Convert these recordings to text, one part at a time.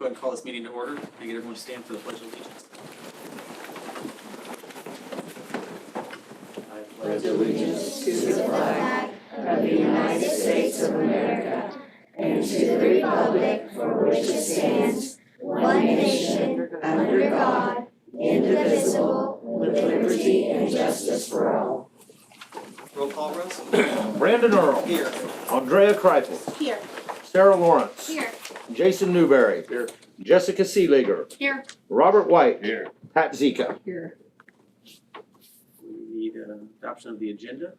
Go ahead and call this meeting to order and get everyone to stand for the Pledge of Allegiance. I pledge allegiance to the flag of the United States of America and to the republic for which it stands, one nation, under God, indivisible, with liberty and justice for all. Roll call, Russ. Brandon Earl. Here. Andrea Kreifel. Here. Sarah Lawrence. Here. Jason Newberry. Here. Jessica Seeliger. Here. Robert White. Here. Pat Zika. Here. We need adoption of the agenda.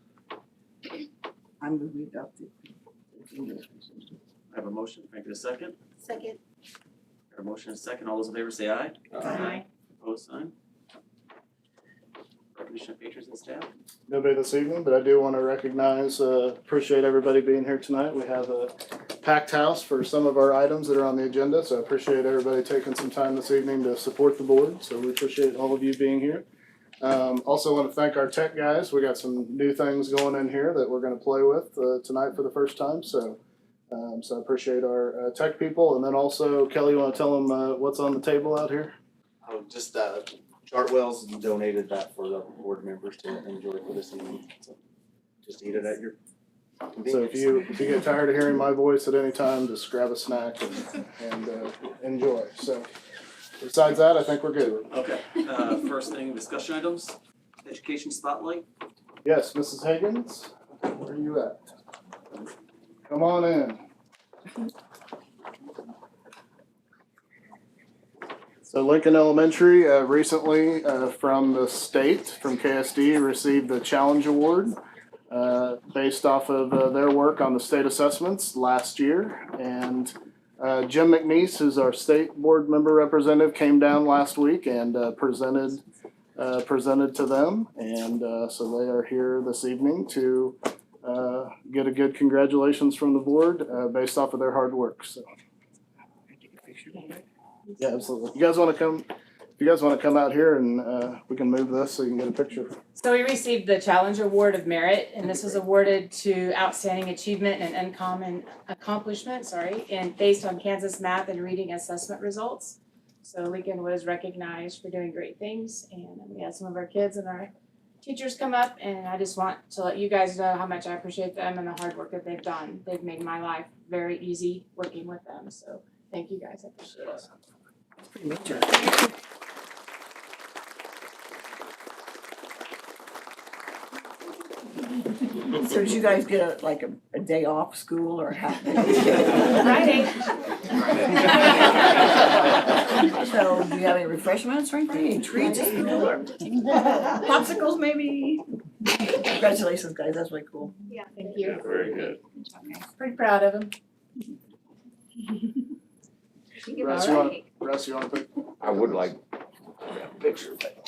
I move we adopt it. I have a motion. Can I get a second? Second. Got a motion and a second. All those in favor say aye. Aye. Opposed, sign. Recognition of patrons and staff. Nobody this evening, but I do want to recognize, appreciate everybody being here tonight. We have a packed house for some of our items that are on the agenda, so I appreciate everybody taking some time this evening to support the board. So we appreciate all of you being here. Also want to thank our tech guys. We got some new things going in here that we're going to play with tonight for the first time. So I appreciate our tech people. And then also, Kelly, you want to tell them what's on the table out here? Oh, just Chartwell's donated that for the board members to enjoy for this evening. So just eat it at your So if you get tired of hearing my voice at any time, just grab a snack and enjoy. So besides that, I think we're good. Okay. First thing, discussion items. Education spotlight. Yes, Mrs. Higgins, where are you at? Come on in. So Lincoln Elementary recently from the state, from KSD, received the Challenge Award based off of their work on the state assessments last year. And Jim McNeese, who's our state board member representative, came down last week and presented to them. And so they are here this evening to get a good congratulations from the board based off of their hard work. So. Yeah, absolutely. You guys want to come? If you guys want to come out here and we can move this so you can get a picture. So we received the Challenge Award of Merit, and this was awarded to outstanding achievement and uncommon accomplishment, and based on Kansas math and reading assessment results. So Lincoln was recognized for doing great things, and we had some of our kids and our teachers come up, and I just want to let you guys know how much I appreciate them and the hard work that they've done. They've made my life very easy working with them, so thank you guys, I appreciate it. Pretty major. So did you guys get a day off school or how? Friday. So do you have any refreshments or anything, any treats or popsicles maybe? Congratulations, guys, that's really cool. Yeah, thank you. Very good. Pretty proud of them. Russ, you want to pick? I would like a picture, but.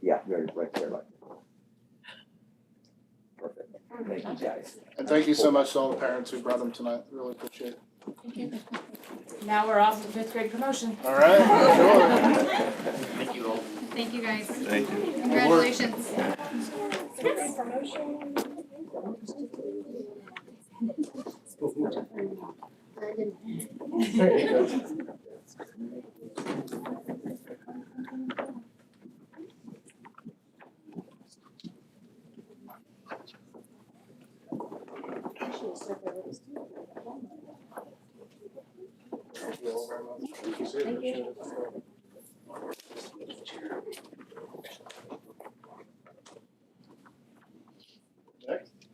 Yeah, right there, like. Perfect. Thank you, guys. And thank you so much to all the parents who brought them tonight. Really appreciate it. Now we're off to fifth grade promotion. All right. Sure. Thank you all. Thank you guys. Thank you. Congratulations. Thank you. Next.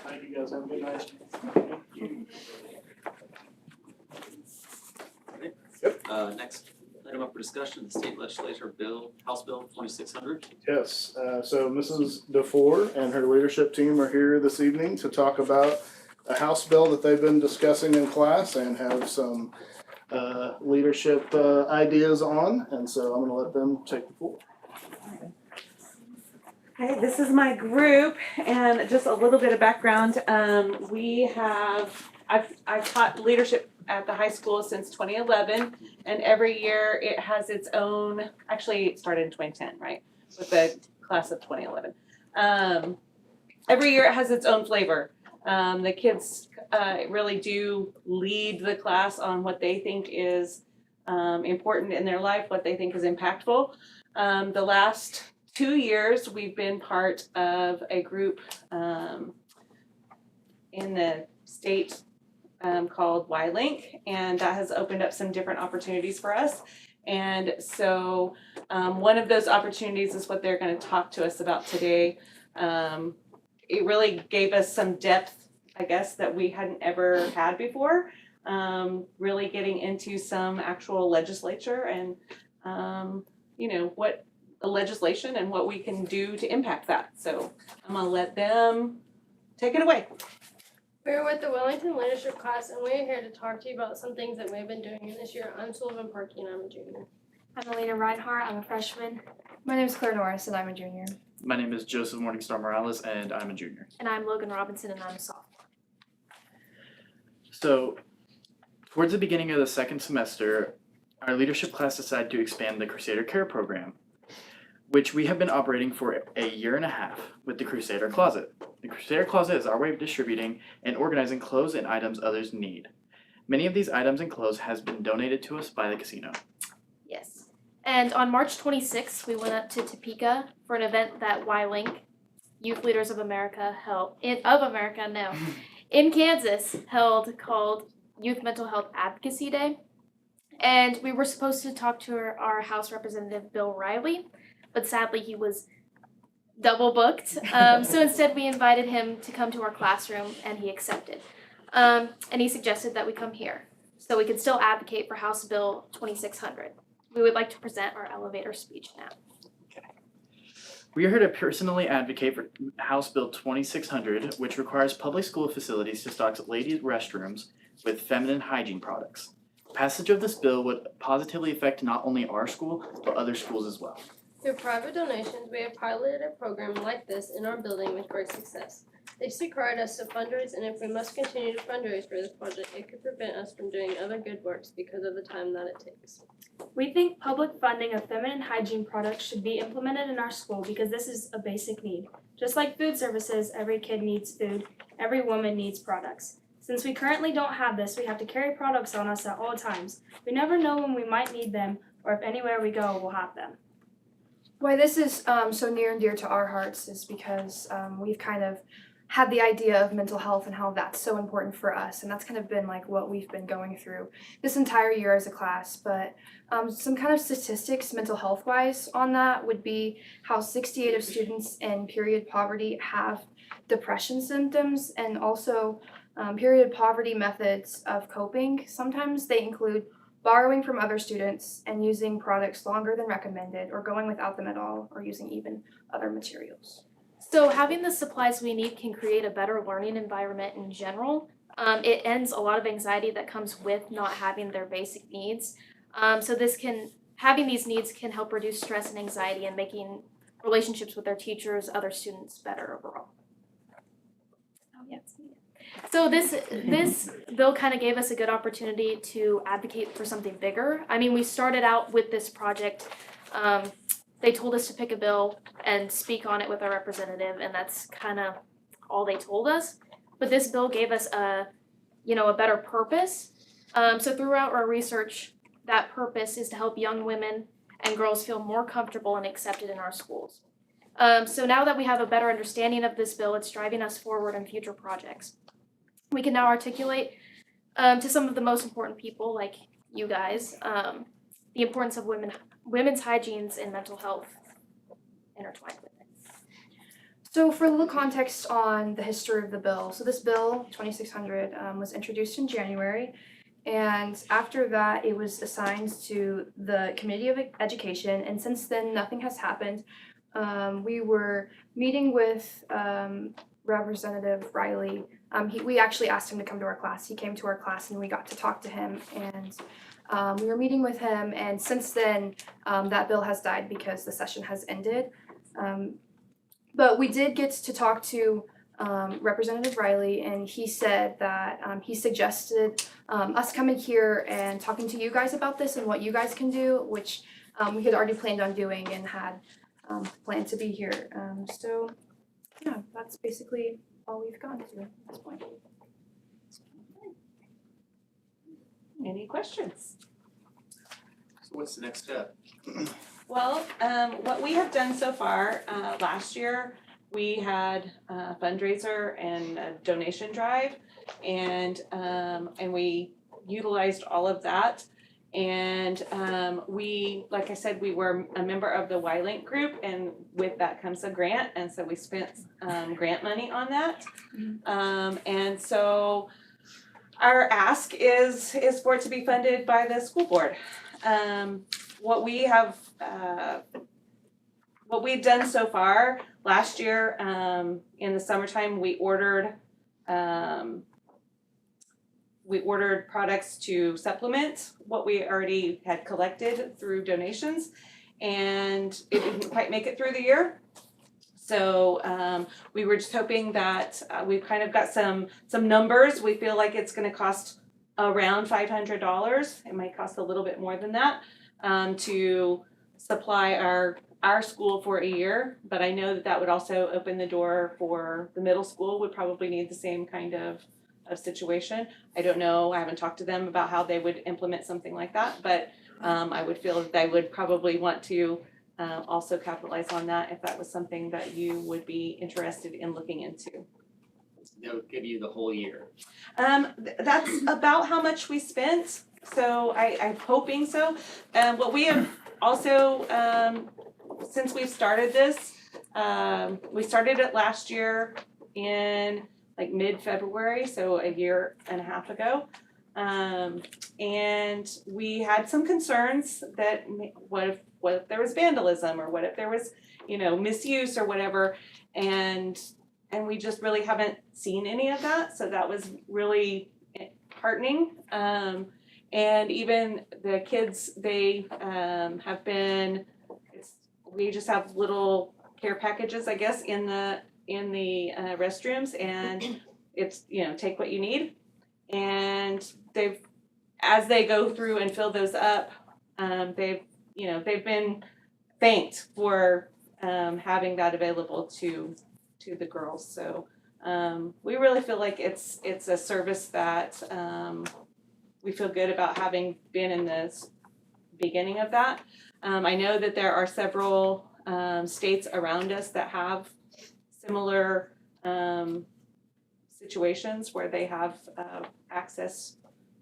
Thank you guys. Have a good night. Yep. Next Item up for discussion, the state legislature bill, House Bill 2600. Yes, so Mrs. DeFore and her leadership team are here this evening to talk about a House bill that they've been discussing in class and have some leadership ideas on, and so I'm gonna let them take the floor. Okay, this is my group, and just a little bit of background. I've taught leadership at the high school since 2011, and every year it has its own. Actually, it started in 2010, right, with the class of 2011. Every year it has its own flavor. The kids really do lead the class on what they think is important in their life, what they think is impactful. The last 2 years, we've been part of a group in the state called Y-Link, and that has opened up some different opportunities for us. And so one of those opportunities is what they're going to talk to us about today. It really gave us some depth, I guess, that we hadn't ever had before, really getting into some actual legislature and, what the legislation and what we can do to impact that. So I'm gonna let them take it away. We're with the Wellington Leadership class, and we're here to talk to you about some things that we've been doing in this year. I'm Sullivan Parkey, and I'm a junior. I'm Alina Reinhardt, I'm a freshman. My name is Claire Norris, and I'm a junior. My name is Joseph Morningstar Morales, and I'm a junior. And I'm Logan Robinson, and I'm a sophomore. So, towards the beginning of the second semester, our leadership class decided to expand the Crusader Care program, which we have been operating for a year and a half with the Crusader Closet. The Crusader Closet is our way of distributing and organizing clothes and items others need. Many of these items and clothes has been donated to us by the casino. Yes. And on March 26th, we went up to Topeka for an event that Y-Link, Youth Leaders of America, in Kansas, held called Youth Mental Health Advocacy Day. And we were supposed to talk to our House Representative, Bill Riley, but sadly he was double booked. So instead we invited him to come to our classroom, and he accepted. And he suggested that we come here so we could still advocate for House Bill 2600. We would like to present our elevator speech now. We are here to personally advocate for House Bill 2600, which requires public school facilities to stock ladies' restrooms with feminine hygiene products. Passage of this bill would positively affect not only our school, but other schools as well. Through private donations, we have piloted a program like this in our building with great success. They required us to fundraise, and if we must continue to fundraise for this project, it could prevent us from doing other good works because of the time that it takes. We think public funding of feminine hygiene products should be implemented in our school because this is a basic need. Just like food services, every kid needs food, every woman needs products. Since we currently don't have this, we have to carry products on us at all times. We never know when we might need them or if anywhere we go we'll have them. Why this is so near and dear to our hearts is because we've kind of had the idea of mental health and how that's so important for us, and that's kind of been like what we've been going through this entire year as a class. But some kind of statistics mental health wise on that would be how 68 of students in period poverty have depression symptoms, and also period poverty methods of coping. Sometimes they include borrowing from other students and using products longer than recommended, or going without them at all, or using even other materials. So having the supplies we need can create a better learning environment in general. It ends a lot of anxiety that comes with not having their basic needs. Having these needs can help reduce stress and anxiety and making relationships with their teachers, other students better overall. Oh yeah. So this bill kind of gave us a good opportunity to advocate for something bigger. I mean, we started out with this project. They told us to pick a bill and speak on it with our representative, and that's kind of all they told us. But this bill gave us a better purpose. So throughout our research, that purpose is to help young women and girls feel more comfortable and accepted in our schools. So now that we have a better understanding of this bill, it's driving us forward in future projects. We can now articulate to some of the most important people, like you guys, the importance of women's hygienes and mental health intertwined with it. So for a little context on the history of the bill, so this bill, 2600, was introduced in January, And after that, it was assigned to the Committee of Education, and since then, nothing has happened. We were meeting with Representative Riley. We actually asked him to come to our class. He came to our class and we got to talk to him, and we were meeting with him, and since then, that bill has died because the session has ended. But we did get to talk to Representative Riley, and he said that he suggested us coming here and talking to you guys about this and what you guys can do, which we had already planned on doing and had planned to be here. So yeah, that's basically all we've gotten to at this point. Any questions? So what's the next step? Well, what we have done so far, last year, we had a fundraiser and a donation drive, and we utilized all of that. And we, like I said, we were a member of the Y-Link group, and with that comes a grant, and so we spent grant money on that. And so our ask is for it to be funded by the school board. What we've done so far, last year, in the summertime, we ordered products to supplement what we already had collected through donations, and it didn't quite make it through the year. So we were just hoping that we've kind of got some numbers. We feel like it's gonna cost around $500. It might cost a little bit more than that to supply our school for a year, but I know that would also open the door for the middle school, would probably need the same kind of situation. I don't know, I haven't talked to them about how they would implement something like that, but I would feel that they would probably want to also capitalize on that if that was something that you would be interested in looking into. That would give you the whole year. That's about how much we spent, so I'm hoping so. What we have also, since we've started this, we started it last year in like mid-February, so a year and a half ago. And we had some concerns that what if there was vandalism, or what if there was, misuse or whatever, and we just really haven't seen any of that, so that was really heartening. And even the kids, they have been, we just have little care packages, I guess, in the restrooms, and it's, take what you need. And as they go through and fill those up, they've been thanked for having that available to the girls. So we really feel like it's a service that we feel good about having been in the beginning of that. I know that there are several states around us that have similar situations where they have access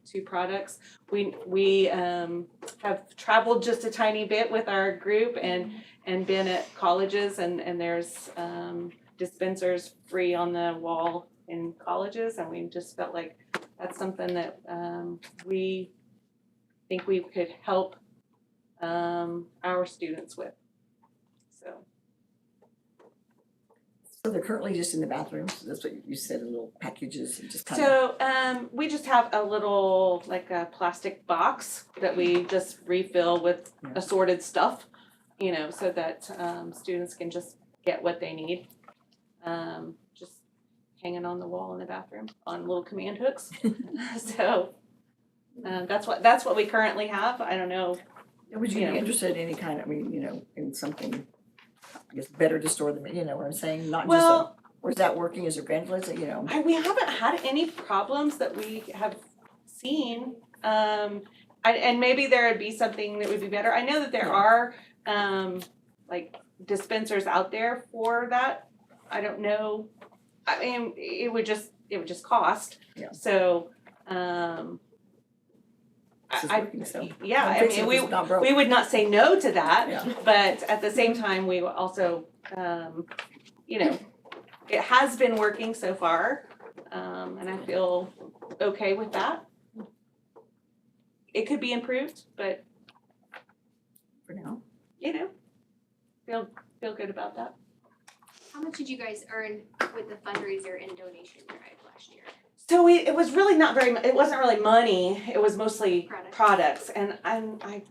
to products. We have traveled just a tiny bit with our group and been at colleges, and there's dispensers free on the wall in colleges, and we just felt like that's something that we think we could help our students with. So they're currently just in the bathrooms, that's what you said, little packages, and just kind of. So we just have a little, like a plastic box that we just refill with assorted stuff, so that students can just get what they need. Just hanging on the wall in the bathroom on little command hooks. So that's what we currently have. I don't know. Would you be interested in any kind of, in something, I guess, better to store them, what I'm saying, not just or is that working, is there vandalism, We haven't had any problems that we have seen, and maybe there would be something that would be better. I know that there are like dispensers out there for that. I don't know. I mean, it would just cost. Yeah. So we would not say no to that, but at the same time, we also, it has been working so far, and I feel okay with that. it could be improved, but For now. you know, feel good about that. How much did you guys earn with the fundraiser and donation drive last year? So it was really not very, it wasn't really money, it was mostly products, and I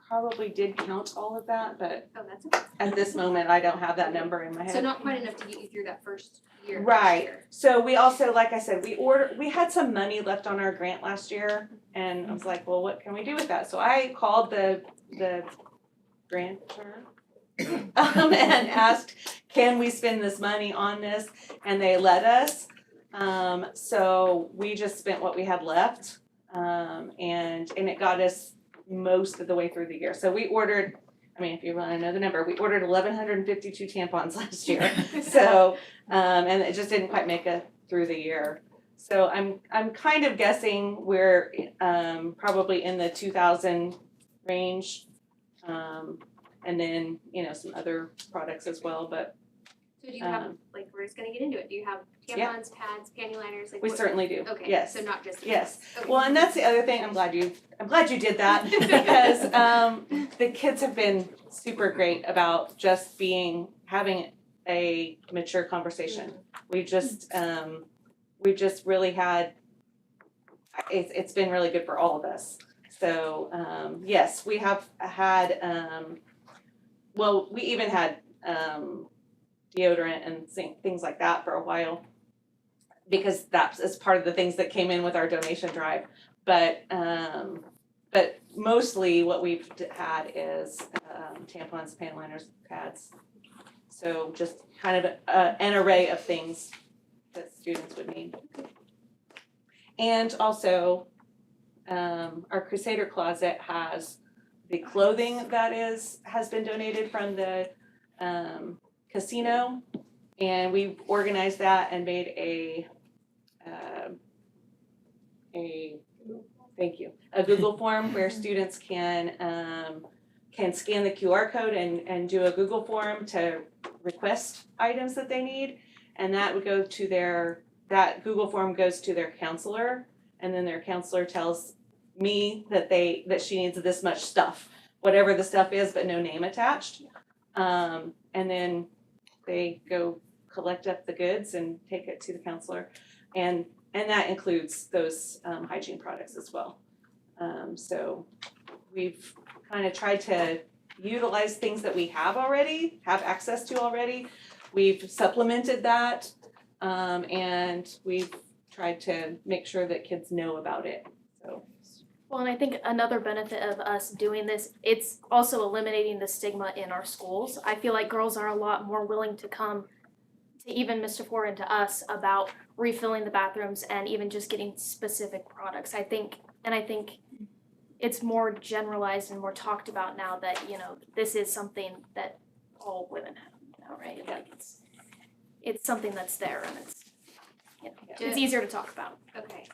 probably did count all of that, but Oh, that's okay. at this moment, I don't have that number in my head. So not quite enough to get you through that first year. last Right. year. So we also, like I said, we had some money left on our grant last year, and I was like, well, what can we do with that? So I called the grantor and asked, can we spend this money on this? And they let us. So we just spent what we had left, and it got us most of the way through the year. So we ordered, I mean, if you want to know the number, we ordered 1,152 tampons last year. So, and it just didn't quite make it through the year. So I'm kind of guessing we're probably in the 2,000 range, and then some other products as well. But So do you have, like, we're just gonna get into it. Do you have Yeah. tampons, pads, panty liners? Like we what- certainly do. Okay, Yes. so not just. Yes. Okay. Well, and that's the other thing. I'm glad you did that because the kids have been super great about just having a mature conversation. We've just really had. It's been really good for all of us. So yes, we have had. Well, we even had deodorant and things like that for a while, because that's as part of the things that came in with our donation drive. But mostly what we've had is tampons, panty liners, pads. So just kind of an array of things that students would need. And also, our Crusader Closet has the clothing that has been donated from the casino, and we've organized that and made a Google form where students can scan the QR code and do a Google form to request items that they need, and that would go to that Google form goes to their counselor, and then their counselor tells me that she needs this much stuff, whatever the stuff is, but no name attached. And then they go collect up the goods and take it to the counselor, and that includes those hygiene products as well. So we've kind of tried to utilize things that we have access to already. We've supplemented that, and we've tried to make sure that kids know about it. So. Well, and I think another benefit of us doing this, it's also eliminating the stigma in our schools. I feel like girls are a lot more willing to come to even Mr. Four and to us about refilling the bathrooms and even just getting specific products. I think it's more generalized and more talked about now that, this is something that all women have, right? Like it's something that's there, and it's easier to talk about. Okay.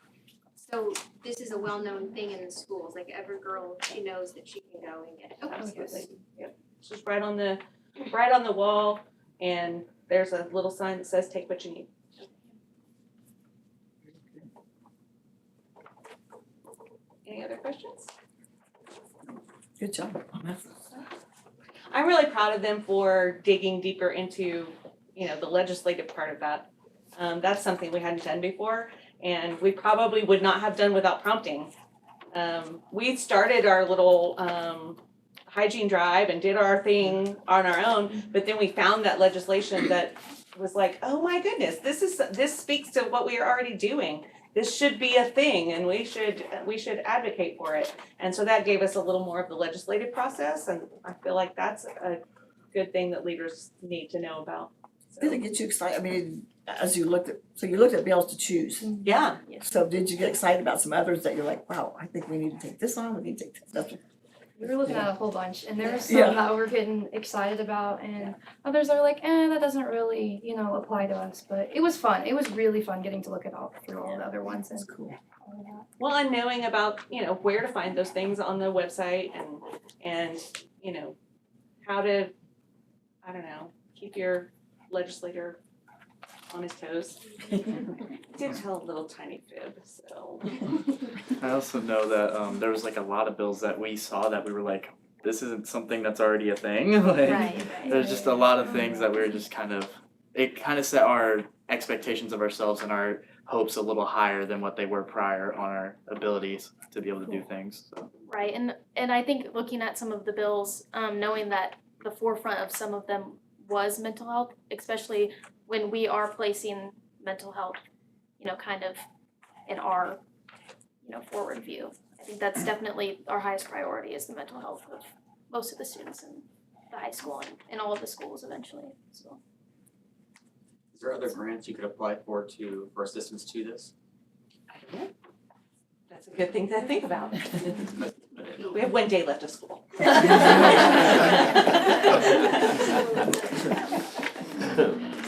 So this is a well-known thing in the schools, like every girl, she knows that she can go and get it. Okay. Absolutely. Yep. It's just right on the wall, and there's a little sign that says "Take what you need." Any other questions? Good job. I'm really proud of them for digging deeper into, the legislative part of that. That's something we hadn't done before, and we probably would not have done without prompting. We started our little hygiene drive and did our thing on our own, but then we found that legislation that was like, oh my goodness, this speaks to what we are already doing. This should be a thing, and we should advocate for it. And so that gave us a little more of the legislative process, and I feel like that's a good thing that leaders need to know about. So. Did it get you excited? I mean, as you looked at bills to choose. Yeah. So did you get excited about some others that you're like, wow, I think we need to take this on, we need to take this? We were looking at a whole bunch, and there was some Yeah. that we're getting excited about, and others are like, that doesn't really, apply to us. But it was fun. It was really fun getting to look at through all the other ones. That's cool. Well, and knowing about, where to find those things on the website and how to, I don't know, keep your legislator on his toes. Did tell a little tiny fib, so. I also know that there was like a lot of bills that we saw that we were like, this isn't something that's already a thing. Like there's just a lot of things that we were just it kind of set our expectations of ourselves and our hopes a little higher than what they were prior on our abilities to be able to do things. So. Right, and I think looking at some of the bills, knowing that the forefront of some of them was mental health, especially when we are placing mental health, kind of in our, forward view. I think that's definitely our highest priority is the mental health of most of the students in the high school and all of the schools eventually, so. Is there other grants you could apply for assistance to this? That's a good thing to think about. We have 1 day left of school.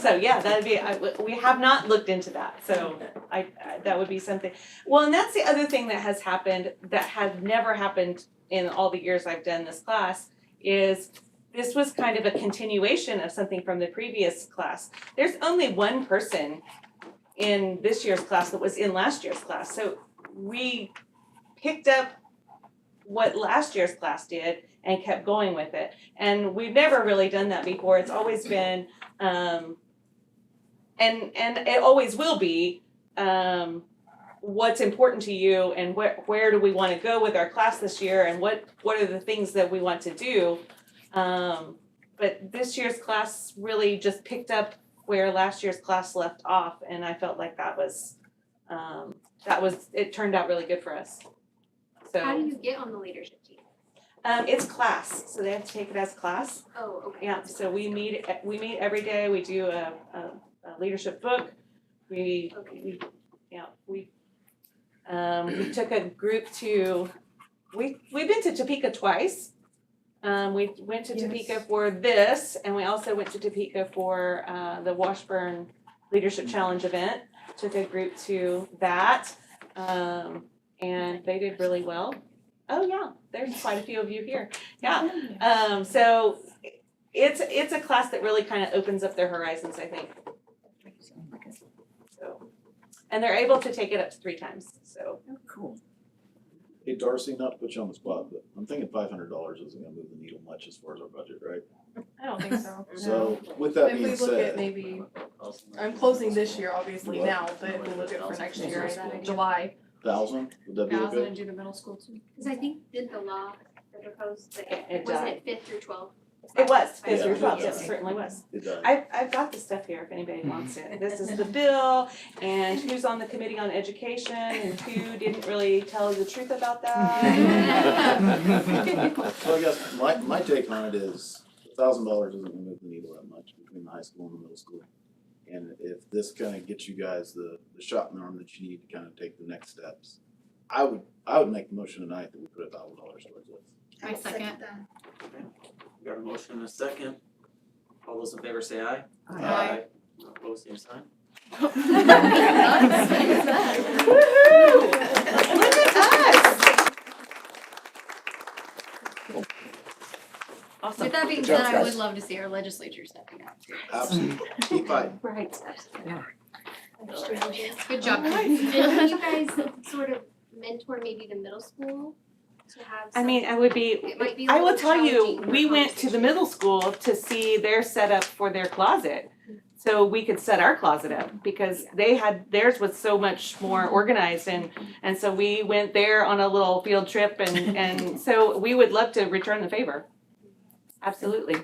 So yeah, that'd be, we have not looked into that, so that would be something. Well, and that's the other thing that has happened that has never happened in all the years I've done this class is this was kind of a continuation of something from the previous class. There's only one person in this year's class that was in last year's class, so we picked up what last year's class did and kept going with it. And we've never really done that before. It's always been and it always will be what's important to you and where do we want to go with our class this year and what are the things that we want to do. But this year's class really just picked up where last year's class left off, and I felt like that was it turned out really good for us. So How do you get on the leadership team? it's class, so they have to take it as class. Oh, okay. Yeah, so we meet every day. We do a leadership book. We took a group to we've been to Topeka twice. We went to Topeka for this, and we also went to Topeka for the Washburn Leadership Challenge event. Took a group to that, and they did really well. Oh yeah, there's quite a few of you here. Yeah, so it's a class that really kind of opens up their horizons, I think. So, and they're able to take it up to 3 times. So Cool. Hey Darcy, not to put you on the spot, but I'm thinking $500 isn't gonna move the needle much as far as our budget, right? I don't think so. So with that If being we look at said, maybe, I'm closing this year obviously What? now, but if we look at for next year, July. 1,000, would that be okay? And do the middle school too. Cause I think, did the law, the proposed, It wasn't it 5th through 12th? it was 5th Yeah. through 12th. Yes, it certainly was. It does. I've got the stuff here if anybody wants it. This is the bill and who's on the committee on education and who didn't really tell the truth about that. So I guess my take on it is $1,000 isn't gonna move the needle that much between the high school and the middle school. And if this kind of gets you guys the shot in the arm that you need to kind of take the next steps, I would make the motion tonight that we put $1,000 towards this. I second. We got a motion and a second. All those in favor say aye. Aye. Opposed, same sign. Woohoo! Look at us! Awesome. With that being Good job, said, I would guys. love to see our legislature stepping up too. Absolutely. Keep fighting. Right. Good job. And can you guys sort of mentor maybe the middle school to have I mean, I would be, It might be a I will little tell you, challenging we for went to the middle school to see their setup for their closet. So we could set our closet up because theirs was so much more organized and so we went there on a little field trip and so we would love to return the favor. Absolutely,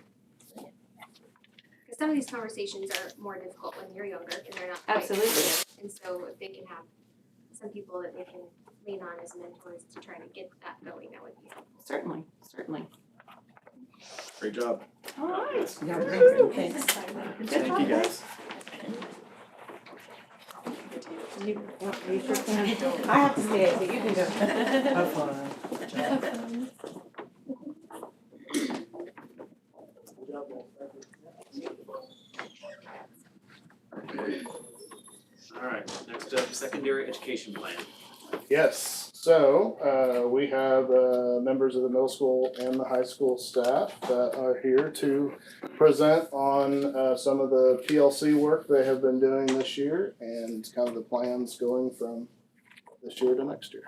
Because some of these conversations are more difficult when you're younger and they're not quite absolutely. there. And so if they can have some people that they can lean on as mentors to try to get that going, that would be helpful. Certainly. Great job. All right. Thanks. Good Thank job, you guys. You sure can. I have to stay, so you can go. Have fun. All right, next up, secondary education plan. Yes, so we have members of the middle school and the high school staff that are here to present on some of the PLC work they have been doing this year and kind of the plans going from this year to next year.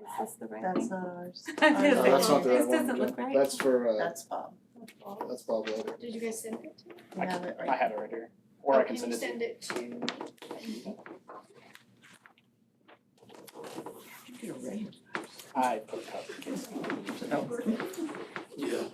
Is this the right That's thing? not ours. No, that's not the right This one. doesn't look right. That's for, That's Bob. that's Bob later. Did you guys send it to me? We have it I right. have it right here, or I can Can send you it to send it to? I put it up in case. Yeah.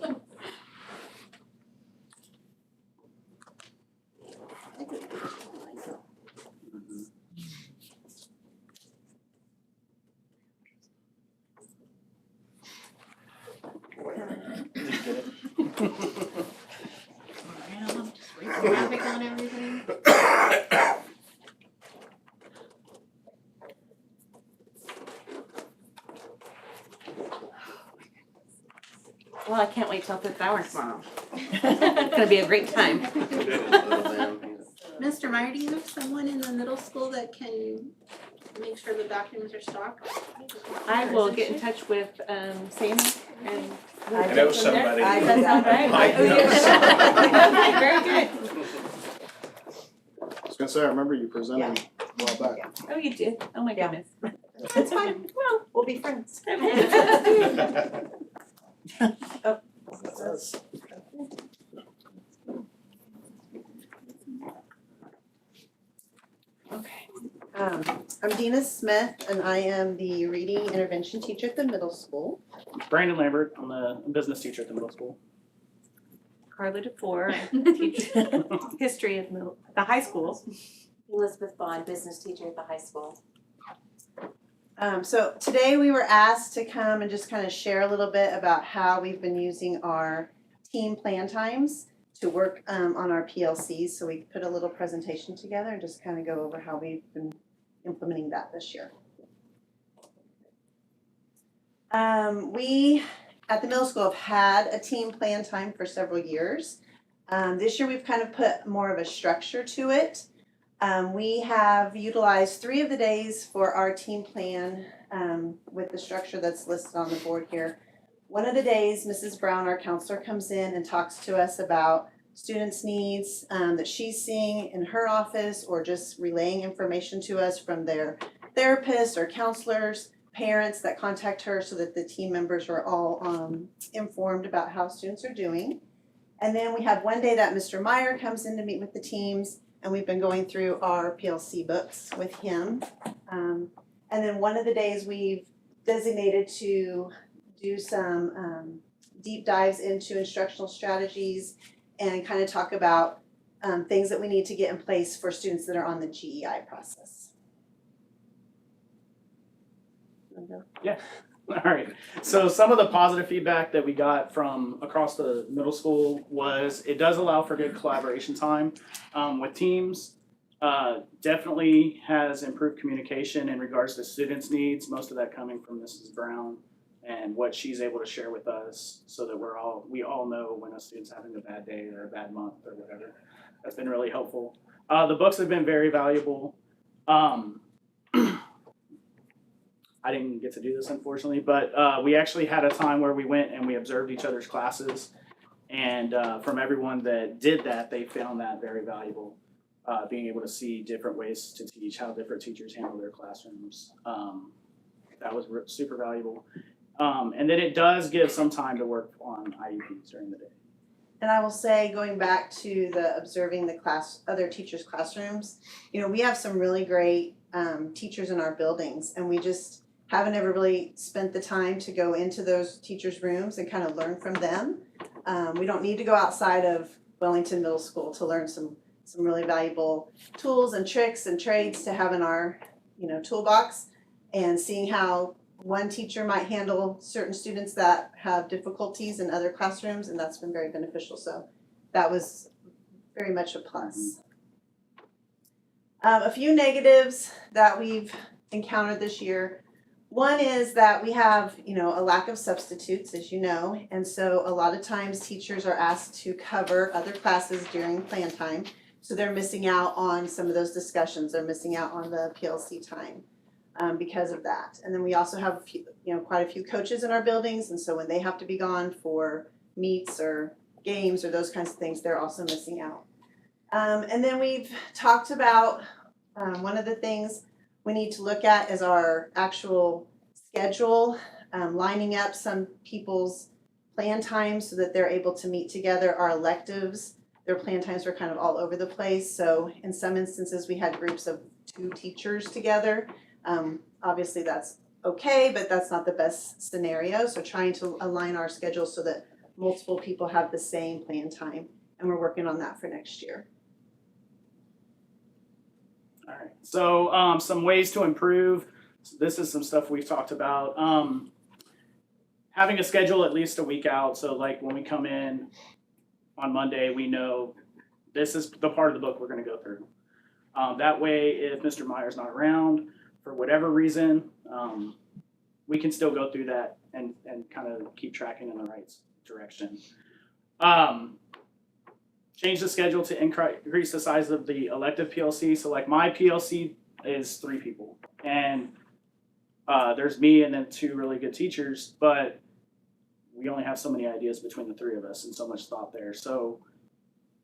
Did you get it? Graphic on everything? Well, I can't wait till 5th hour tomorrow. It's gonna be a great time. Mr. Meyer, do you have someone in the middle school that can make sure the documents are stocked? I will get in touch with Sammy and. I know somebody. Does that sound right? Mike Oh, you knows do? somebody. Very good. I was gonna say, I remember you presenting a while back. Oh, you did? Oh, my Yeah. goodness. It's fine. Well, We'll be friends. Okay. I'm Dina Smith and I am the reading intervention teacher at the middle school. Brandon Lambert, I'm the business teacher at the middle school. Carla DeFore, I teach history at the high school. Elizabeth Bond, business teacher at the high school. So today we were asked to come and just kind of share a little bit about how we've been using our team plan times to work on our PLCs. So we put a little presentation together and just kind of go over how we've been implementing that this year. We at the middle school have had a team plan time for several years. This year we've kind of put more of a structure to it. We have utilized 3 of the days for our team plan with the structure that's listed on the board here. One of the days, Mrs. Brown, our counselor, comes in and talks to us about students' needs that she's seeing in her office or just relaying information to us from their therapists or counselors, parents that contact her so that the team members are all informed about how students are doing. And then we have one day that Mr. Meyer comes in to meet with the teams, and we've been going through our PLC books with him. And then one of the days we've designated to do some deep dives into instructional strategies and kind of talk about things that we need to get in place for students that are on the GEI process. All right, so some of the positive feedback that we got from across the middle school was it does allow for good collaboration time with teams. Definitely has improved communication in regards to students' needs, most of that coming from Mrs. Brown and what she's able to share with us so that we all know when a student's having a bad day or a bad month or whatever. That's been really helpful. The books have been very valuable. I didn't get to do this unfortunately, but we actually had a time where we went and we observed each other's classes, and from everyone that did that, they found that very valuable, being able to see different ways to teach, how different teachers handle their classrooms. That was super valuable. And then it does give some time to work on IEPs during the day. And I will say, going back to the observing the other teachers' classrooms, we have some really great teachers in our buildings, and we just haven't ever really spent the time to go into those teachers' rooms and kind of learn from them. We don't need to go outside of Wellington Middle School to learn some really valuable tools and tricks and trades to have in our toolbox, and seeing how one teacher might handle certain students that have difficulties in other classrooms, and that's been very beneficial. So that was very much a plus. A few negatives that we've encountered this year. One is that we have, a lack of substitutes, as you know, and so a lot of times teachers are asked to cover other classes during plan time, so they're missing out on some of those discussions. They're missing out on the PLC time. because of that. And then we also have quite a few coaches in our buildings, and so when they have to be gone for meets or games or those kinds of things, they're also missing out. And then we've talked about one of the things we need to look at is our actual schedule, lining up some people's plan times so that they're able to meet together. Our electives, their plan times were kind of all over the place. So in some instances, we had groups of 2 teachers together. Obviously that's okay, but that's not the best scenario. So trying to align our schedules so that multiple people have the same plan time, and we're working on that for next year. All right, so some ways to improve. This is some stuff we've talked about. Having a schedule at least a week out, so like when we come in on Monday, we know this is the part of the book we're going to go through. That way, if Mr. Meyer's not around for whatever reason, we can still go through that and kind of keep tracking in the right direction. Change the schedule to increase the size of the elective PLC. So like my PLC is 3 people, and there's me and then 2 really good teachers, but we only have so many ideas between the 3 of us and so much thought there. So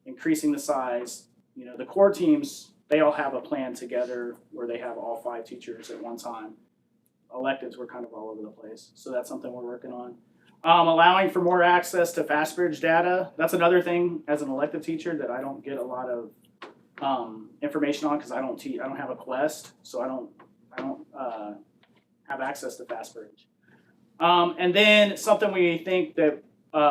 increasing the size, the core teams, they all have a plan together where they have all 5 teachers at one time. Electives were kind of all over the place. So that's something we're working on. Allowing for more access to FastBridge data. That's another thing as an elective teacher that I don't get a lot of information on because I don't have a Quest, so I don't have access to FastBridge. And then something we think that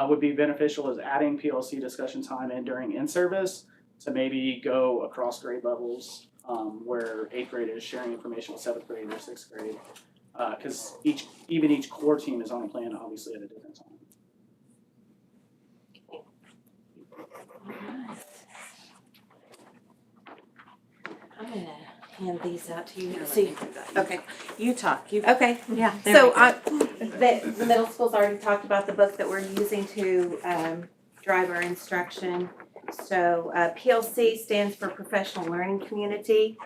would be beneficial is adding PLC discussion time in during in-service to maybe go across grade levels where 8th grade is sharing information with 7th grade or 6th grade. Because each core team is on a plan, obviously, at a different time. I'm gonna hand these out to you. See, Okay, you talk. okay, Yeah. so the middle school's already talked about the book that we're using to drive our instruction. So PLC stands for Professional Learning Community.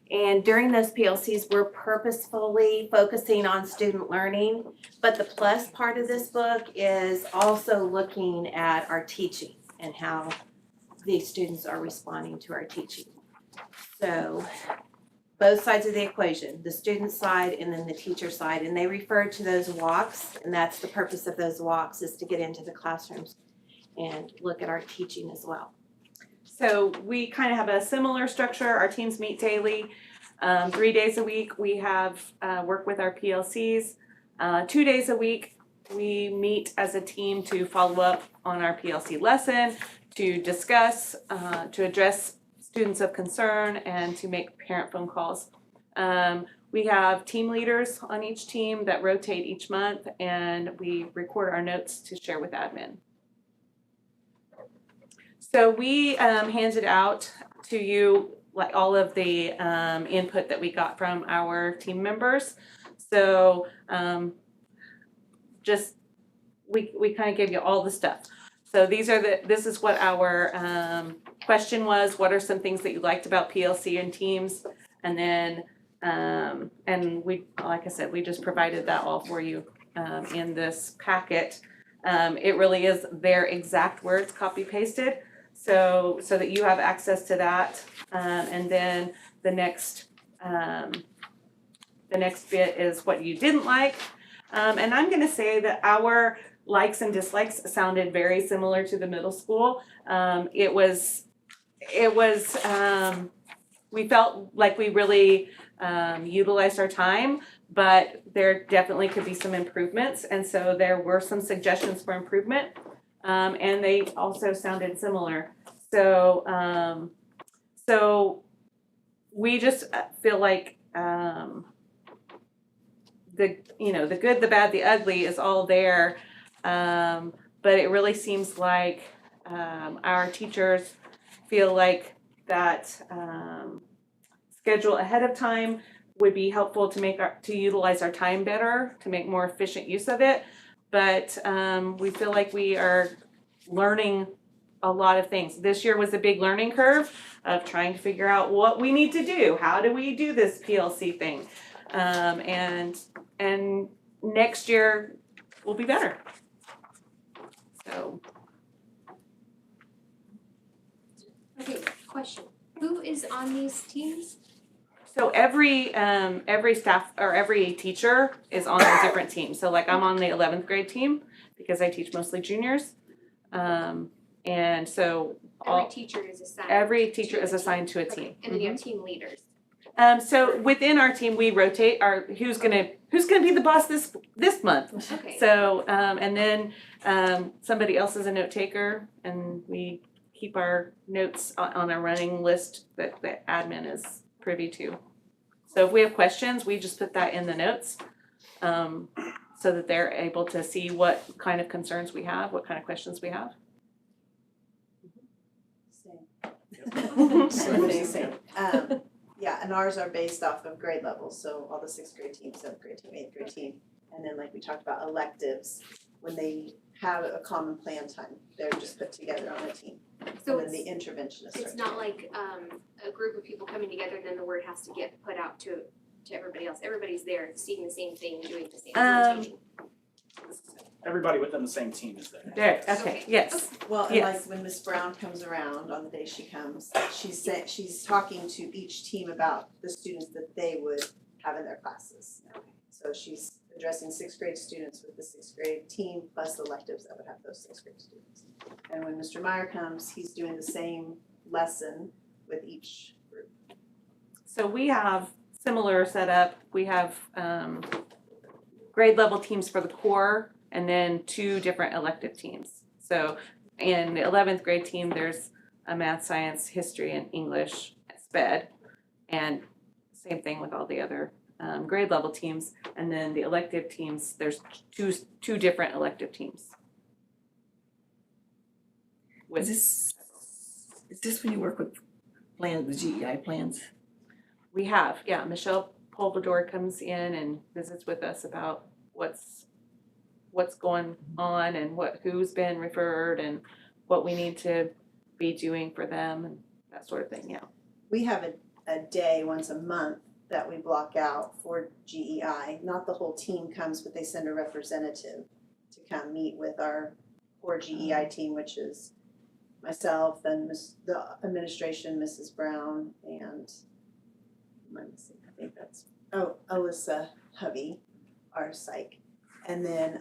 And during those PLCs, we're purposefully focusing on student learning. But the plus part of this book is also looking at our teaching and how the students are responding to our teaching. So both sides of the equation, the student side and then the teacher side. And they refer to those walks, and that's the purpose of those walks, is to get into the classrooms and look at our teaching as well. So we kind of have a similar structure. Our teams meet daily, 3 days a week. We have work with our PLCs. 2 days a week, we meet as a team to follow up on our PLC lesson, to discuss, to address students of concern, and to make parent phone calls. We have team leaders on each team that rotate each month, and we record our notes to share with admin. So we handed out to you like all of the input that we got from our team members. So just we kind of gave you all the stuff. So this is what our question was. What are some things that you liked about PLC and teams? And then and we, like I said, we just provided that all for you in this packet. It really is their exact words copy pasted. So that you have access to that, and then the next bit is what you didn't like, and I'm going to say that our likes and dislikes sounded very similar to the middle school. It was we felt like we really utilized our time, but there definitely could be some improvements, and so there were some suggestions for improvement. And they also sounded similar. So we just feel like the good, the bad, the ugly is all there. But it really seems like our teachers feel like that schedule ahead of time would be helpful to utilize our time better, to make more efficient use of it. But we feel like we are learning a lot of things. This year was a big learning curve of trying to figure out what we need to do. How do we do this PLC thing? And next year will be better. So, Okay, question. Who is on these teams? so every staff or every teacher is on a different team. So like I'm on the 11th grade team because I teach mostly juniors. And so Every teacher is assigned. every teacher is assigned to a team. Okay, and then you have team leaders. So within our team, we rotate our who's gonna be the boss this month. Okay. So and then somebody else is a note taker, and we keep our notes on a running list that the admin is privy to. So if we have questions, we just put that in the notes, so that they're able to see what kind of concerns we have, what kind of questions we have. Same. Yeah, and ours are based off of grade levels, so all the 6th grade team, 7th grade team, 8th grade team. And then like we talked about electives, when they have a common plan time, they're just put together on a team. So And then the interventionists it's are. not like a group of people coming together and then the word has to get put out to everybody else. Everybody's there seeing the same thing, doing the same rotation. Everybody within the same team is there. There, okay, yes. Well, and Yes. like when Miss Brown comes around on the day she comes, she's talking to each team about the students that they would have in their classes. So she's addressing 6th grade students with the 6th grade team plus electives that would have those 6th grade students. And when Mr. Meyer comes, he's doing the same lesson with each group. So we have similar setup. We have grade level teams for the core and then 2 different elective teams. So in the 11th grade team, there's a math, science, history, and English SPED. And same thing with all the other grade level teams. And then the elective teams, there's two different elective teams. Is this when you work with the GEI plans? We have, yeah. Michelle Polvador comes in and visits with us about what's going on and who's been referred and what we need to be doing for them and that sort of thing, yeah. We have a day once a month that we block out for GEI. Not the whole team comes, but they send a representative to come meet with our core GEI team, which is myself and the administration, Mrs. Brown, and I think that's Alyssa Hovey, our psych. And then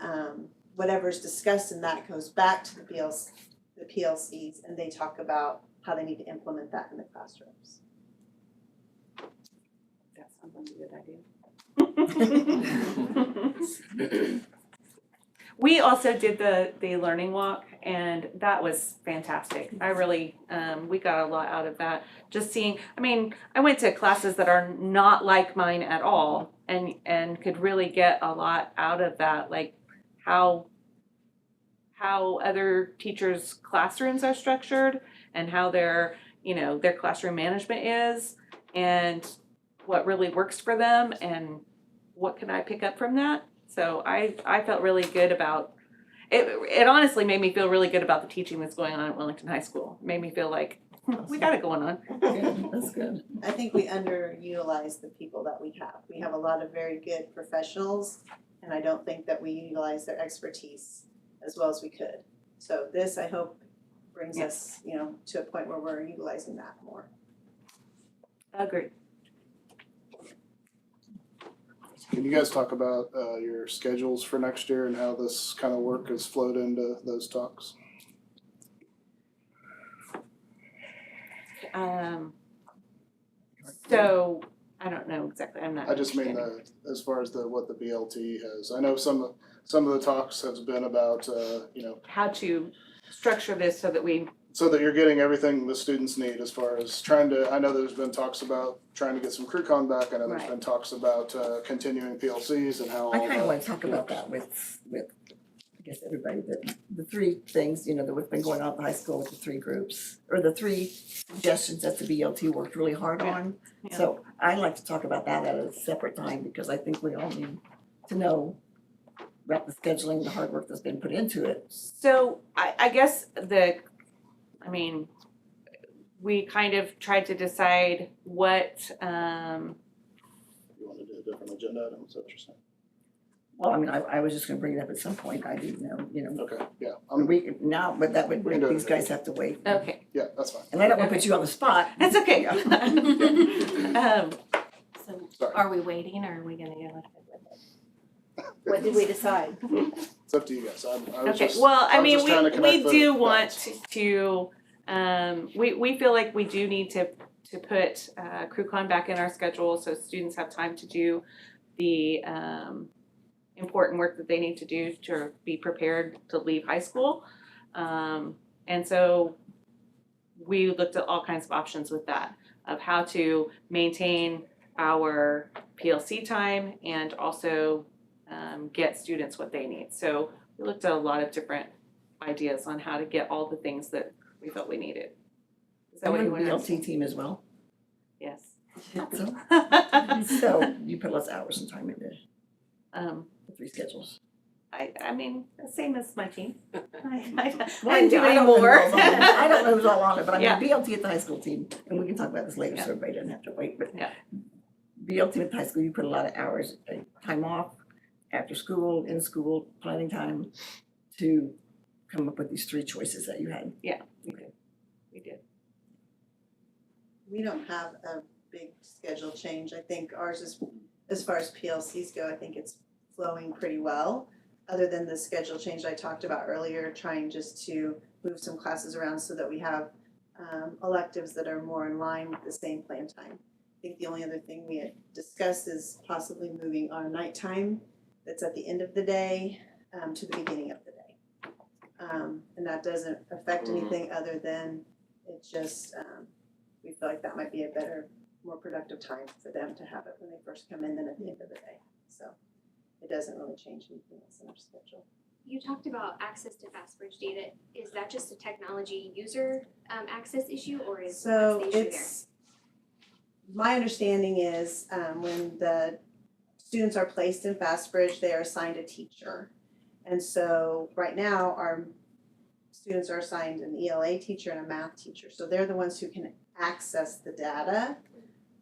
whatever's discussed in that goes back to the PLCs, and they talk about how they need to implement that in the classrooms. That sounds like a good idea. We also did the learning walk, and that was fantastic. I really, we got a lot out of that. Just seeing, I went to classes that are not like mine at all, and could really get a lot out of that, like how other teachers' classrooms are structured, and how their classroom management is, and what really works for them, and what can I pick up from that. So I felt really good about it. It honestly made me feel really good about the teaching that's going on at Wellington High School. It made me feel like we got it going on. Good, that's good. I think we underutilize the people that we have. We have a lot of very good professionals, and I don't think that we utilize their expertise as well as we could. So this, I hope, brings us, to a point where we're utilizing that more. Agreed. Can you guys talk about your schedules for next year and how this kind of work has flowed into those talks? So I don't know exactly. I'm not. I just mean as far as what the BLT has. I know some of the talks has been about how to structure this so that you're getting everything the students need as far as I know there's been talks about trying to get some CrewCon back. I know there's been talks about continuing PLCs and how I kind of want to talk about that with I guess everybody, the 3 things, that what's been going on at the high school with the 3 groups, or the 3 suggestions that the BLT worked really hard on. Yeah. So I'd like to talk about that at a separate time, because I think we all need to know about the scheduling, the hard work that's been put into it. So I guess we kind of tried to decide what different agenda item, is that what you're saying? Well, I mean, I was just gonna bring it up at some point, I didn't know, you know. Okay, yeah, Now, but that would, We can do it these today. guys have to wait. Okay, yeah, that's fine. And I don't wanna put you on the spot. that's okay. So Sorry. are we waiting or are we gonna go ahead with it? What did we decide? It's up to you guys. I was Okay, just, well, I was mean, just trying to we connect the do want dots. to, we feel like we do need to put, CrewCon back in our schedule so students have time to do the, important work that they need to do to be prepared to leave high school. And so we looked at all kinds of options with that, of how to maintain our PLC time and also get students what they need. So we looked at a lot of different ideas on how to get all the things that we felt we needed. Is that what you want to ask? BLT team as well. Yes. So you put less hours and time into the 3 schedules. I mean, same as my team. I Well, didn't do I any don't know more. who's all on it. I don't know who's all on it, but I mean, Yeah. BLT at the high school team, and we can talk about this later, Yeah. so everybody doesn't have to wait, but Yeah. BLT at the high school, you put a lot of hours, time off, after school, in school, planning time, to come up with these 3 choices that you had. Yeah, we did. We don't have a big schedule change. I think ours is, as far as PLCs go, I think it's flowing pretty well. Other than the schedule change I talked about earlier, trying just to move some classes around so that we have electives that are more in line with the same plan time. I think the only other thing we had discussed is possibly moving our nighttime that's at the end of the day to the beginning of the day. And that doesn't affect anything other than it just, we feel like that might be a better, more productive time for them to have it when they first come in than at the end of the day. So it doesn't really change anything else in our schedule. You talked about access to FastBridge data. Is that just a technology user access issue, or is So what's the issue it's, my understanding is when the students are placed in FastBridge, they are assigned a teacher. And so right now, our students are assigned an ELA teacher and a math teacher. So they're the ones who can access the data.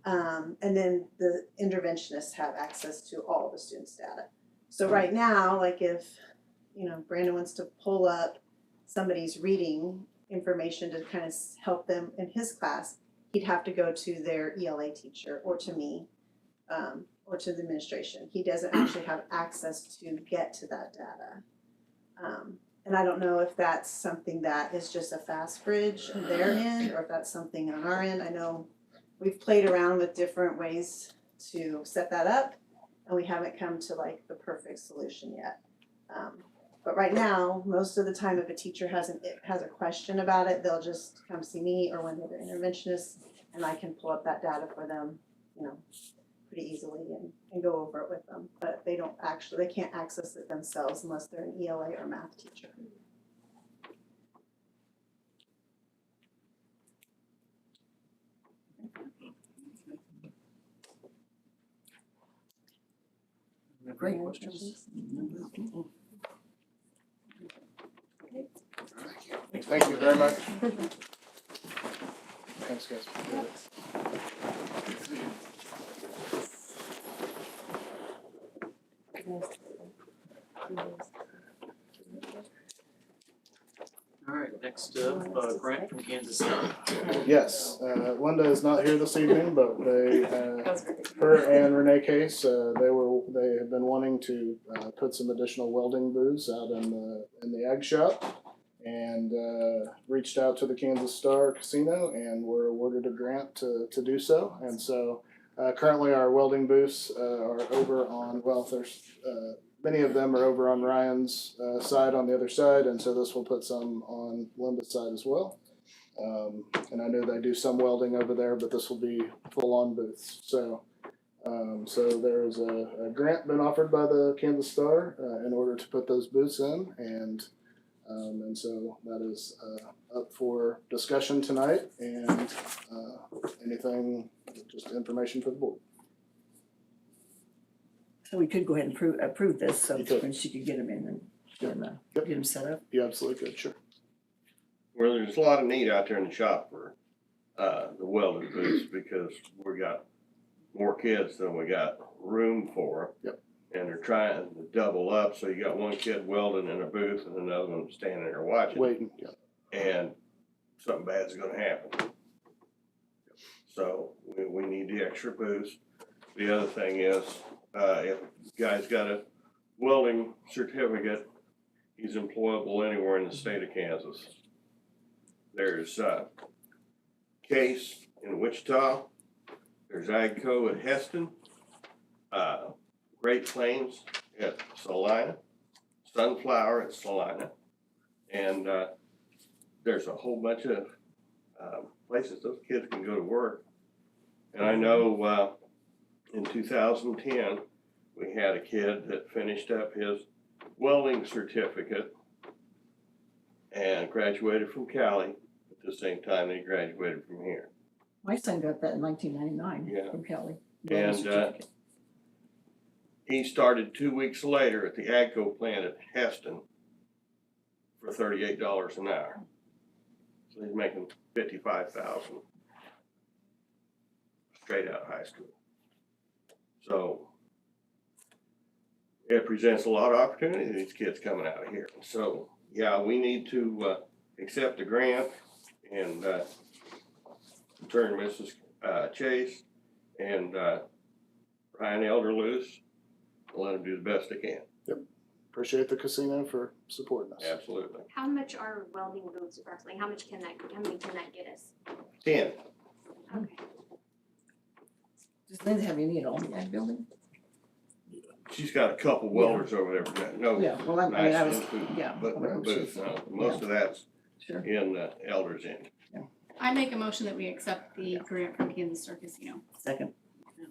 And then the interventionists have access to all the students' data. So right now, like if, you know, Brandon wants to pull up somebody's reading information to kind of help them in his class, he'd have to go to their ELA teacher or to me, or to the administration. He doesn't actually have access to get to that data. And I don't know if that's something that is just a FastBridge on their end or if that's something on our end. I know we've played around with different ways to set that up and we haven't come to like the perfect solution yet. But right now, most of the time if a teacher has a question about it, they'll just come see me or one of the interventionists and I can pull up that data for them, you know, pretty easily and go over it with them. But they can't access it themselves unless they're an ELA or math teacher. Great. Thank you very much. Thanks, guys. All right, next up, Grant from Kansas State. Yes, Linda is not here this evening, but they, her and Renee Case, they have been wanting to put some additional welding booths out in the ag shop, and reached out to the Kansas Star Casino and were awarded a grant to do so. And so currently our welding booths are over on, well, there's many of them are over on Ryan's side on the other side, and so this will put some on Linda's side as well. And I know they do some welding over there, but this will be full-on booths. So there is a grant been offered by the Kansas Star in order to put those booths in, and so that is up for discussion tonight, and anything, just information for the board. So we could go ahead and approve this, so You could. when she could get them in and get them set up. You absolutely could, sure. Well, there's a lot of need out there in the shop for the welding booths because we got more kids than we got room for. Yep. And they're trying to double up, so you got one kid welding in a booth and another one standing there watching. Waiting, yeah. And something bad's gonna happen. So we need the extra boost. The other thing is, if a guy's got a welding certificate, he's employable anywhere in the state of Kansas. There's Case in Wichita, there's Agco at Heston, Great Plains at Salina, Sunflower at Salina, and there's a whole bunch of places those kids can go to work. And I know in 2010, we had a kid that finished up his welding certificate and graduated from Cali at the same time he graduated from here. My son got that in 1999 Yeah. from Kelly. And he started 2 weeks later at the Agco plant at Heston for $38 an hour. So he's making $55,000 straight out of high school. So it presents a lot of opportunity to these kids coming out of here. So yeah, we need to accept the grant and turn Mrs. Chase and Ryan Elder loose and let them do the best they can. Yep. Appreciate the casino for supporting us. Absolutely. How much are welding boots approximately? How many can that get us? 10. Okay. Does Linda have any at all in that building? She's got a couple welders over there, but no. Yeah, well, I mean, I nice was, food, yeah. But whatever booth, she's- no, most of that's Sure. in Elder's end. I make a motion that we accept the grant from Kansas Star Casino. Second.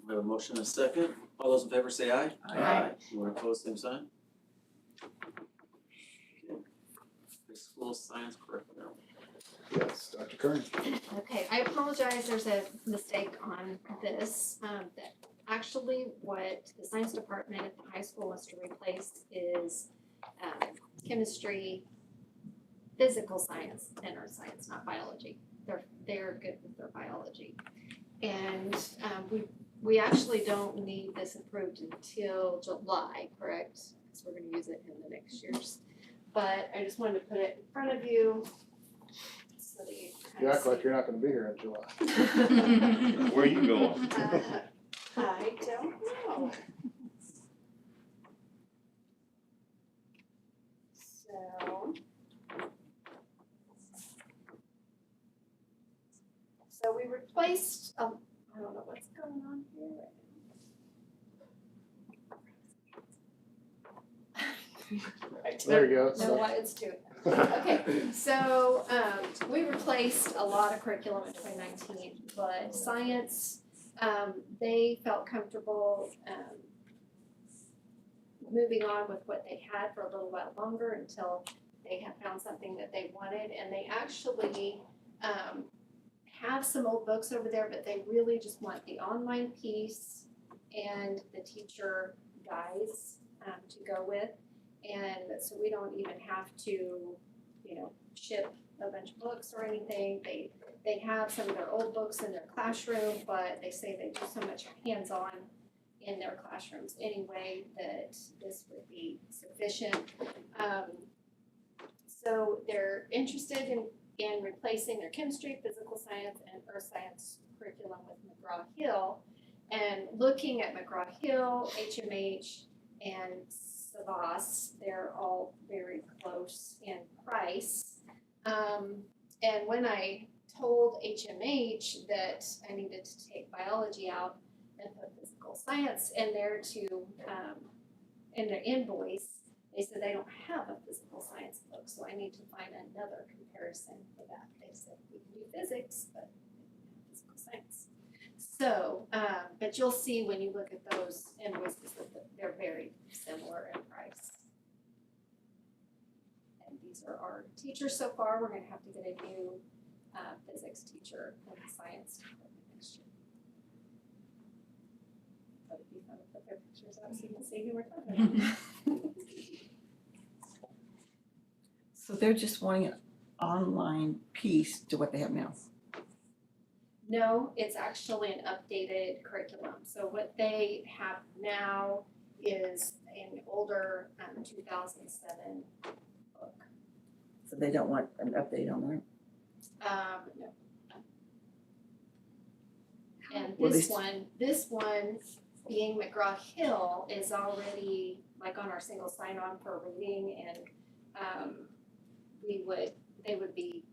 We have a motion and a second. All those in favor say aye. Aye. You want to oppose, same sign? Okay. High school science curriculum. Yes, Dr. Kern. Okay, I apologize, there's a mistake on this, that actually what the science department at the high school wants to replace is, chemistry, physical science, and earth science, not biology. They're good with their biology. And, we actually don't need this approved until July, correct? Because we're gonna use it in the next years. But I just wanted to put it in front of you so that you kind You of act see. like you're not gonna be here in July. Where are you going? I don't know. So we replaced, I don't know what's going on here right now. There you go. I know why it's doing that. Okay, so, we replaced a lot of curriculum in 2019, but science, they felt comfortable, moving on with what they had for a little while longer until they had found something that they wanted, and they actually, have some old books over there, but they really just want the online piece and the teacher guides, to go with. And so we don't even have to, you know, ship a bunch of books or anything. They have some of their old books in their classroom, but they say they do so much hands-on in their classrooms anyway that this would be sufficient. So they're interested in replacing their chemistry, physical science, and earth science curriculum with McGraw-Hill. And looking at McGraw-Hill, HMH, and Savas, they're all very close in price. And when I told HMH that I needed to take biology out and put physical science in there to, in their invoice, they said they don't have a physical science book, so I need to find another comparison for that. They said we can do physics, but physical science. So, but you'll see when you look at those invoices that they're very similar in price. And these are our teachers so far. We're gonna have to get a new physics teacher in the science department next year. But it'd be fun to put their pictures up so you can see who we're talking about. So they're just wanting an online piece to what they have now. No, it's actually an updated curriculum. So what they have now is an older 2007 book. So they don't want an update on that? No. And Well, this one being McGraw-Hill is already like on our single sign-on for reading, and they would be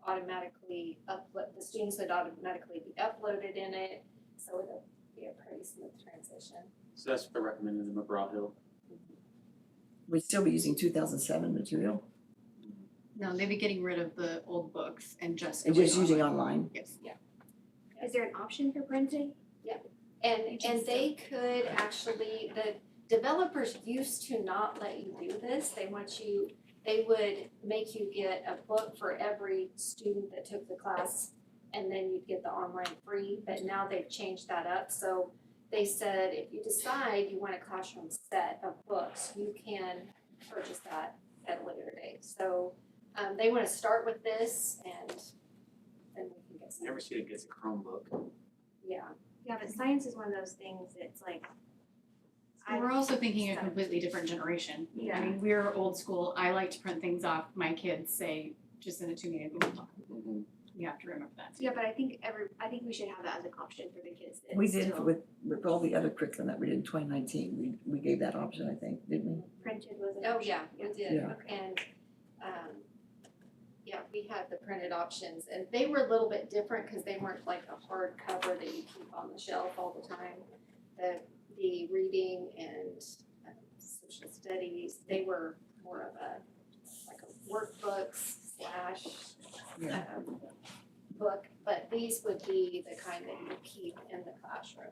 automatically the students would automatically be uploaded in it, so it'll be a pretty smooth transition. So that's what they're recommending in McGraw-Hill. We'd still be using 2007 material No, they'd be getting rid of the old books and just and going just using online? Yes. Yeah. Is there an option for printing? And they could actually, the developers used to not let you do this. They would make you get a book for every student that took the class, and then you'd get the online free, but now they've changed that up. So they said, if you decide you want a classroom set of books, you can purchase that at a later date. So they wanna start with this, and then we can get some. Every student gets a Chromebook. Yeah. Yeah, but science is one of those things that's like. So we're also thinking a completely different generation. Yeah. I mean, we're old school. I like to print things off. My kids say, just send it to me and we'll talk. You have to remember that. Yeah, but I think we should have that as an option for the kids. We did with all the other curriculum that we did in 2019, we gave that option, I think, didn't we? Printed was an Oh, option. yeah, we did. Yeah. And, yeah, we had the printed options, and they were a little bit different because they weren't like a hard cover that you keep on the shelf all the time. The reading and social studies, they were more of a workbooks / book, but these would be the kind that you keep in the classroom.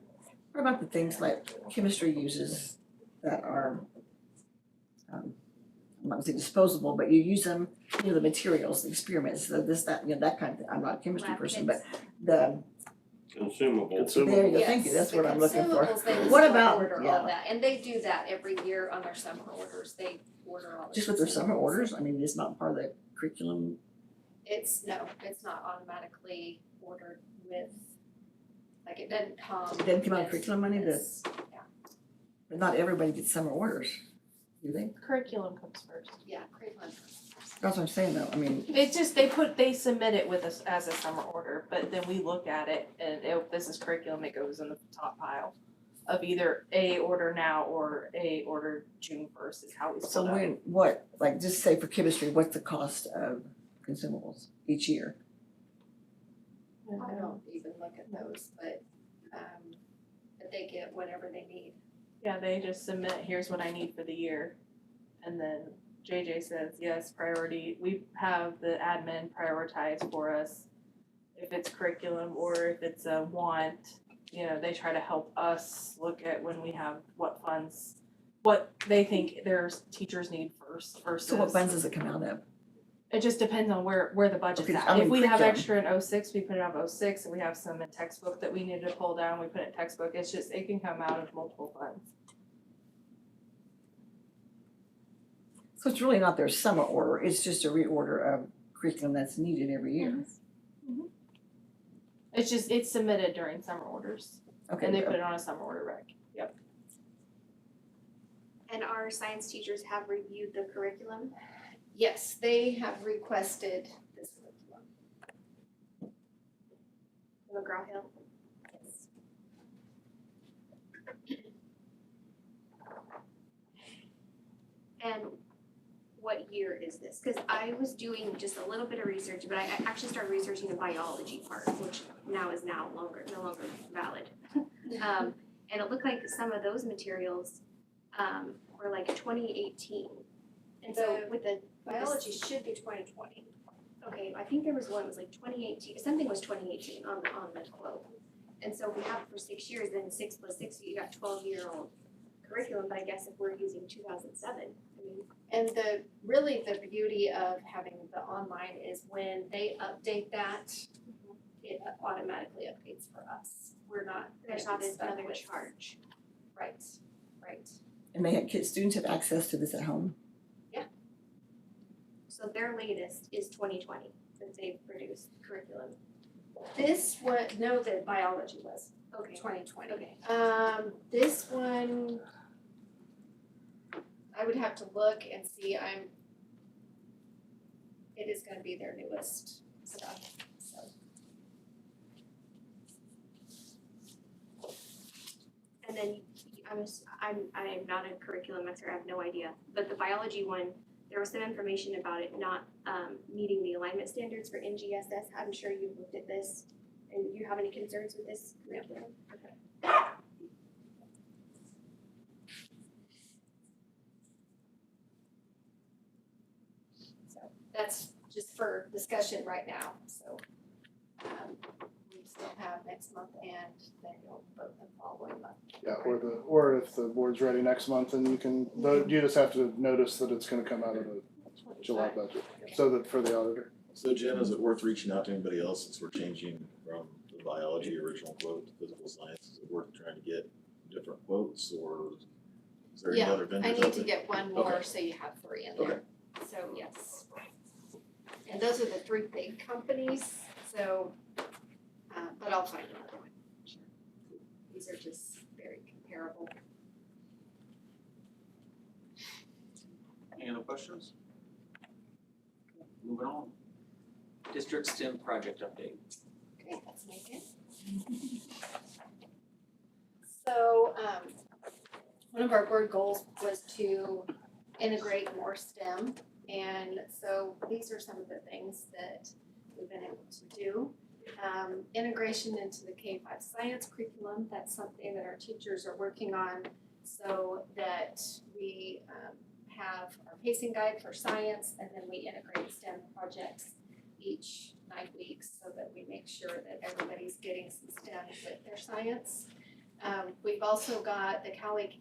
What about the things like chemistry uses that are, I'm not gonna say disposable, but you use them, the materials, the experiments, that kind of thing. I'm not a chemistry Lab person, kits. but the, Consumable. there you go, thank you, that's Yes, what I'm looking for. the consumables, they What still about, order all yeah, that, and they do that every year on their summer orders, they order all the just with their summer consumables. orders, I mean, it's not part of the curriculum. It's not automatically ordered with, like it doesn't come. It doesn't come out of with curriculum money, this. but not everybody gets summer orders, do they? Curriculum comes first. Yeah, curriculum. That's what I'm saying though, I mean, It's just, they submit it with us as a summer order, but then we look at it and if this is curriculum, it goes in the top pile of either A, order now, or A, order June 1st is how we so split up. when, what, like, just say for chemistry, what's the cost of consumables each year? I don't even look at those, but they get whatever they need. Yeah, they just submit, here's what I need for the year. And then JJ says, yes, priority, we have the admin prioritize for us. If it's curriculum or if it's a want, they try to help us look at when we have what funds, what they think their teachers need first versus. So what funds does it come out of? It just depends on where the budget's Okay, at. I mean, If we have curriculum. extra in 06, we put it on 06, and we have some in textbook that we need to pull down, we put it in textbook, it's just, it can come out of multiple funds. So it's really not their summer order, it's just a reorder of curriculum that's needed every year. It's just, it's submitted during summer orders, Okay, and they put it on a summer order rec. Yep. And our science teachers have reviewed the curriculum. Yes, they have requested this curriculum. McGraw-Hill. And what year is this? Because I was doing just a little bit of research, but I actually started researching the biology part, which no longer valid. And it looked like some of those materials were like 2018. And so with the Biology should be 2020. okay, I think there was one that was like 2018. Something was 2018 on the quote. And so we have it for 6 years. Then 6 plus 6, you got 12-year-old curriculum. But I guess if we're using 2007, I mean. And the beauty of having the online is when they update that, it automatically updates for us. We're not. There's gonna not be stuck another with- charge. Right. And they have students have access to this at home? So their latest is 2020 since they've produced curriculum. This one, no, the biology was Okay. 2020. Okay. This one, I would have to look and see, it is gonna be their newest stuff, so. And then I'm not a curriculum expert, I have no idea, but the biology one, there was some information about it not meeting the alignment standards for NGSS. I'm sure you've looked at this and you have any concerns with this curriculum? Okay. So that's just for discussion right now, so. We still have next month and then you'll vote the following month. Yeah, or if the board's ready next month, then you can vote, you just have to notice that it's gonna come out of the July budget, so that for the auditor. So Jen, is it worth reaching out to anybody else since we're changing from the biology original quote to physical science? Is it worth trying to get different quotes or is there any other vendors I out need to there? get one more, Okay. so you have 3 in there. So yes. And those are the 3 big companies, so, but I'll find another one. Sure. These are just very comparable. Any other questions? Moving on. District STEM project update. Okay, let's make it. So, one of our board goals was to integrate more STEM. And so these are some of the things that we've been able to do. Integration into the K-5 science curriculum, that's something that our teachers are working on so that we have our pacing guide for science and then we integrate STEM projects each 9 weeks so that we make sure that everybody's getting some STEM with their science. We've also got the Cali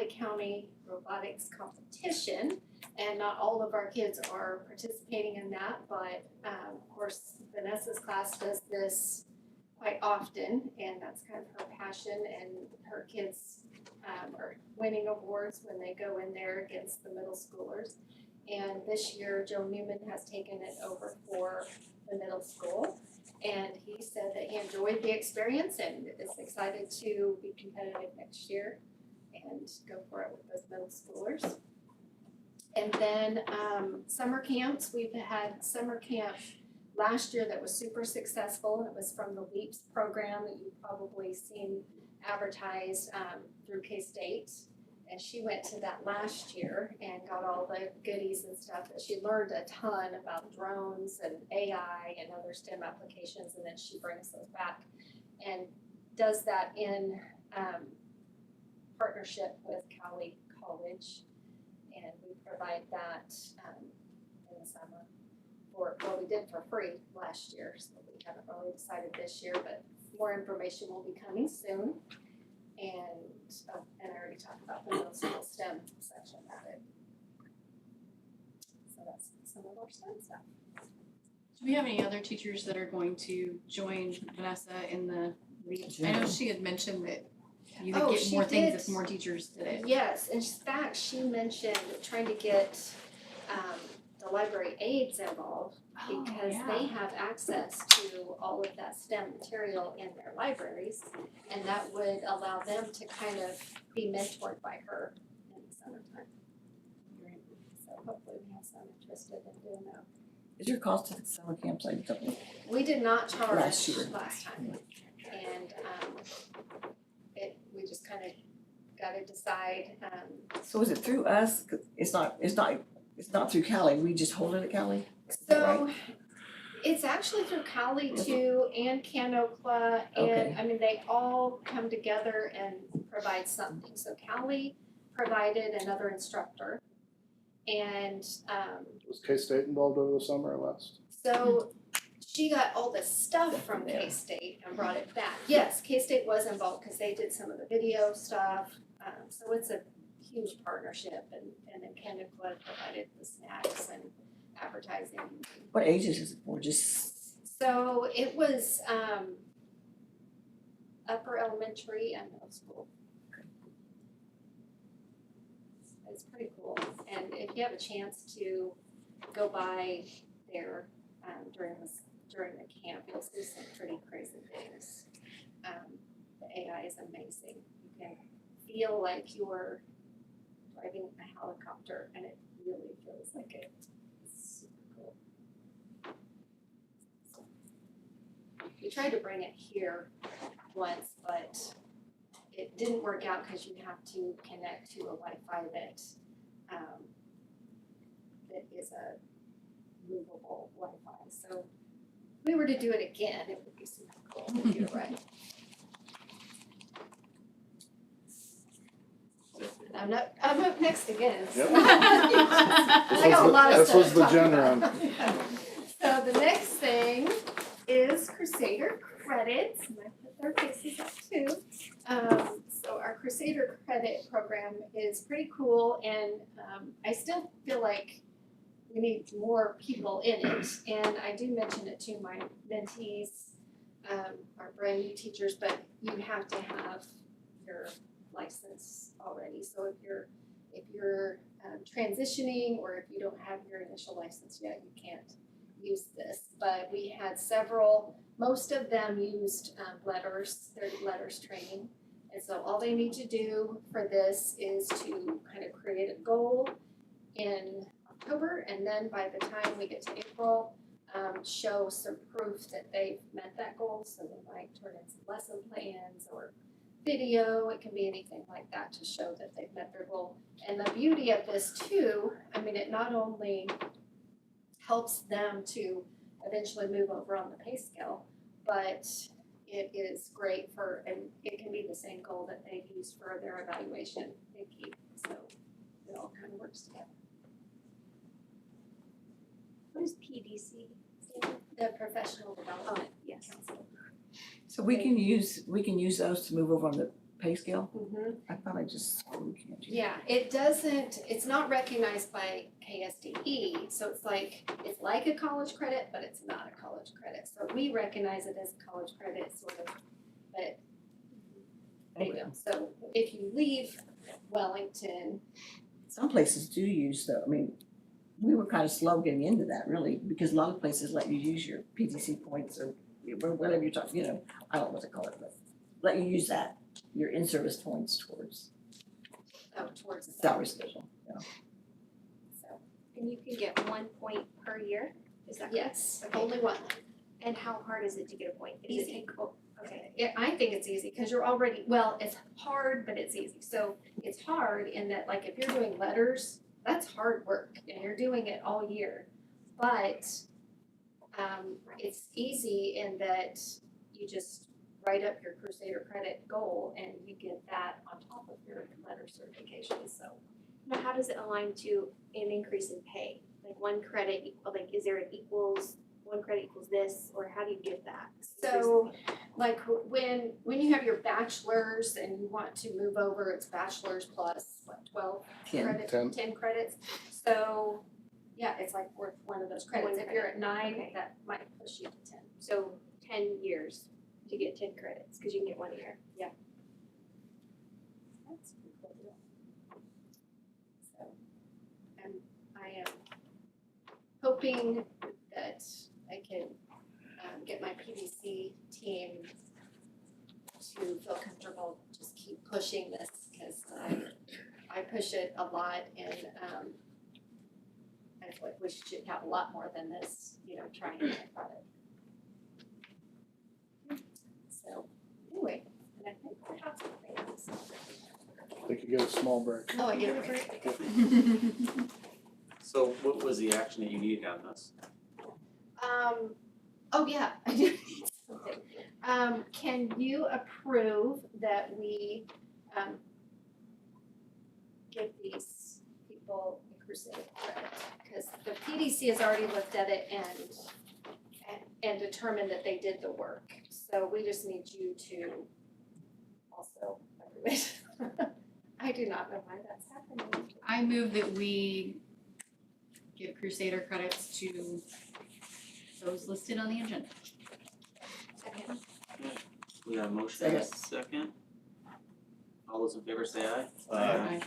County robotics competition, and not all of our kids are participating in that, but of course Vanessa's class does this quite often, and that's kind of her passion, and her kids are winning awards when they go in there against the middle schoolers. And this year, Joe Newman has taken it over for the middle school. And he said that he enjoyed the experience and is excited to be competitive next year and go for it with those middle schoolers. And then summer camps, we've had summer camp last year that was super successful. It was from the LEAPS program that you've probably seen advertised through K-State. And she went to that last year and got all the goodies and stuff, that she learned a ton about drones and AI and other STEM applications, and then she brings those back and does that in partnership with Cali College. And we provide that in the summer we did for free last year, so we haven't really decided this year, but more information will be coming soon. And I already talked about the middle school STEM section of it. So that's some of our STEM stuff. Do we have any other teachers that are going to join Vanessa in the lead? I know she had mentioned that you would get more things if more teachers did it. Yes, in fact, she mentioned trying to get the library aides involved because they have access to all of that STEM material in their libraries, and that would allow them to kind of be mentored by her in the summertime. So hopefully we have some interested in doing that. Is your cost of the summer camps like double? We did not charge Last year. last time, and we just kind of got to decide. So is it through us? 'Cause it's not through Cali, we just hold it at Cali? So it's actually through Cali too and Canocla, and Okay. I mean, they all come together and provide something. So Cali provided another instructor, and Was K-State involved over the summer or last? so she got all the stuff from K-State and brought it back. Yes, K-State was involved because they did some of the video stuff, so it's a huge partnership, and then Canocla provided the snacks and advertising. What ages is it for? Just So it was upper elementary and middle school. It's pretty cool, and if you have a chance to go by there during during the camp, you'll see some pretty crazy things. The AI is amazing. You can feel like you're driving a helicopter, and it really feels like it. It's super cool. We tried to bring it here once, but it didn't work out because you have to connect to a Wi-Fi that is a movable Wi-Fi. So if we were to do it again, it would be super cool to do it right. I'm up next again. Yep. I got a lot of This stuff was to the talk gen about. round. So the next thing is Crusader credits. And I put their faces up too. So our Crusader credit program is pretty cool, and I still feel like we need more people in it. And I do mention it to my mentees, our brand new teachers, but you have to have your license already. So if you're transitioning, or if you don't have your initial license yet, you can't use this. But we had several, most of them used their letters training. And so all they need to do for this is to kind of create a goal in October, and then by the time we get to April, show some proof that they've met that goal. So they might turn in some lesson plans or video, it can be anything like that to show that they've met their goal. And the beauty of this too, I mean, it not only helps them to eventually move over on the pay scale, but it is great and it can be the same goal that they've used for their evaluation they keep. So it all kind of works together. What is PDC? The Professional Development Council. So we can use those to move over on the pay scale? Mm-hmm. I thought I just saw we can't use. Yeah, it's not recognized by KSDE, so it's like a college credit, but it's not a college credit. So we recognize it as a college credit sort of, but they don't. So if you leave Wellington. Some places do use I mean, we were kind of slow getting into that really, because a lot of places let you use your PTC points or whatever you're talking, I don't know what to call it, but let you use that, your in-service points towards the salary schedule, So. And you can get 1 point per year, is that correct? Yes, Okay. only one. And how hard is it to get a point? Does it Easy. take- okay. I think it's easy because you're already, it's hard, but it's easy. So it's hard in that, like, if you're doing letters, that's hard work and you're doing it all year. But it's easy in that you just write up your Crusader credit goal and you get that on top of your letter certification, so. Now, how does it align to an increase in pay? Like one credit, is there an equals, one credit equals this, or how do you get that? So, like, when you have your bachelor's and you want to move over, it's bachelor's plus, 12 credits, 10 credits. So, yeah, it's like worth one of those credits. If you're at 9, Okay. that might push you to 10. So 10 years to get 10 credits, because you can get 1 year. Yeah. That's a pretty cool deal. So, and I am hoping that I can get my PDC team to feel comfortable, just keep pushing this, because I push it a lot, and I feel like we should have a lot more than this, trying to get credit. So, anyway, and I think I have some things. They could get a small break. Oh, I get a break. So what was the action that you needed on this? Oh yeah, I do need something. Can you approve that we, give these people a Crusader credit? Because the PDC has already looked at it and determined that they did the work. So we just need you to also approve it. I do not know why that's happening. I move that we give Crusader credits to those listed on the agenda. Second. We got a motion and a second. All those in favor say aye. Aye.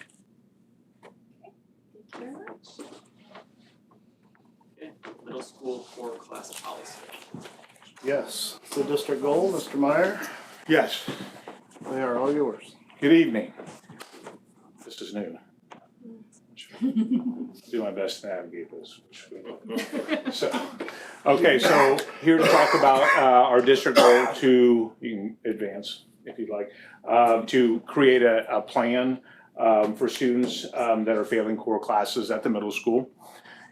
Thank you very much. Okay, middle middle school core class policy. Yes, the district goal, Mr. Meyer, Yes, they are all yours. good evening. This is new. Do my best to navigate this. So, okay, so here to talk about our district goal to, you can advance if you'd like, to create a plan for students that are failing core classes at the middle school.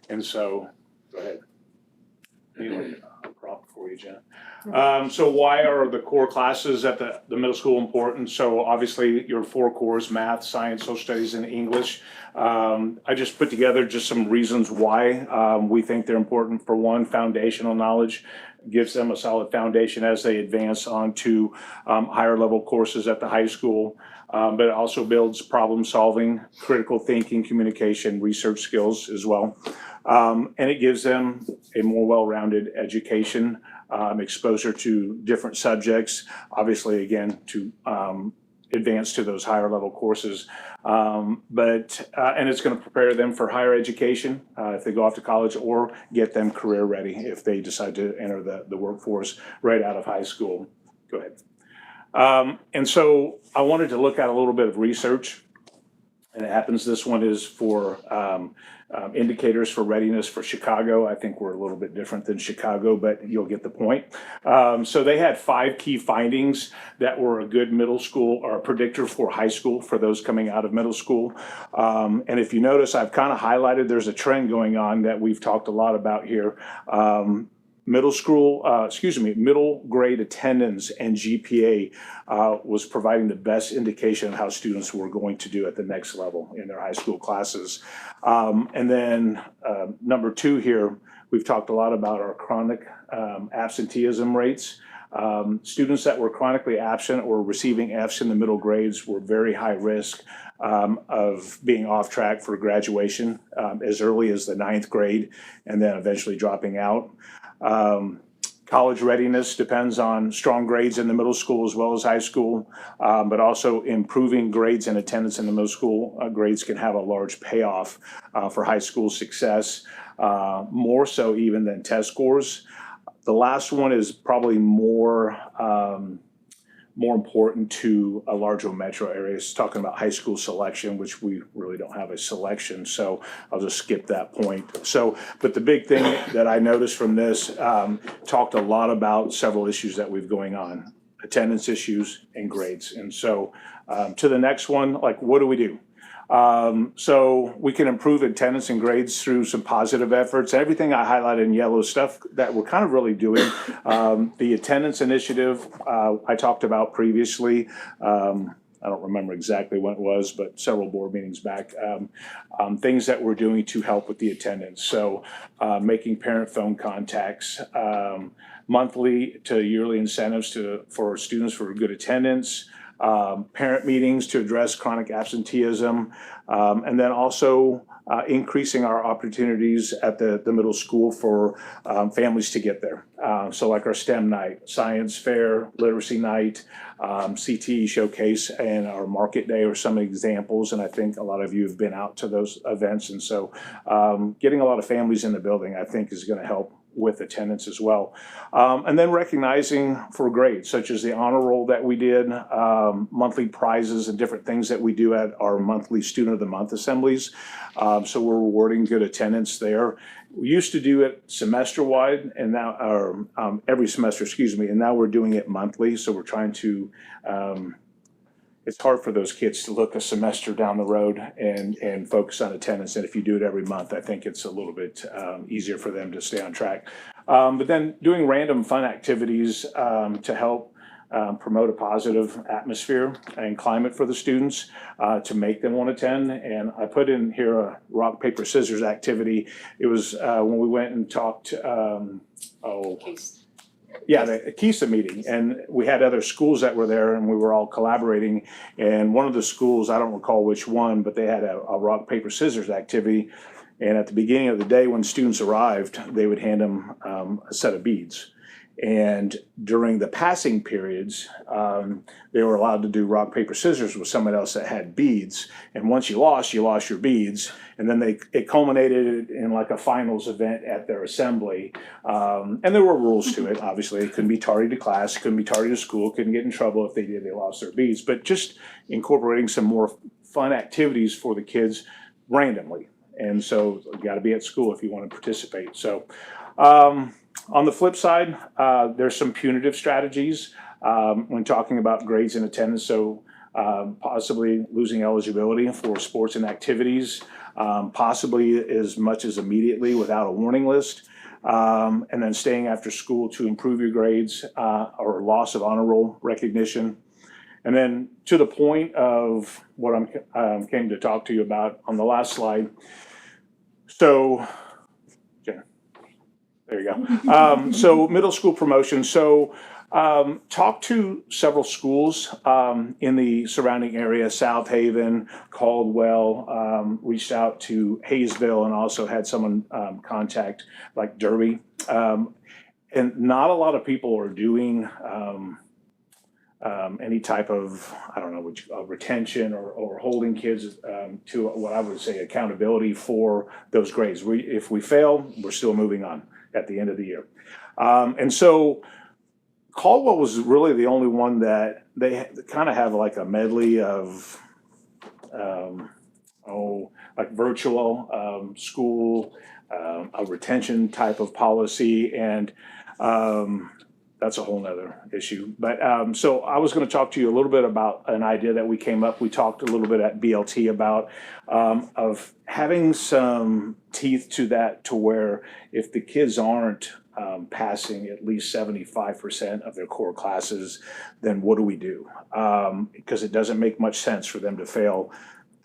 And so, go ahead. Need like a prompt for you, Jen. So why are the core classes at the middle school important? So obviously your 4 cores, math, science, social studies, and English. I just put together just some reasons why we think they're important. For one, foundational knowledge gives them a solid foundation as they advance onto higher level courses at the high school. But it also builds problem solving, critical thinking, communication, research skills as well. And it gives them a more well-rounded education, exposure to different subjects, obviously, again, to advance to those higher level courses. And it's going to prepare them for higher education if they go off to college, or get them career ready if they decide to enter the workforce right out of high school. Go ahead. And so I wanted to look at a little bit of research. And it happens this one is for indicators for readiness for Chicago. I think we're a little bit different than Chicago, but you'll get the point. So they had 5 key findings that were a good middle school or a predictor for high school for those coming out of middle school. And if you notice, I've kind of highlighted there's a trend going on that we've talked a lot about here. Middle grade attendance and GPA was providing the best indication of how students were going to do at the next level in their high school classes. And then number 2 here, we've talked a lot about our chronic absenteeism rates. Students that were chronically absent or receiving Fs in the middle grades were very high risk of being off track for graduation as early as the 9th grade, and then eventually dropping out. College readiness depends on strong grades in the middle school as well as high school, but also improving grades and attendance in the middle school grades can have a large payoff for high school success, more so even than test scores. The last one is probably more important to a larger metro areas, talking about high school selection, which we really don't have a selection, so I'll just skip that point. So, but the big thing that I noticed from this, talked a lot about several issues that we've going on, attendance issues and grades. And so to the next one, like, what do we do? So we can improve attendance and grades through some positive efforts. Everything I highlighted in yellow, stuff that we're kind of really doing. The attendance initiative I talked about previously. I don't remember exactly when it was, but several board meetings back. Things that we're doing to help with the attendance. So making parent phone contacts, monthly to yearly incentives for students for good attendance. Parent meetings to address chronic absenteeism, and then also increasing our opportunities at the middle school for families to get there. So like our STEM night, science fair, literacy night, CTE showcase, and our market day are some examples. And I think a lot of you have been out to those events. And so getting a lot of families in the building, I think, is going to help with attendance as well. And then recognizing for grades, such as the honor roll that we did, monthly prizes and different things that we do at our monthly Student of the Month assemblies. So we're rewarding good attendance there. We used to do it semester-wide, and now, or every semester, and now we're doing it monthly. So we're trying to, it's hard for those kids to look a semester down the road and focus on attendance. And if you do it every month, I think it's a little bit easier for them to stay on track. But then doing random fun activities to help promote a positive atmosphere and climate for the students to make them want to attend. And I put in here a rock, paper, scissors activity. It was when we went and talked, the KISA meeting, and we had other schools that were there, and we were all collaborating. And one of the schools, I don't recall which one, but they had a rock, paper, scissors activity. And at the beginning of the day, when students arrived, they would hand them a set of beads. And during the passing periods, they were allowed to do rock, paper, scissors with someone else that had beads. And once you lost your beads. And then it culminated in like a finals event at their assembly. And there were rules to it, obviously. It couldn't be tardy to class, couldn't be tardy to school, couldn't get in trouble if they lost their beads. But just incorporating some more fun activities for the kids randomly. And so you got to be at school if you want to participate. So on the flip side, there's some punitive strategies when talking about grades and attendance. So possibly losing eligibility for sports and activities, possibly as much as immediately without a warning list, and then staying after school to improve your grades or loss of honor roll recognition. And then to the point of what I'm came to talk to you about on the last slide. So, okay, there you go. So middle school promotion. So talked to several schools in the surrounding area, South Haven, Caldwell, reached out to Hayesville, and also had someone contact like Derby. And not a lot of people are doing any type of, I don't know, retention or holding kids to what I would say accountability for those grades. If we fail, we're still moving on at the end of the year. And so Caldwell was really the only one that they kind of have like a medley of, like virtual school, a retention type of policy, and that's a whole nother issue. But so I was going to talk to you a little bit about an idea that we came up. We talked a little bit at BLT about of having some teeth to that, to where if the kids aren't passing at least 75% of their core classes, then what do we do? Because it doesn't make much sense for them to fail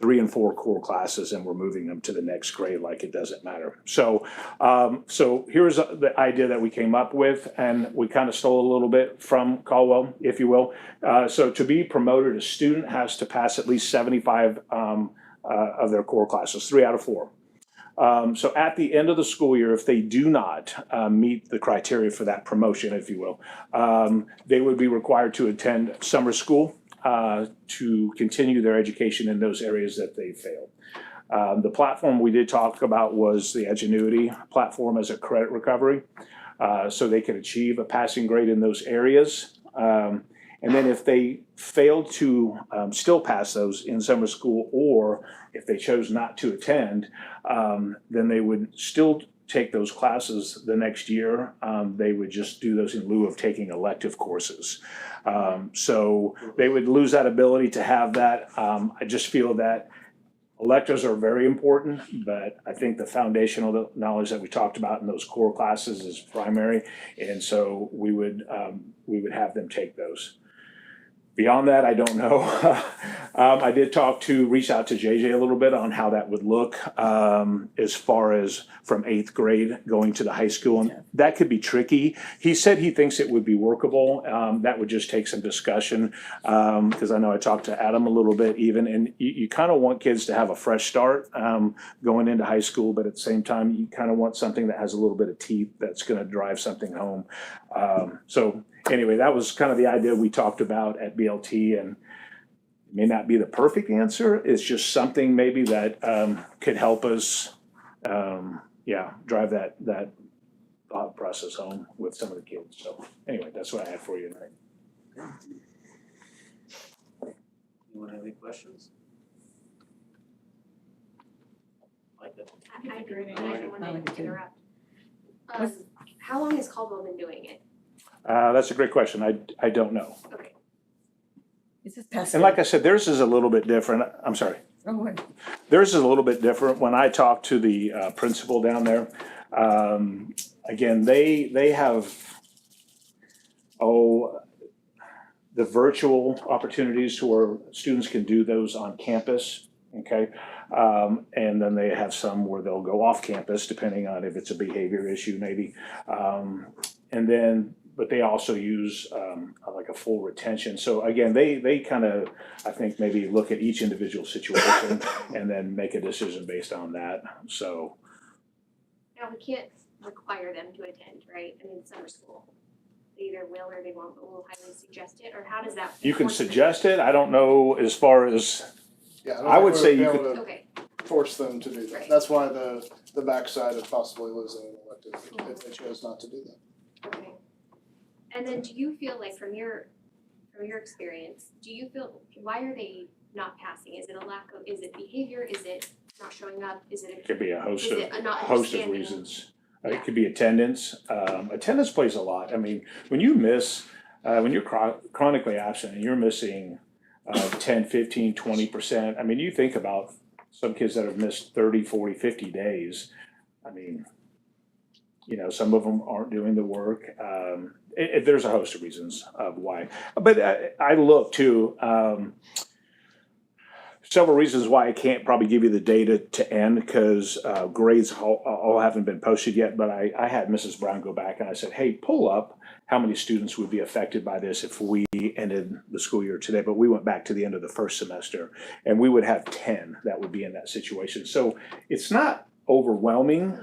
3 and 4 core classes and we're moving them to the next grade like it doesn't matter. So so here's the idea that we came up with, and we kind of stole a little bit from Caldwell, if you will. So to be promoted, a student has to pass at least 75 of their core classes, 3 out of 4. So at the end of the school year, if they do not meet the criteria for that promotion, if you will, they would be required to attend summer school to continue their education in those areas that they failed. The platform we did talk about was the Edgenuity platform as a credit recovery, so they could achieve a passing grade in those areas. And then if they failed to still pass those in summer school, or if they chose not to attend, then they would still take those classes the next year. They would just do those in lieu of taking elective courses. So they would lose that ability to have that. I just feel that electives are very important, but I think the foundational knowledge that we talked about in those core classes is primary, and so we would have them take those. Beyond that, I don't know. I did reach out to JJ a little bit on how that would look as far as from 8th grade going to the high school. And that could be tricky. He said he thinks it would be workable. That would just take some discussion, because I know I talked to Adam a little bit even, and you kind of want kids to have a fresh start going into high school, but at the same time, you kind of want something that has a little bit of teeth that's going to drive something home. So anyway, that was kind of the idea we talked about at BLT, and it may not be the perfect answer. It's just something maybe that could help us, drive that thought process home with some of the kids. So anyway, that's what I had for you tonight. Anyone have any questions? Like that? I didn't want to interrupt. How long has Caldwell been doing it? That's a great question. I don't know. Okay. Is this past? And like I said, theirs is a little bit different. I'm sorry. Theirs is a little bit different. When I talked to the principal down there, again, they have, the virtual opportunities where students can do those on campus, okay? And then they have some where they'll go off campus, depending on if it's a behavior issue maybe. But they also use like a full retention. So again, they kind of, I think, maybe look at each individual situation and then make a decision based on that. So. Now, we can't require them to attend, right? I mean, summer school. they either will or they won't, but we'll highly suggest it, or how does that? You can enforcement- suggest it, I don't know as far as, Yeah, I would say be you able could- to Okay, force them to do that. Right. That's why the backside of possibly losing an elective if they chose not to do that. okay. And then do you feel like from your experience, do you feel, why are they not passing? Is it a lack of, is it behavior, is it not showing up, is it? could be a host Is of, it a not host of understanding? reasons. It could be attendance, attendance plays a lot, I mean, when you miss, when you're chronically absent and you're missing 10, 15, 20%, I mean, you think about some kids that have missed 30, 40, 50 days, I mean, you know, some of them aren't doing the work. There's a host of reasons of why. But I look too, several reasons why I can't probably give you the data to end because grades all haven't been posted yet. But I had Mrs. Brown go back and I said, hey, pull up how many students would be affected by this if we ended the school year today. But we went back to the end of the first semester and we would have 10 that would be in that situation. So it's not overwhelming.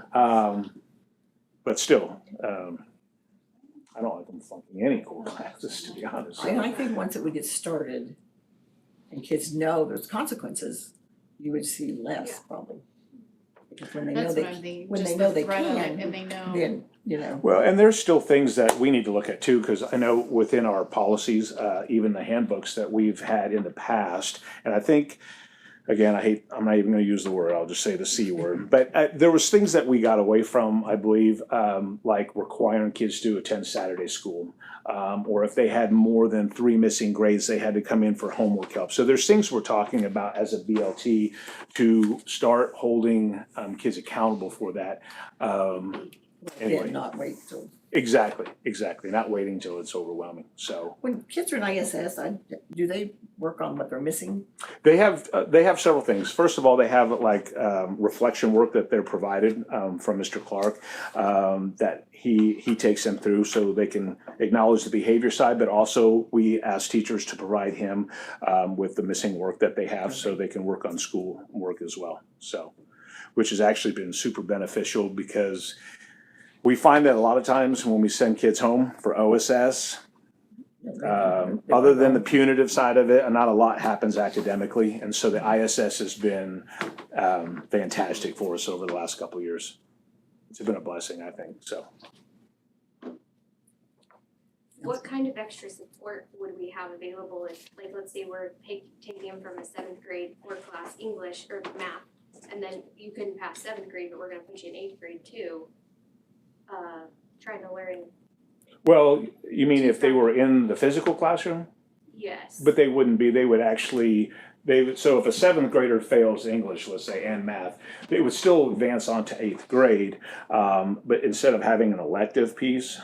But still, I don't like them flunking any core classes, to be honest. I think once it would get started and kids know there's consequences, you would see less probably. Because when they know That's they, what I'm thinking, when they just know the they threat of it can, and they know. then, you know. Well, and there's still things that we need to look at too, because I know within our policies, even the handbooks that we've had in the past, and I think, again, I'm not even gonna use the word, I'll just say the C word, but there was things that we got away from, I believe, like requiring kids to attend Saturday school. Or if they had more than 3 missing grades, they had to come in for homework help. So there's things we're talking about as a BLT to start holding kids accountable for that. Anyway. Yeah, not wait till. Exactly, not waiting till it's overwhelming, so. When kids are in ISS, do they work on what they're missing? They have several things. First of all, they have like reflection work that they're provided from Mr. Clark that he takes them through so they can acknowledge the behavior side, but also we ask teachers to provide him with the missing work that they have so they can work on school work as well. So, which has actually been super beneficial because we find that a lot of times when we send kids home for OSS, other than the punitive side of it, not a lot happens academically. And so the ISS has been fantastic for us over the last couple of years. It's been a blessing, I think, so. What kind of extra support would we have available if, like, let's say we're taking them from a 7th grade core class English or math, and then you couldn't pass 7th grade, but we're gonna put you in 8th grade too, trying to learn. Well, you mean if they were in the physical classroom? Yes. But they wouldn't be, they would actually, so if a 7th grader fails English, let's say, and math, they would still advance on to 8th grade. But instead of having an elective piece,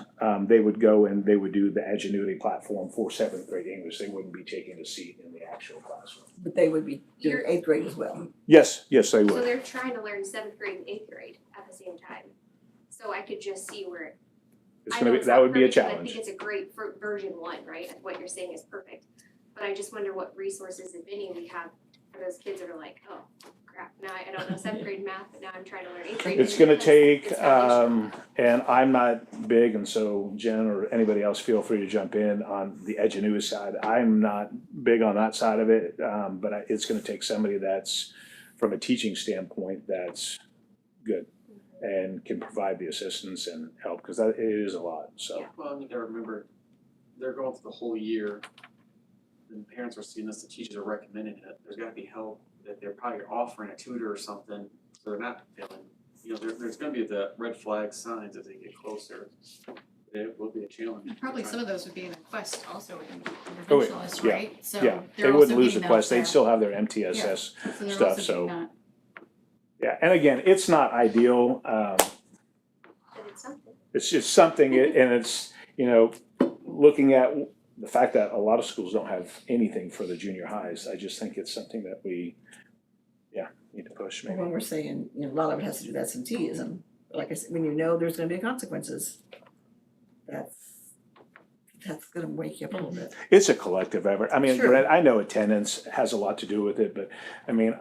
they would go and they would do the Edgenuity platform for 7th grade English. They wouldn't be taking a seat in the actual classroom. But they would be doing 8th grade as well. Yes, they So would. they're trying to learn 7th grade and 8th grade at the same time. So I could just see where. It's I gonna know be, it's that not would be a perfect, and I challenge. think it's a great for version 1, right? What you're saying is perfect. But I just wonder what resources, if any, we have for those kids that are like, oh crap, now I don't know 7th grade math, but now I'm trying to learn 8th grade. It's gonna because take, it's foundational. and I'm not big, and so Jen or anybody else feel free to jump in on the Edgenuity side. I'm not big on that side of it, but it's gonna take somebody that's, from a teaching standpoint, that's good and can provide the assistance and help, because it is a lot, so. Well, you gotta remember, they're going through the whole year. And parents are seeing this, the teachers are recommending it. There's gotta be help, that they're probably offering a tutor or something, so they're not failing. You know, there's gonna be the red flag signs as they get closer. It will be a challenge. And probably some of those would be in a quest also with Oh, yeah. interventionalists, Yeah. right? So Yeah, they're they also wouldn't lose getting the that quest, they'd there. still have their MTSS So they're stuff, also so. getting that. Yeah, and again, it's not ideal, But it's something. it's just something, and it's, you know, looking at the fact that a lot of schools don't have anything for the junior highs, I just think it's something that we, need to push Well, maybe. when we're saying, you know, a lot of it has to do with absenteeism, like I said, when you know there's gonna be consequences, that's gonna wake you up a little bit. It's a collective effort, I mean, Sure. Brett, I know attendance has a lot to do with it, but, I mean,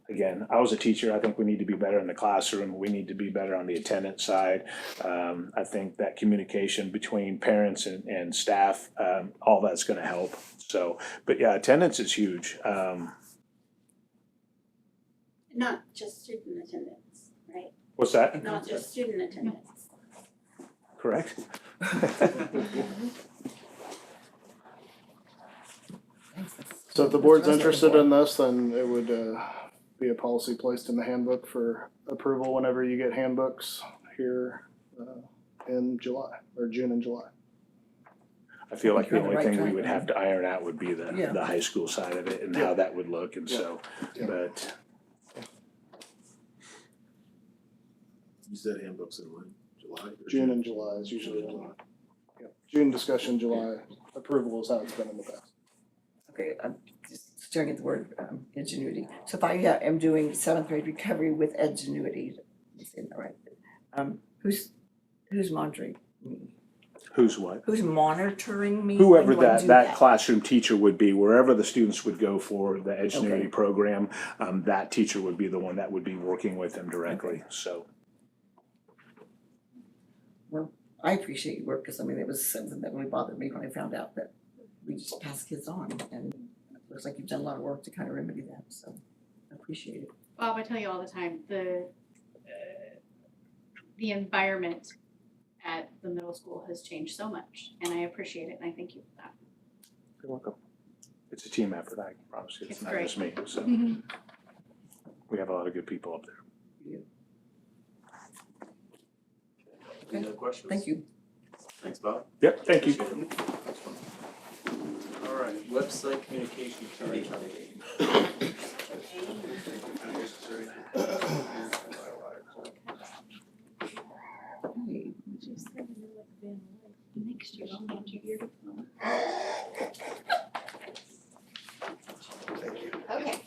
again, I was a teacher. I think we need to be better in the classroom. We need to be better on the attendance side. I think that communication between parents and staff, all that's going to help. So, but yeah, attendance is huge. Not just student attendance, right? What's that? Not just student attendance. Correct? So if the board's interested in this, then it would be a policy placed in the handbook for approval whenever you get handbooks here in July, or June and July. I feel like the You're on the only right thing we track, would right? have to iron out would be Yeah. the high school side of it and how that would look, and so, Yeah. but You said handbooks in when? July? or June and July is usually when, June discussion, July approval is how it's been in the past. Okay, I'm just staring at the word ingenuity. So if I am doing seventh grade recovery with Edgenuity, I'm saying that right? Who's monitoring me? who's what? Who's monitoring me? Whoever when do I that, do that classroom teacher would be, wherever the students would go for the Edgenuity Okay. program, that teacher would be the one that would be working with them directly, so. Well, I appreciate your work, because I mean, it was something that really bothered me when I found out that we just pass kids on, and it looks like you've done a lot of work to kind of remedy that, so I appreciate it. Bob, I tell you all the time, the environment at the middle school has changed so much, and I appreciate it, and I thank you for that. You're welcome. It's a team effort, I promise you, it's It's not great. just me, so. We have a lot of good people up there. Any other questions? Thank you. Thanks, Bob. Yep, thank you. All right, website communication committee. Next year, I'll hand you your diploma. Okay.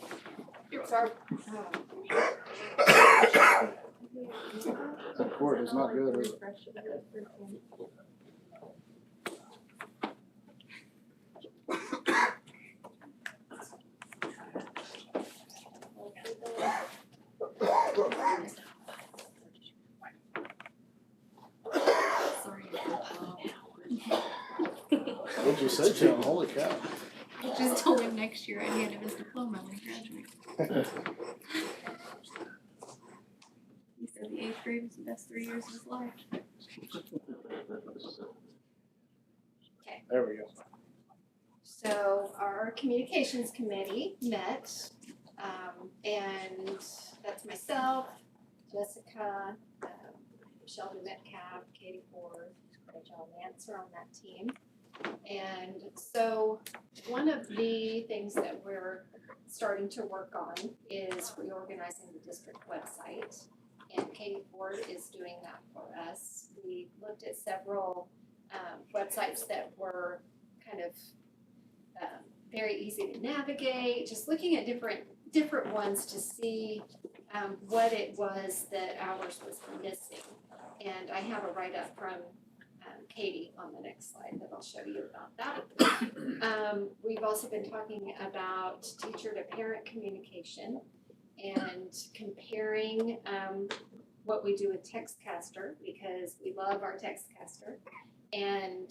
So, That cord is not good, is it? What'd you say, Tim? Holy cow. I just told him next year I'd hand him his diploma when he graduates. He said the 8th grade was the best 3 years of his life. There we go. So our communications committee met, and that's myself, Jessica, Shelby Metcalf, Katie Ford, Rachel Lancer on that team. And so one of the things that we're starting to work on is reorganizing the district website. And Katie Ford is doing that for us. We looked at several websites that were kind of very easy to navigate, just looking at different ones to see what it was that ours was missing. And I have a write-up from Katie on the next slide that I'll show you about that. We've also been talking about teacher to parent communication and comparing what we do with Textcaster, because we love our Textcaster, and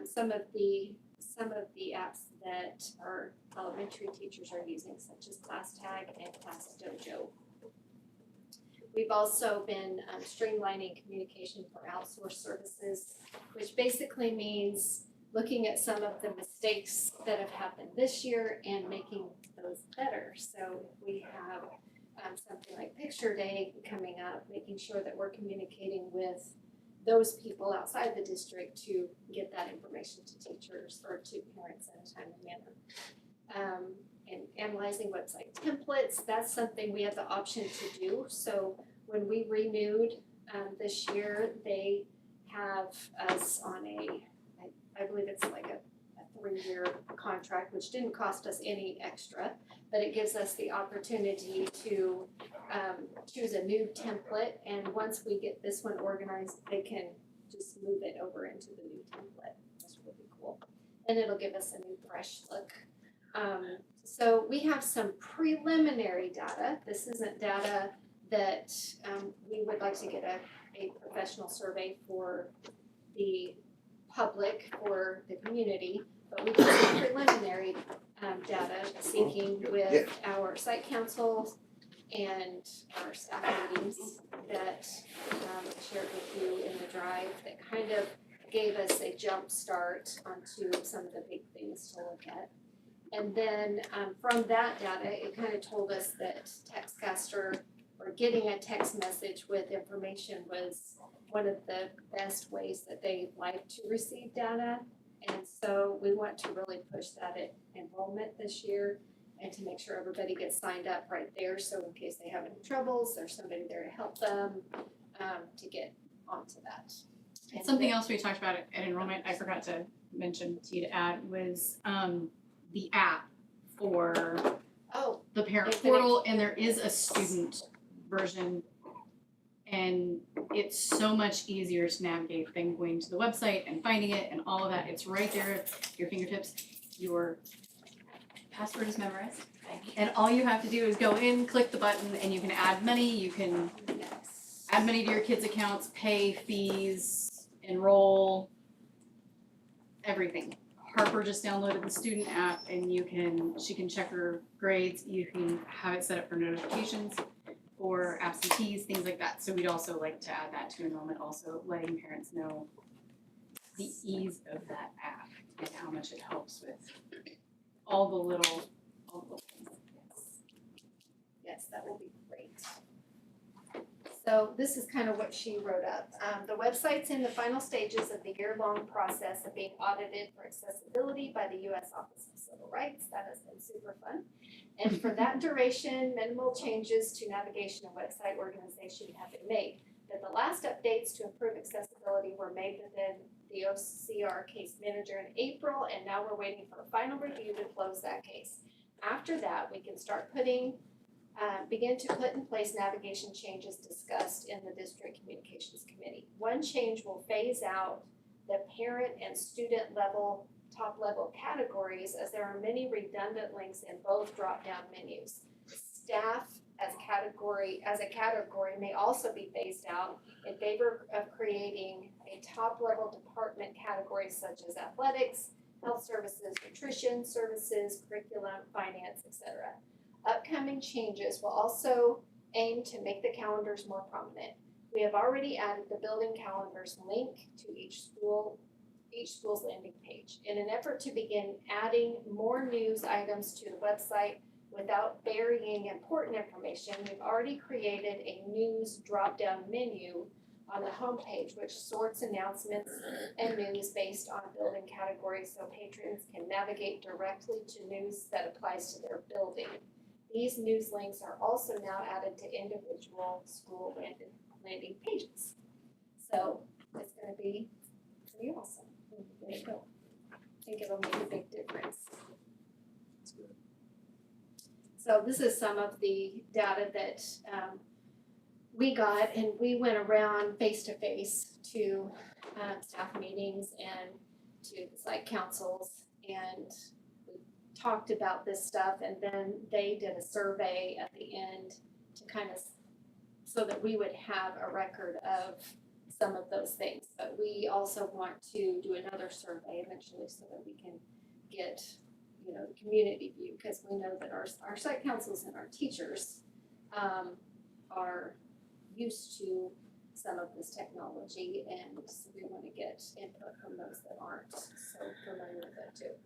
some of the apps that our elementary teachers are using, such as ClassTag and ClassDojo. We've also been streamlining communication for outsourced services, which basically means looking at some of the mistakes that have happened this year and making those better. So if we have something like Picture Day coming up, making sure that we're communicating with those people outside the district to get that information to teachers or to parents in a timely manner. And analyzing website templates, that's something we have the option to do. So when we renewed this year, they have us on I believe it's like a 3-year contract, which didn't cost us any extra, but it gives us the opportunity to choose a new template. And once we get this one organized, they can just move it over into the new template. That's really cool. And it'll give us a new fresh look. So we have some preliminary data. This isn't data that we would like to get a professional survey for the public, for the community, but we got some preliminary data seeking with our site councils and our staff meetings that I shared with you in the drive that kind of gave us a jump start onto some of the big things to look at. And then from that data, it kind of told us that Textcaster, or getting a text message with information, was one of the best ways that they like to receive data. And so we want to really push that at enrollment this year and to make sure everybody gets signed up right there. So in case they have any troubles, there's somebody there to help them to get onto that. And something else we talked about at enrollment, I forgot to mention to you to add, was the app for the parent portal, and there is a student version, and it's so much easier to navigate than going to the website and finding it and all of that. It's right there at your fingertips. Your password is memorized, and all you have to do is go in, click the button, and you can add money. You can add money to your kids' accounts, pay fees, enroll, everything. Harper just downloaded the student app, and she can check her grades. You can have it set up for notifications for absentees, things like that. So we'd also like to add that to enrollment, also letting parents know the ease of that app and how much it helps with all the little things. Yes, that will be great. So this is kind of what she wrote up. The website's in the final stages of the year-long process of being audited for accessibility by the U.S. Office of Civil Rights. That has been super fun. And for that duration, minimal changes to navigation and website organization have been made. But the last updates to improve accessibility were made within the OCR case manager in April, and now we're waiting for a final review to close that case. After that, we can start begin to put in place navigation changes discussed in the District Communications Committee. One change will phase out the parent and student top level categories, as there are many redundant links in both drop-down menus. Staff as a category may also be phased out in favor of creating a top level department category such as athletics, health services, nutrition services, curriculum, finance, etc. Upcoming changes will also aim to make the calendars more prominent. We have already added the building calendars link to each school's landing page. In an effort to begin adding more news items to the website without burying important information, we've already created a news drop-down menu on the homepage, which sorts announcements and news based on building categories so patrons can navigate directly to news that applies to their building. These news links are also now added to individual school landing pages. So it's going to be pretty awesome when we get it going. I think it'll make a big difference. So this is some of the data that we got, and we went around face to face to staff meetings and to the site councils, and talked about this stuff, and then they did a survey at the end to kind of, so that we would have a record of some of those things. But we also want to do another survey eventually so that we can get, the community view, because we know that our site councils and our teachers are used to some of this technology, and so we want to get input from those that aren't so familiar with it too.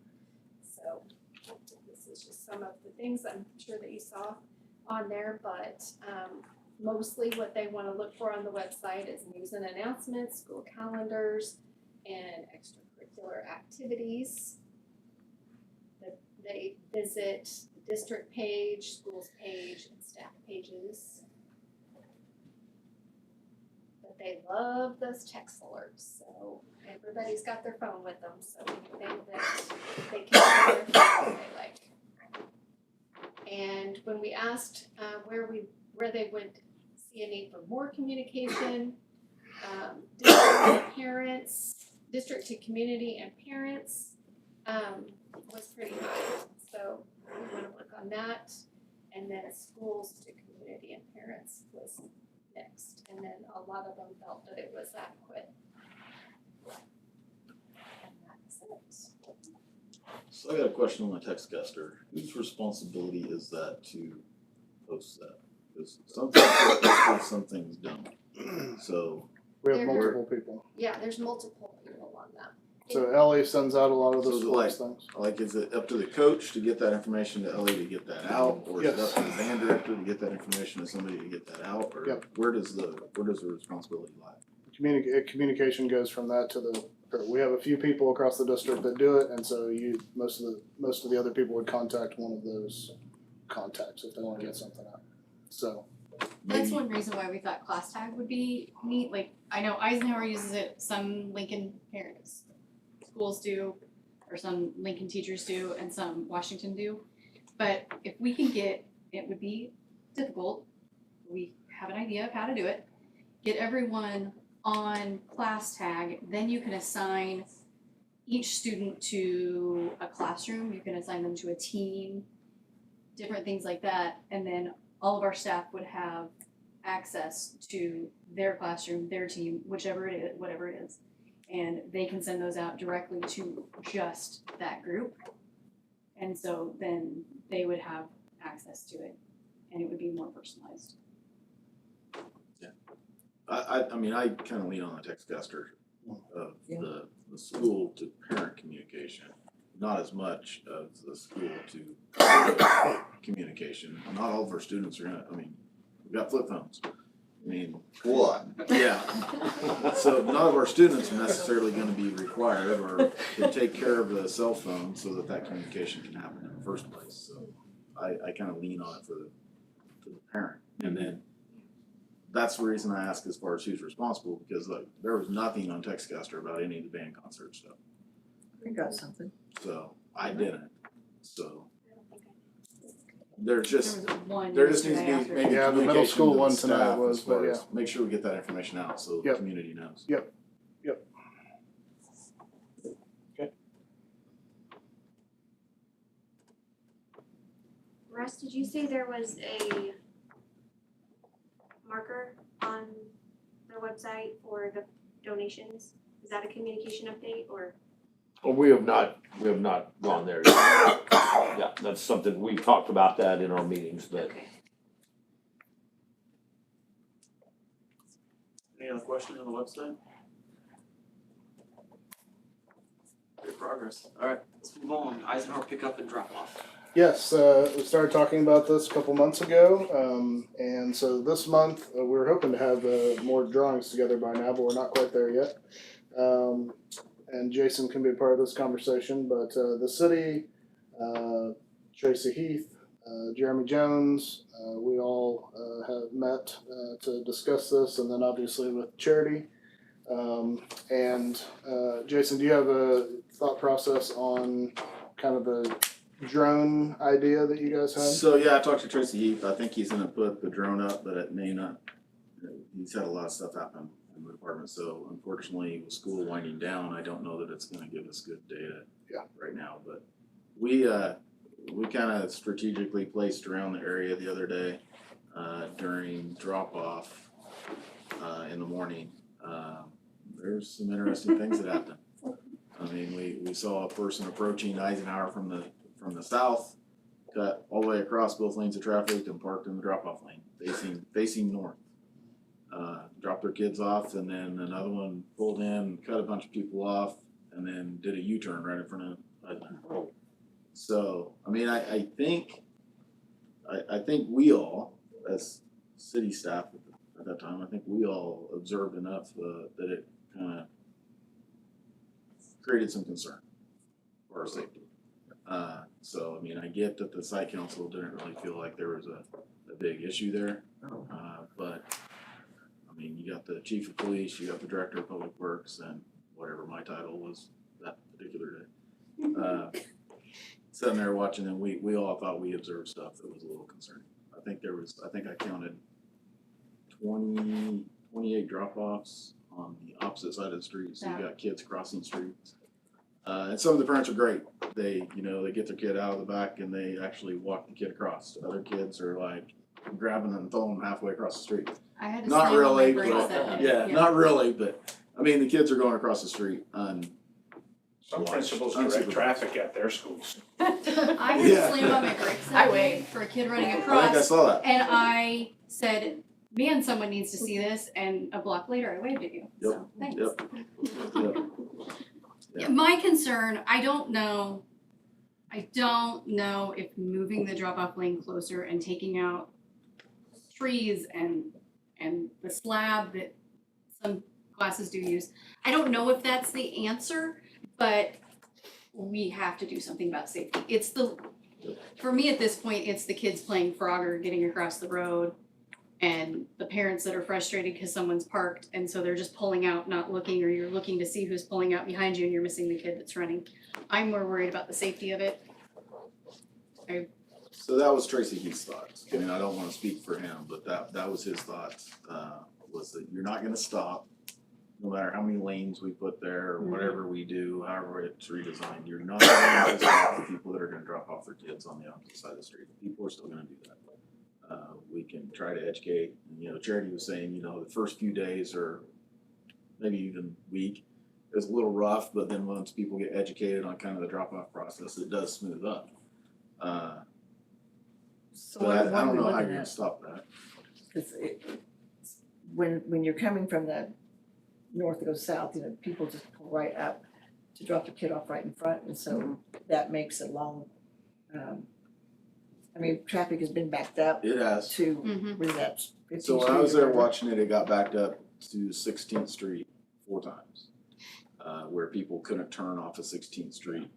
So this is just some of the things I'm sure that you saw on there, but mostly what they want to look for on the website is news and announcements, school calendars, and extracurricular activities. That they visit the district page, schools page, and staff pages. But they love those text alerts, so everybody's got their phone with them, so anything that they can share their phone they like. And when we asked where they would see a need for more communication, district to community and parents was pretty high. So we wanna work on that. And then schools to community and parents was next. And then a lot of them felt that it was adequate. And that's it. So I got a question on the text caster. Whose responsibility is that to post that? Because sometimes some things don't. So We have There- multiple people. Yeah, there's multiple people on that. So Ellie sends out a lot of the So is it sports things. like, is it up to the coach to get that information to Ellie to get that out? Or is it up Yes. to the band director to get that information to somebody to get that out? Or Yep. where does the responsibility lie? Communication goes from that to the, we have a few people across the district that do it, and so most of the other people would contact one of those contacts if they want to get something out. So. That's one reason why we thought class tag would be neat. Like, I know Eisenhower uses it, some Lincoln parents, schools do, or some Lincoln teachers do, and some Washington do. But if we can get, it would be difficult, we have an idea of how to do it, get everyone on class tag, then you can assign each student to a classroom, you can assign them to a team, different things like that, and then all of our staff would have access to their classroom, their team, whichever it is, whatever it is. And they can send those out directly to just that group. And so then they would have access to it and it would be more personalized. I mean, I kind of lean on the text caster of the school to parent communication, not as much of the school to communication. Not all of our students are gonna, I mean, we've got flip phones. I mean, What? yeah. So none of our students are necessarily gonna be required or can take care of the cell phone so that communication can happen in the first place. So I kind of lean on it to the parent. And then that's the reason I ask as far as who's responsible, because like there was nothing on Textcaster about any of the band concert stuff. I got something. So I didn't. So there just There was one there just needs to yesterday be after. maybe Yeah, the middle communication school to one the tonight staff was, as far but as yeah. make sure we get that information out so the Yep. community knows. Yep. Russ, did you say there was a marker on their website for the donations? Is that a communication update or? Well, we have not gone there yet. Yeah, that's something, we talked about that in our meetings, but Okay. Any other questions on the website? Great progress. Alright, let's move on. Eisenhower pickup and drop off. Yes, we started talking about this a couple months ago, and so this month we were hoping to have more drawings together by now, but we're not quite there yet. And Jason can be a part of this conversation, but the city, Tracy Heath, Jeremy Jones, we all have met to discuss this, and then obviously with Charity. And Jason, do you have a thought process on kind of the drone idea that you guys had? So yeah, I talked to Tracy Heath. I think he's gonna put the drone up, but it may not. He's had a lot of stuff happen in the department, so unfortunately with school winding down, I don't know that it's gonna give us good data right now, but we kind of strategically placed around the area the other day during drop off in the morning. There's some interesting things that happened. I mean, we saw a person approaching Eisenhower from the south, cut all the way across both lanes of traffic and parked in the drop-off lane, facing north. Dropped their kids off, and then another one pulled in, cut a bunch of people off, and then did a U-turn right in front of Eisenhower. So, I mean, I think we all, as city staff at that time, I think we all observed enough that it kind of created some concern for our safety. So, I mean, I get that the site council didn't really feel like there was a big issue there. But, I mean, you got the chief of police, you got the director of public works, and whatever my title was that particular day. Sitting there watching, and we all thought we observed stuff that was a little concerning. I think I counted 28 drop-offs on the opposite side of the street, so you got kids crossing streets. And some of the parents are great. they, you know, they get their kid out of the back and they actually walk the kid across. Other kids are like grabbing and throwing them halfway across the street. I had to Not slam on my really, brakes but, that day. yeah, not really, but, I mean, the kids are going across the street on. Some principals direct traffic at their schools. I had to Yeah. slam on my brakes I that wait. day for a kid running I think across. I saw that. And I said, man, someone needs to see this, and a block later I waved at you, so thanks. Yep. Yeah, my concern, I don't know if moving the drop-off lane closer and taking out trees and the slab that some classes do use, I don't know if that's the answer, but we have to do something about safety. For me at this point, it's the kids playing Frogger, getting across the road, and the parents that are frustrated because someone's parked and so they're just pulling out, not looking, or you're looking to see who's pulling out behind you and you're missing the kid that's running. I'm more worried about the safety of it. So that was Tracy Heath's thoughts. I mean, I don't wanna speak for him, but that was his thoughts, was that you're not gonna stop. No matter how many lanes we put there, or whatever we do, however it's redesigned, you're not going to stop the people that are gonna drop off their kids on the opposite side of the street. People are still gonna do that. We can try to educate, you know, Charity was saying, you know, the first few days or maybe even week is a little rough, but then once people get educated on kind of the drop-off process, it does smooth up. But I don't know how you're gonna stop that. Cause when you're coming from the north to go south, you know, people just pull right up to drop the kid off right in front, and so that makes it long. I mean, traffic has been backed up It has. to where that's 15th So when I Street was or there whatever. watching it, it got backed up to 16th Street 4 times. Where people couldn't turn off of 16th Street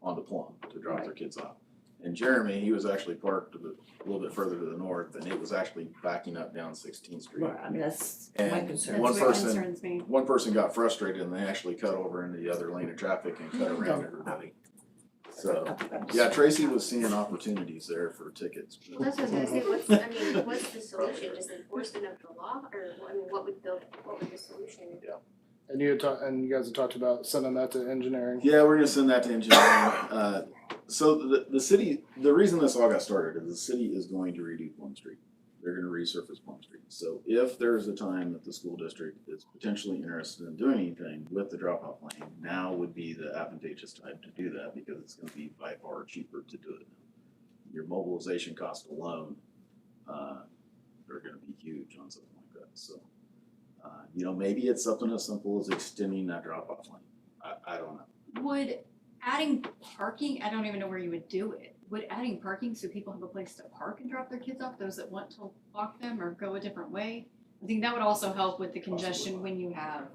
onto Plum to drop their kids off. And Jeremy, he was actually parked a little bit further to the north, and it was actually backing up down 16th Street. Right, I mean, that's my And concern. one That's what person, concerns me. one person got frustrated and they actually cut over into the other lane of traffic and cut around everybody. So, yeah, Tracy was seeing opportunities there for tickets. Well, that's what I was gonna say, what's the solution, just enforcement of the law, or, I mean, what would the solution? And you guys had talked about sending that to engineering. Yeah, we're gonna send that to engineering. So the city, the reason this all got started is the city is going to redo Plum Street. They're gonna resurface Plum Street. So if there's a time that the school district is potentially interested in doing anything with the drop-off lane, now would be the advantageous time to do that because it's gonna be by far cheaper to do it. Your mobilization costs alone, are gonna be huge on something like that, so. You know, maybe it's something as simple as extending that drop-off lane. I don't know. Would adding parking, I don't even know where you would do it. Would adding parking so people have a place to park and drop their kids off, those that want to walk them or go a different way? I think that would also help with the congestion when you have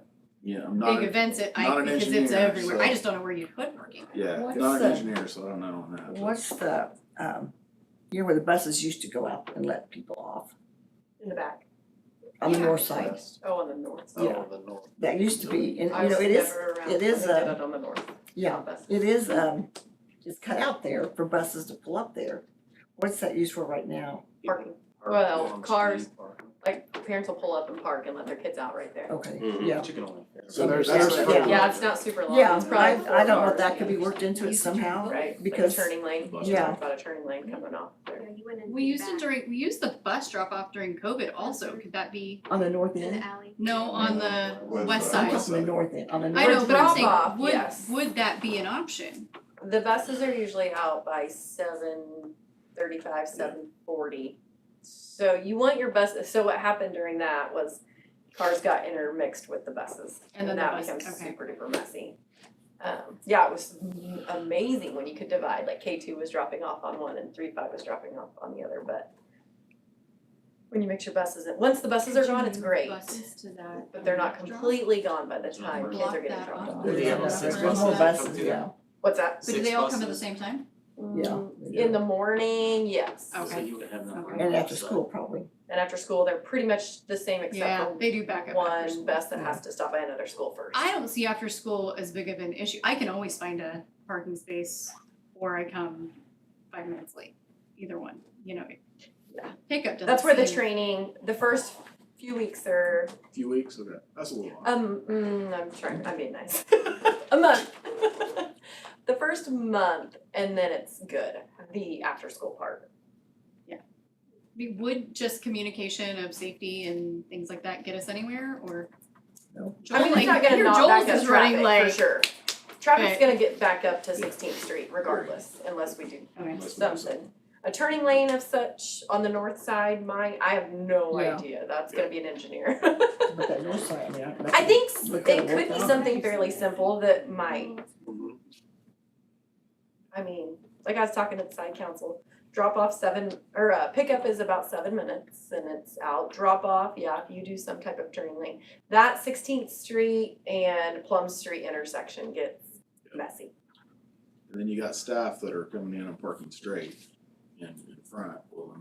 Yeah, I'm not. big events at not Ike an because it's engineer, everywhere. so- I just don't know where you'd put parking. Yeah, What's not an the- engineer, so I don't know on that. but- What's the, you know where the buses used to go out and let people off In the back. on the north side? Oh, on the north. Yeah. the north. That used to be, and I you know, was it is, never around it when is, they did it on the north. yeah, bus. it is, it's cut out there for buses to pull up there. What's that used for right now? Parking. Park Well, on the cars, street, park. like parents will pull up and park and let their kids out right there. Okay, Mhm. yeah. Chicken only. So there's Yeah. Yeah, it's not super long. Yeah, It's probably 4 I don't know if cars. that could be worked into it somehow, Right, because, like a turning lane. Bus yeah. Talked about a turning lane coming off there. You went in We used back. we used the bus drop off during COVID also. Could that be, on the north In end. the alley. no, on the west I'm side? talking the north end, on the north. I know, but I'm saying, Drop-off, would, yes. would that be an option? The buses are usually out by 7:35, 7:40. So you want your bus, so what happened during that was cars got intermixed with the buses. And then the that bus- becomes okay. super duper messy. Yeah, it was amazing when you could divide, like K2 was dropping off on one and 3-5 was dropping off on the other, but when you mix your buses in, once the buses are gone, it's great. Buses to that. But they're not completely gone by the time kids Block are getting that dropped off. off. Do they have all 6 The buses whole that buses, come through? yeah. What's that? But do 6 they all come at the buses? same time? Yeah. In the morning, yes. So Okay. you would have them on And the after left school, probably. And after school, they're pretty much the same Yeah, except they do back for up after one school. bus that has to stop by another school first. I don't see after school as big of an issue. I can always find a parking space or I come 5 minutes late. Either one, you know. Yeah. Pickup doesn't That's where the seem- training, the first few weeks are, Few weeks, okay, that's a little long. I'm being nice. A month. The first month and then it's good, the after school part. I mean, would just communication of safety and things like that get us anywhere, or? No. Joel, I mean, it's like, not gonna here knock Joel's back up is running traffic like. for sure. Traffic's Right. gonna get back up to 16th Street regardless, unless we do Okay. something. A turning lane of such on the north side, I have no Yeah. idea, that's gonna be an engineer. But that north side, I mean, I think Look at it could be work out. something fairly simple that might, I mean, like I was talking to the side council, drop off pickup is about 7 minutes and it's out. Drop off, yeah, if you do some type of turning lane. That 16th Street and Plum Street intersection gets messy. And then you got staff that are coming in and parking straight in front. Well,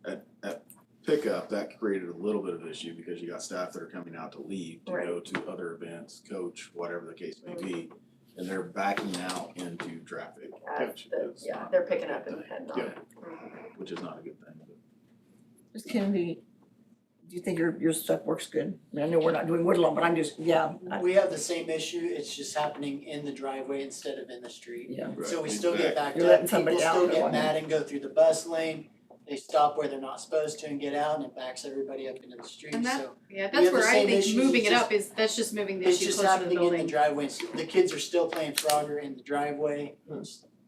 and at pickup, that created a little bit of issue because you got staff that are coming out to leave to go to other events, coach, whatever the case may be. And they're backing out into traffic, which is not They're a picking good up and thing. heading on. Yeah, which is not a good thing. Just Kennedy, do you think your stuff works good? I mean, I know we're not doing Woodlawn, but I'm just, We have the same issue, it's just happening in the driveway instead of in the street. Yeah. So we still get backed You're up, letting people somebody out still there, get aren't you? mad and go through the bus lane, they stop where they're not supposed to and get out, and it backs everybody up into the street, And that, so. yeah, we that's have the where I same think issues, moving it's it just- up is, that's just moving the It's issue just closer to the happening in the building. driveway, the kids are still playing Frogger in the driveway,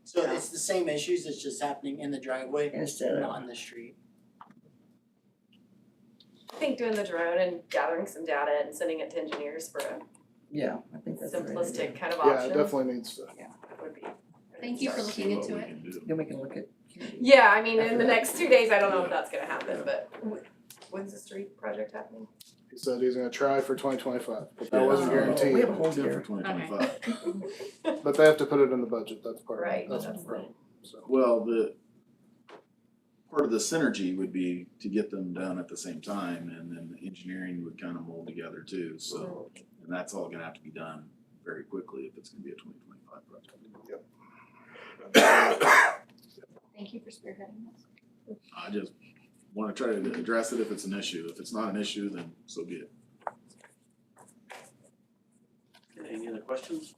so Yeah. it's the same issues, it's just happening in the driveway, Instead of- not in the street. I think doing the drone and gathering some data and sending it to engineers for a Yeah, I think that's a great idea. simplistic kind of Yeah, option it definitely needs to. would be. Thank you for looking into it. Then we can look at. Yeah, I mean, in the next 2 days, I don't know if that's gonna happen, but when's the street project happening? He said he's gonna try for 2025, but that wasn't guaranteed. We have a whole Except year. for 2025. But they have to put it in the budget, that's part of it. Right, That's that's part of it. So. Well, part of the synergy would be to get them done at the same time, and then the engineering would kind of mold together too, so. And that's all gonna have to be done very quickly if it's gonna be a 2025 project. Thank you for spearheading this. I just wanna try to address it if it's an issue. If it's not an issue, then so be it. Okay, any other questions?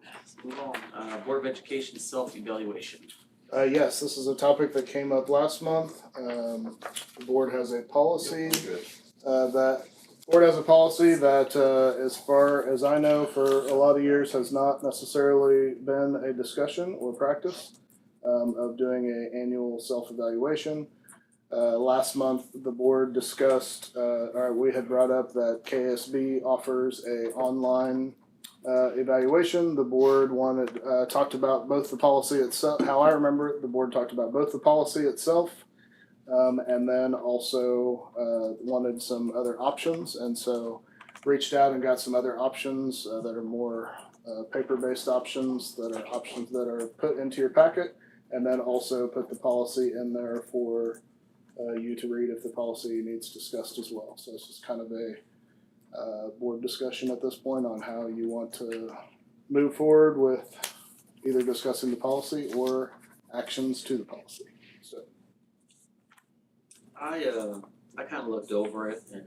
Let's move on, Board of Education self-evaluation. Yes, this is a topic that came up last month. The board has a policy that as far as I know, for a lot of years has not necessarily been a discussion or practice of doing an annual self-evaluation. Last month, the board discussed, or we had brought up that KSB offers a online evaluation. The board talked about both the policy itself, how I remember it, the board talked about both the policy itself, and then also wanted some other options, and so reached out and got some other options that are more paper-based options that are put into your packet, and then also put the policy in there for you to read if the policy needs discussed as well. So it's just kind of a board discussion at this point on how you want to move forward with either discussing the policy or actions to the policy. So I kind of looked over it and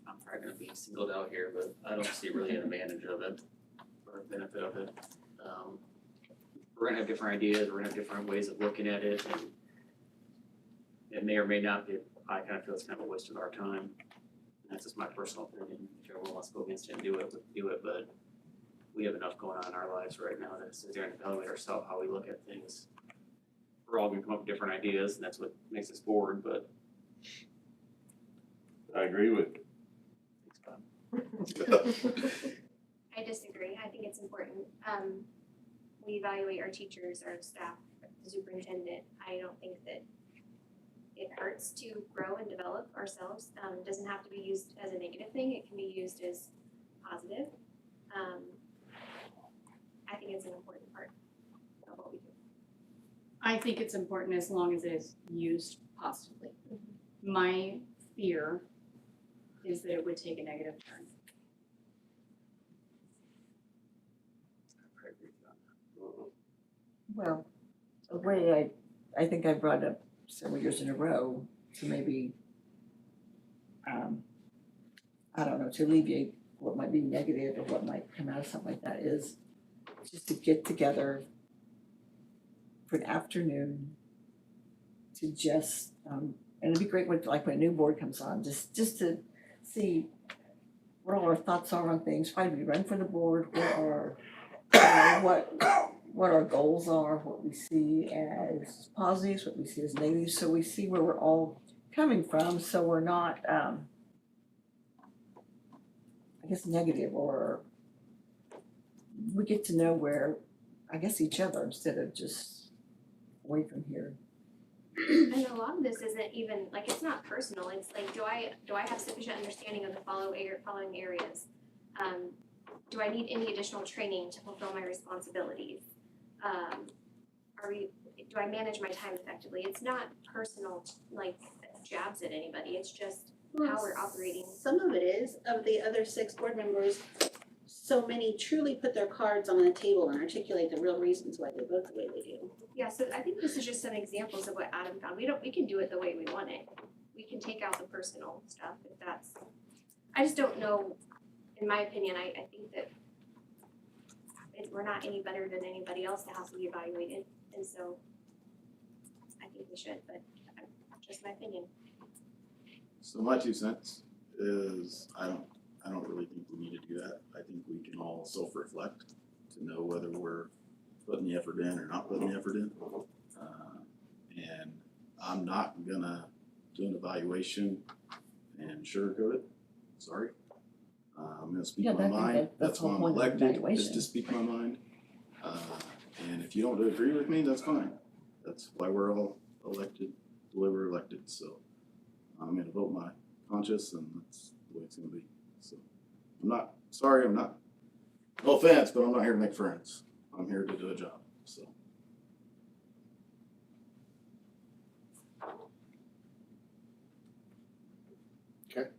I'm probably gonna be singled out here, but I don't see really an advantage of it or a benefit of it. We're gonna have different ideas, we're gonna have different ways of looking at it, and it may or may not be, I kind of feel it's kind of a waste of our time. And that's just my personal opinion, if everyone wants to go against it and do it, but we have enough going on in our lives right now to sit there and evaluate ourselves, how we look at things. We're all gonna come up with different ideas, and that's what makes us bored, but. I agree with I disagree. I think it's important. We evaluate our teachers, our staff, the superintendent. I don't think that it hurts to grow and develop ourselves. It doesn't have to be used as a negative thing. It can be used as positive. I think it's an important part of what we do. I think it's important as long as it is used positively. My fear is that it would take a negative turn. Well, a way I think I brought up several years in a row to maybe, I don't know, to alleviate what might be negative or what might come out of something like that is just to get together for an afternoon to just, and it'd be great when, like, when a new board comes on, just to see what all our thoughts are on things, why do we run for the board, what our goals are, what we see as positives, what we see as negatives, so we see where we're all coming from, so we're not, I guess, negative, or we get to know where, I guess, each other instead of just away from here. And a lot of this isn't even, like, it's not personal, it's like, do I have sufficient understanding of the following areas? Do I need any additional training to fulfill my responsibilities? Do I manage my time effectively? It's not personal, like, jabs at anybody, it's just how we're operating. Some of it is, of the other 6 board members, so many truly put their cards on the table and articulate the real reasons why they vote the way they do. Yeah, so I think this is just some examples of what Adam found. We can do it the way we want it. We can take out the personal stuff if that's, I just don't know, in my opinion, I think that we're not any better than anybody else that has to be evaluated, and so I think we should, but just my opinion. So my 2 cents is, I don't really think we need to do that. I think we can all self-reflect to know whether we're putting the effort in or not putting the effort in. And I'm not gonna do an evaluation and sugarcoat it, sorry. I'm gonna speak my mind, that's why I'm elected, is to speak my mind. And if you don't agree with me, that's fine. That's why we're all elected, the way we're elected, so I'm gonna vote my conscience, and that's the way it's gonna be. So I'm not, no offense, but I'm not here to make friends. I'm here to do a job, so. Okay.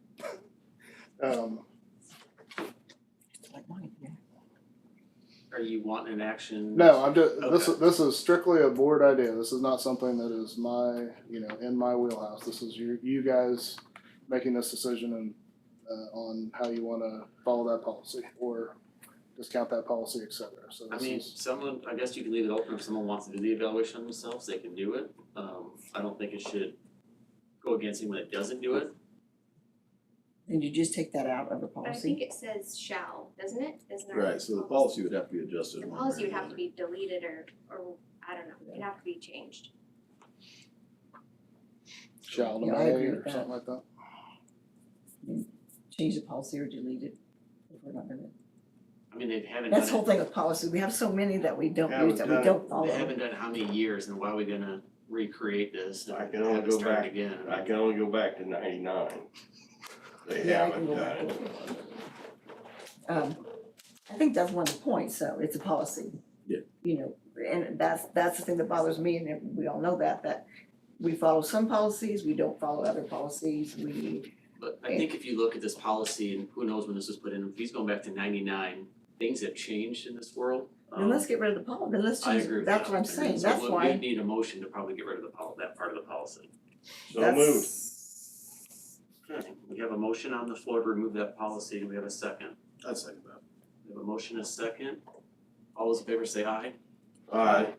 Are you wanting an action? No, I'm just, Okay. this is strictly a board idea. This is not something that is my, in my wheelhouse. This is you guys making this decision and, on how you wanna follow that policy or discount that policy, et cetera. So I this mean, is, I guess you can leave it open if someone wants to do the evaluation themselves, they can do it. I don't think it should go against anyone that doesn't do it. And you just take that out of the But I policy? think it says shall, doesn't it? Isn't our Right, so the policy would have to be adjusted. The one policy way or would have the to be deleted or I don't know, it'd have to be changed. shall to Yeah, I may agree or with that. something like that. Change the policy or delete it, if we're not gonna. I mean, they haven't done That's the whole it, thing with policy, we have so many that we don't Haven't use, that we done it. don't follow. they haven't done it how many years, and why are we gonna recreate this and I have can only it go start back, again? I can only go back to 99. They Yeah, I haven't can go done back. it. I think that's one of the points, so it's a policy. Yeah. And that's the thing that bothers me, and we all know that we follow some policies, we don't follow other policies, But I think if you look at this policy, and who knows when this was put in, if he's going back to 99, things have changed in this world. then let's get rid of the policy, then let's I change, agree with that's that. what I'm And saying, so that's we why. need a motion to probably get rid of that part of the policy. So That's- moved. Okay, we have a motion on the floor to remove that policy. Do we have a second? I'd second that. We have a motion and a second. All those in favor say aye. Aye.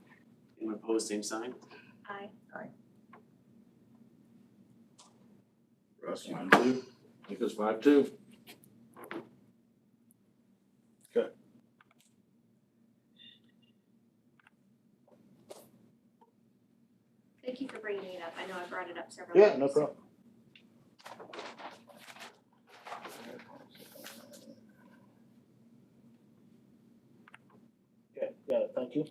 Anyone opposed, same sign? Aye. Russ, you want to? I think it's 5-2. Thank you for bringing it up, I know I brought it up several Yeah, times. no problem. Okay, got it, thank you.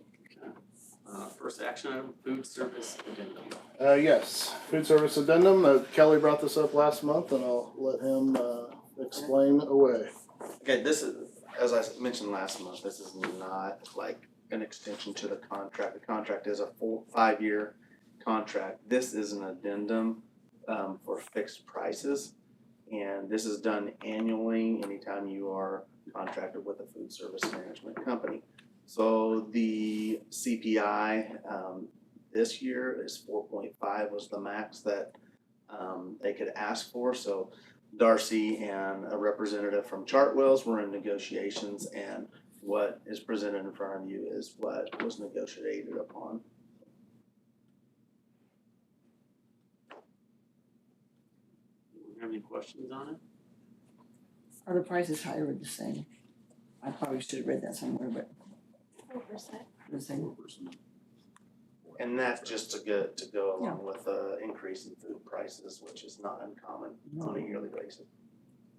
First action item, food service addendum. Yes, food service addendum, Kelly brought this up last month and I'll let him, explain away. Okay, this is, as I mentioned last month, this is not like an extension to the contract. The contract is a full 5-year contract. This is an addendum for fixed prices. And this is done annually anytime you are contracted with a food service management company. So the CPI this year is 4.5 was the max that they could ask for. So Darcy and a representative from Chartwells were in negotiations, and what is presented in front of you is what was negotiated upon. Do you have any questions on it? Are the prices higher or the same? I probably should have read that somewhere, but 4%. the same. And that's just to go along with the increase in food prices, which is not uncommon on a yearly basis.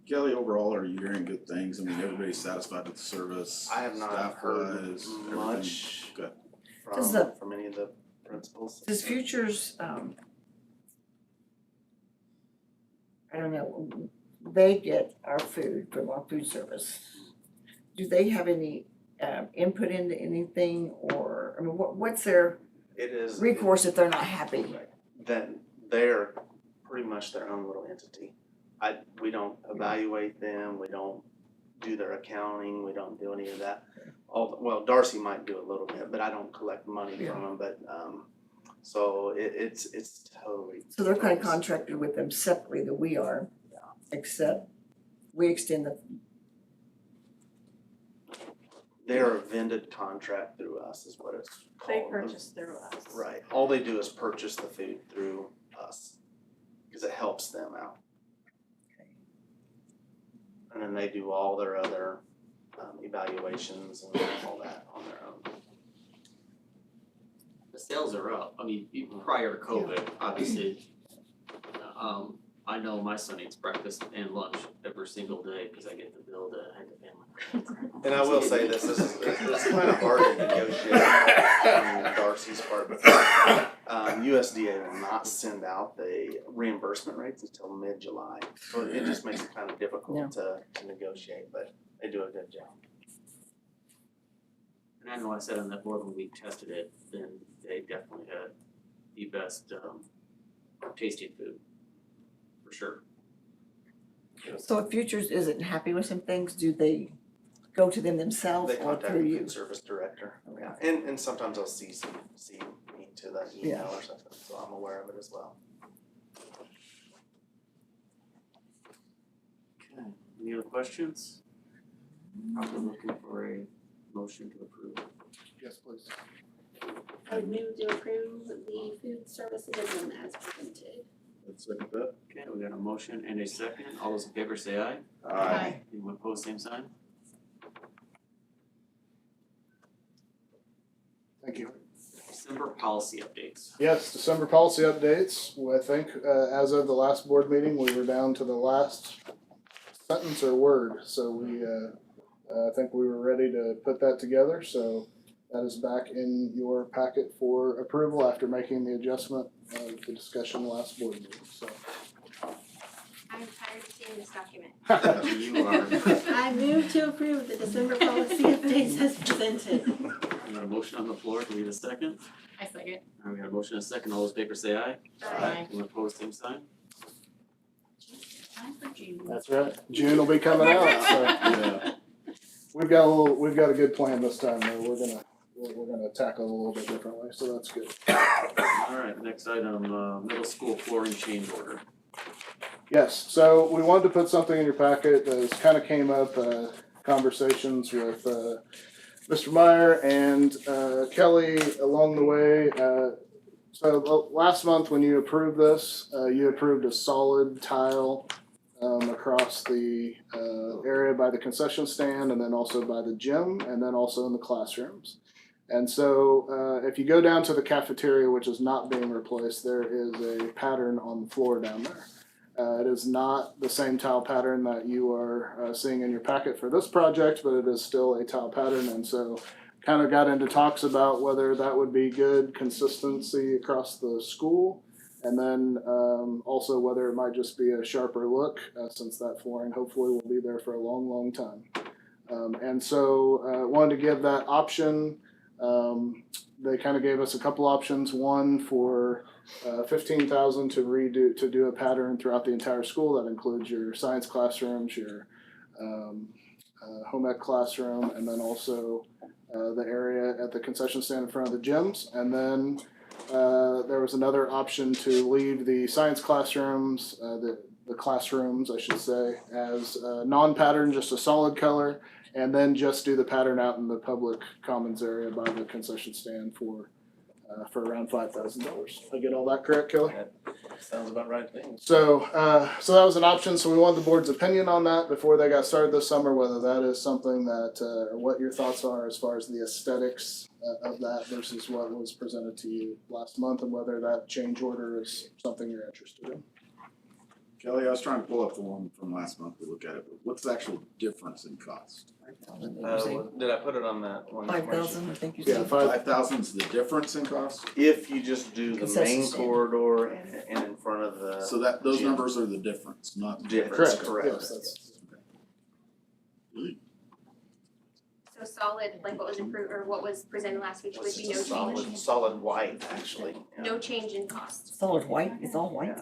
Kelly, overall, are you hearing good things? I mean, everybody's satisfied with the service. I have not heard staff-wise, much everything good. Does the- from any of the principals. Does Futures, I don't know, they get our food from our food service. Do they have any input into anything, or, I mean, what's their It is. recourse if they're not happy? Then they're pretty much their own little entity. We don't evaluate them, we don't do their accounting, we don't do any of that. Well, Darcy might do a little bit, but I don't collect money from them, but, so it's totally. So they're kind of contracted with them separately that we are, except we extend the, They're a vended contract through us is what it's called. They purchase through us. Right, all they do is purchase the food through us, cause it helps them out. And then they do all their other evaluations and all that on their own. The sales are up. I mean, even prior to COVID, obviously, I know my son eats breakfast and lunch every single day because I get the bill to head to family. And I will say this is kind of hard to negotiate on Darcy's part because USDA will not send out the reimbursement rates until mid-July. So it just makes it kind of difficult to negotiate, but they do a good job. And I know I said on that board when we tested it, then they definitely had the best tasting food, for sure. so if Futures isn't happy with some things, do they go to them themselves They or contact through the you? food service director. Okay. And sometimes I'll see me to the email or something, so I'm aware of it as well. Okay, any other questions? I'm looking for a motion to approve. Yes, please. I would move to approve the food service addendum as presented. Let's look at that. Okay, we got a motion and a second. All those in favor say aye. Aye. Anyone opposed, same sign? Thank you. December policy updates. Yes, December policy updates. Well, I think as of the last board meeting, we were down to the last sentence or word. So we, I think we were ready to put that together. So that is back in your packet for approval after making the adjustment of the discussion last board meeting. So I'm tired of seeing this document. You are. I move to approve the December policy updates as presented. We got a motion on the floor. Do we need a second? I second. All right, we got a motion and a second. All those in favor say aye. Aye. Anyone opposed, same sign? Time for June. that's right. June will be coming out. So Yeah. we've got a good plan this time. Though. We're gonna tackle it a little bit differently. So that's good. All right, next item, middle school flooring change order. Yes, so we wanted to put something in your packet that kind of came up, conversations with Mr. Meyer and Kelly along the way. So last month when you approved this, you approved a solid tile across the area by the concession stand and then also by the gym and then also in the classrooms. And so if you go down to the cafeteria, which is not being replaced, there is a pattern on the floor down there. It is not the same tile pattern that you are seeing in your packet for this project, but it is still a tile pattern. And so kind of got into talks about whether that would be good consistency across the school. And then also whether it might just be a sharper look since that flooring hopefully will be there for a long, long time. And so wanted to give that option. They kind of gave us a couple options. One for $15,000 to do a pattern throughout the entire school. That includes your science classrooms, your home ec classroom, and then also the area at the concession stand in front of the gyms. And then there was another option to leave the science classrooms the classrooms, I should say, as non-pattern, just a solid color, and then just do the pattern out in the public commons area by the concession stand for around $5,000. I get all that correct, Kelly? Sounds about right to me. So that was an option. So we wanted the board's opinion on that before they got started this summer, whether that is something that, or what your thoughts are as far as the aesthetics of that versus what was presented to you last month, and whether that change order is something you're interested in. Kelly, I was trying to pull up the one from last month to look at it, but what's the actual difference in cost? Did I put it on that one? 5,000, I think you Yeah, said. 5,000 is the difference in cost? If you just do the Concession main stand. corridor and in front of the. So that, those gym. numbers are the difference, not. Difference, Correct. correct. Yes, that's- So solid, like what was approved, or what was presented last week, would be no change? Solid white, actually. Yeah. No change in cost. Solid white, it's all white.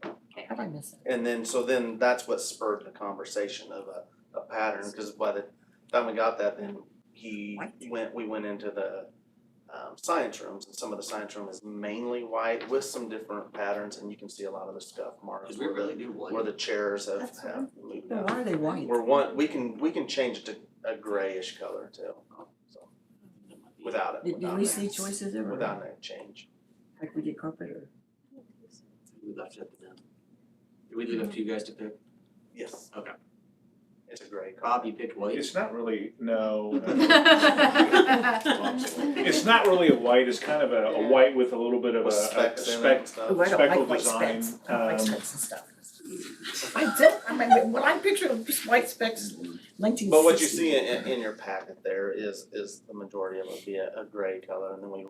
Okay. How did I miss it? And then, so then that's what spurred the conversation of a pattern, because by the time we got that, then we went into the science rooms, and some of the science room is mainly white with some different patterns, and you can see a lot of the scuff marks We really do white. where the chairs have That's moved Well, out. why are they white? We can change it to a grayish color too, so, without it. Did without we that- see choices ever? Without that change. Like we did carpet or? We left it up to them. Did we leave it up to you guys to pick? Yes. Okay. It's a gray color. Bob, you picked white? It's not really, no. It's not really a white, it's kind of a white with a little bit of With a specks in it speck, and stuff. Oh, I don't speckled like white design. specks. I don't like um, specks and stuff. I don't, I mean, when I picture just white specks, 1960. But what you see in your packet there is the majority of it be a gray color, and then we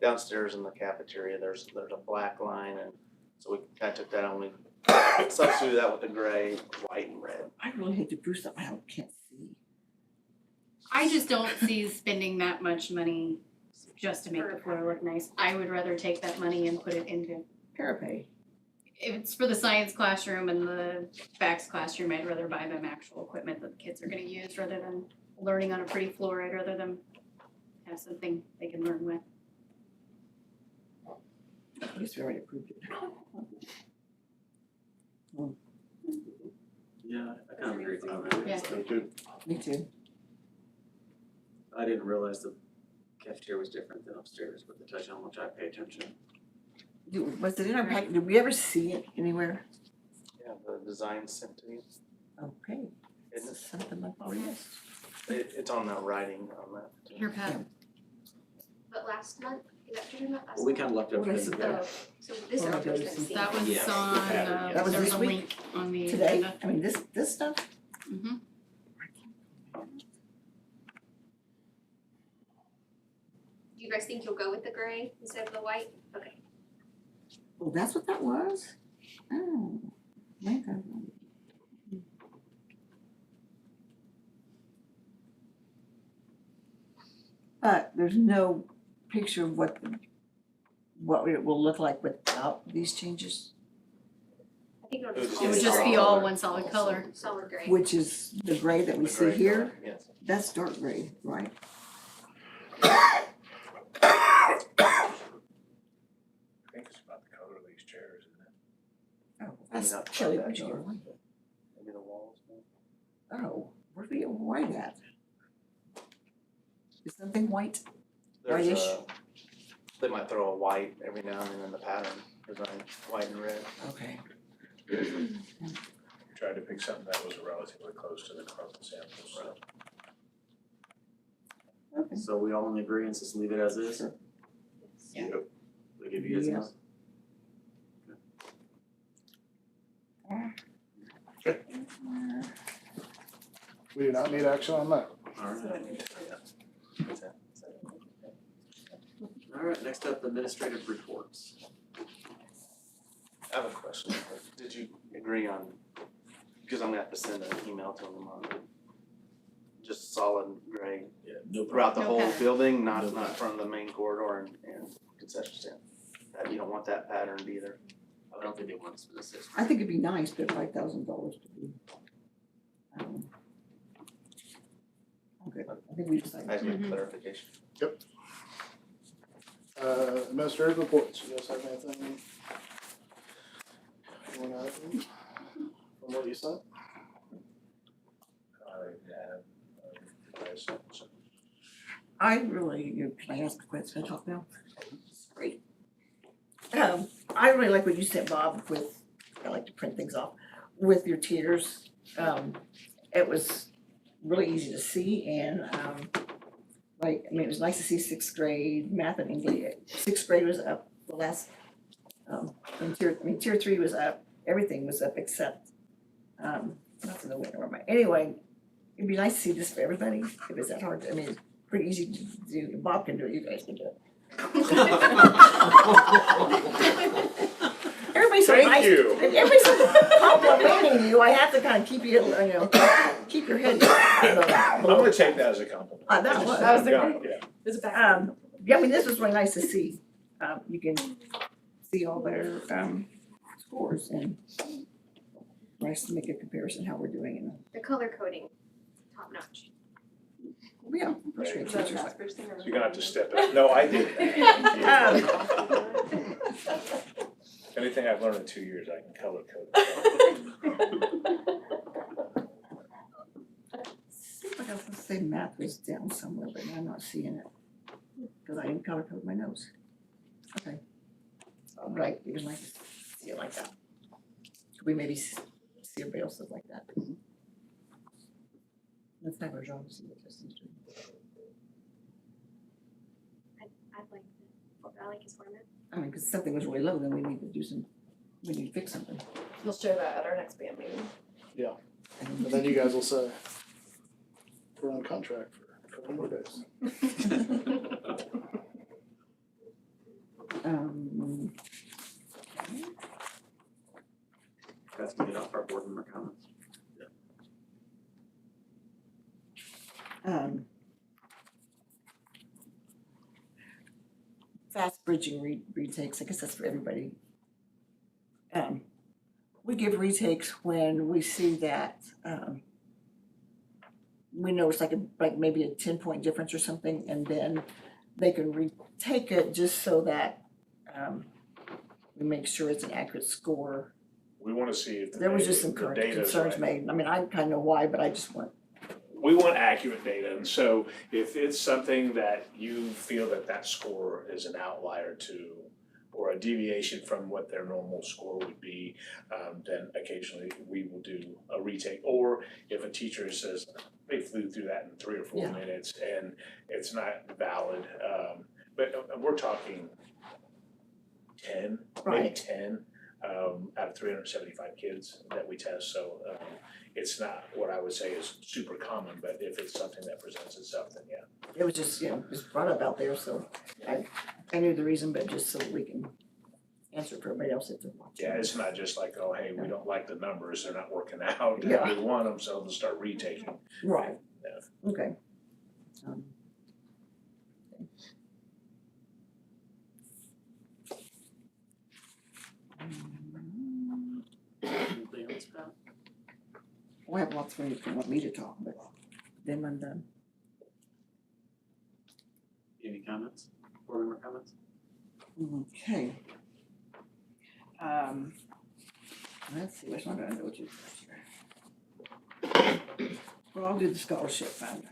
downstairs in the cafeteria, there's a black line, and so we kind of took that and we substituted that with the gray, white, and red. I really hate to do stuff I can't see. I just don't see spending that much money just to make the floor look nice. I would rather take that money and put it into, Parapet. if it's for the science classroom and the FACS classroom, I'd rather buy them actual equipment that the kids are gonna use rather than learning on a pretty floor. I'd rather them have something they can learn with. At least we already approved it. Yeah, I kind of agree with you on that. Yeah. Me too. Me too. I didn't realize the cafeteria was different than upstairs, but the touch on which I pay attention. Was it in our packet? Did we ever see it anywhere? Yeah, the design sent to you. Okay. Isn't This is something like, oh, yes. It's on that writing on that. Here, Pat. But last month, is that what you're talking about? Well, we kind of left What it is it? there. So this is what you're gonna see. That was Yes, the on, pattern, That was there was this a week? link on the Today? agenda. I mean, this stuff? Mm-hmm. Do you guys think you'll go with the gray instead of the white? Okay. Oh, that's what that was? Oh, my God. But there's no picture of what it will look like without these changes, I think it'll It would just just It would be just be solid all color. one solid color. solid gray. which is the gray that we The see gray here. color, yes. That's dark gray, right? I think it's about the color of these chairs, isn't it? Oh, that's not chilly, that but you're dark. right. Maybe the walls. Oh, where's the white at? Is something white? There's Whitish? they might throw a white every now and then in the pattern design, white and red. Okay. We tried to pick something that was relatively close to the carpet samples, so. Okay. So we all in agreement, just leave it as is? Sure. Yeah. We give you guys Yeah. enough? We do not need action on that. Alright. Alright, next up, administrative reports. I have a question. Did you agree on, because I'm gonna have to send an email to them on just solid gray Yeah, no throughout the No whole pattern. building, No not pattern. from the main corridor and concession stand? That you don't want that patterned either? I don't think they want us to this. I think it'd be nice, but $5,000 to be. Okay, I think we decided. I just need Mhm. clarification. Administrative reports, you guys have anything? You wanna anything from what you said? I really, can I ask a question? Can I talk now? Great. I really like what you said, Bob, with, I like to print things off, with your tiers. It was really easy to see and, it was nice to see sixth grade math and English. Sixth grade was up the last, and tier three was up, everything was up except, not in the winter, anyway, it'd be nice to see this for everybody, if it's that hard, it's pretty easy to do, Bob can do it, you guys can do it. Everybody's so nice. Everybody's so complimenting you, I have to kind of keep you, keep your head. I'm gonna take that as a compliment. That was. That was the Yeah, great. yeah. There's a back. Yeah, this was really nice to see. You can see all their scores and nice to make a comparison how we're doing in The color coding, top notch. yeah, first grade teachers. So you're gonna have to step it. No, I did that. Anything I've learned in 2 years, I can color code. Seems like I was gonna say math was down somewhere, but I'm not seeing it. Because I didn't color code my nose. Okay. Right, it was nice to see it like that. Could we maybe see everybody else like that? Let's have our job to see what this is doing. I like his format. Because something was really low, then we need to fix something. We'll share that at our next band meeting. Yeah. And then you guys will say, we're on contract for a couple more days. That's gonna get off our board member comments. Fast bridging retakes, I guess that's for everybody. We give retakes when we see that, we notice like maybe a 10-point difference or something, and then they can retake it just so that, we make sure it's an accurate score. We wanna see if There was just some the data's concerns right. made, I kind of know why, but I just want. We want accurate data, and so if it's something that you feel that score is an outlier to, or a deviation from what their normal score would be, then occasionally we will do a retake. Or if a teacher says, they flew through that in 3 or 4 minutes and it's not valid, but we're talking 10, maybe 10 out of 375 kids that we test, so it's not what I would say is super common, but if it's something that presents itself, then yeah. It was just, it was brought up out there, so I knew the reason, but just so we can answer for everybody else if they're watching. Yeah, it's not just like, oh, hey, we don't like the numbers, they're not working out, Yeah. we want them, so they'll start retaking. Right. Yeah. Okay. Anything else, Pat? I have lots of if you want me to talk, but then I'm done. Any comments? Board member comments? Okay. Let's see, which one do I know what you here? Well, I'll do the scholarship fund,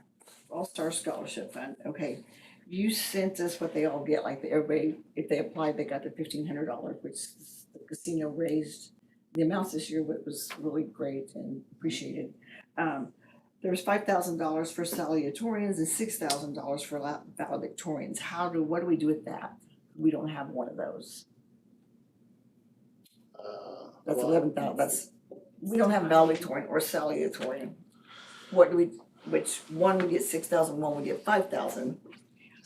All-Star Scholarship Fund, okay. You sent us what they all get, like everybody, if they applied, they got the $1,500, which the casino raised. The amounts this year was really great and appreciated. There was $5,000 for salutatorians and $6,000 for valedictorians. What do we do with that? We don't have one of those. That's well, 11,000. We don't have valedictorian or salutatorian. What do we? Which one would get 6,000? One would get 5,000.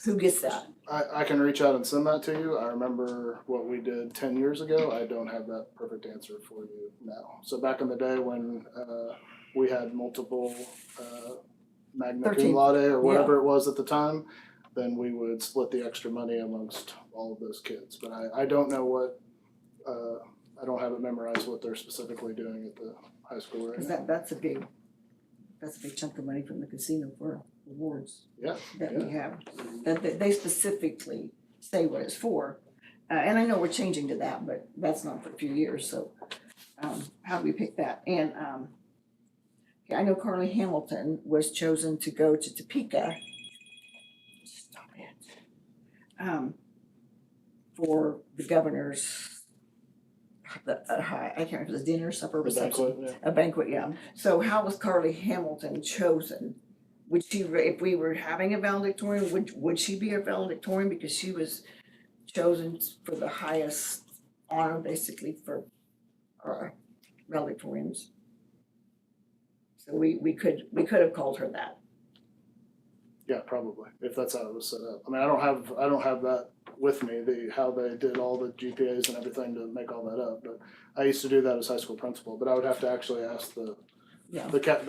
Who gets that? I can reach out and send that to you. I remember what we did 10 years ago. I don't have that perfect answer for you now. So back in the day when we had multiple magna 13. cum laude or whatever it was at the time, then we would split the extra money amongst all of those kids. But I don't know what, I don't have it memorized what they're specifically doing at the high school right now. That's a big chunk of money from the casino for awards. Yeah. That we have, that they specifically say what it's for. And I know we're changing to that, but that's not for a few years, so how do we pick that? And, okay, I know Carly Hamilton was chosen to go to Topeka. Stop it. For the governor's, I can't remember, the dinner, supper, reception. A banquet, yeah. So how was Carly Hamilton chosen? Would she, if we were having a valedictorian, would she be a valedictorian because she was chosen for the highest honor, basically, for valedictorians? So we could have called her that. Yeah, probably, if that's how it was set up. I mean, I don't have that with me, how they did all the GPAs and everything to make all that up, but I used to do that as high school principal, but I would have to actually ask the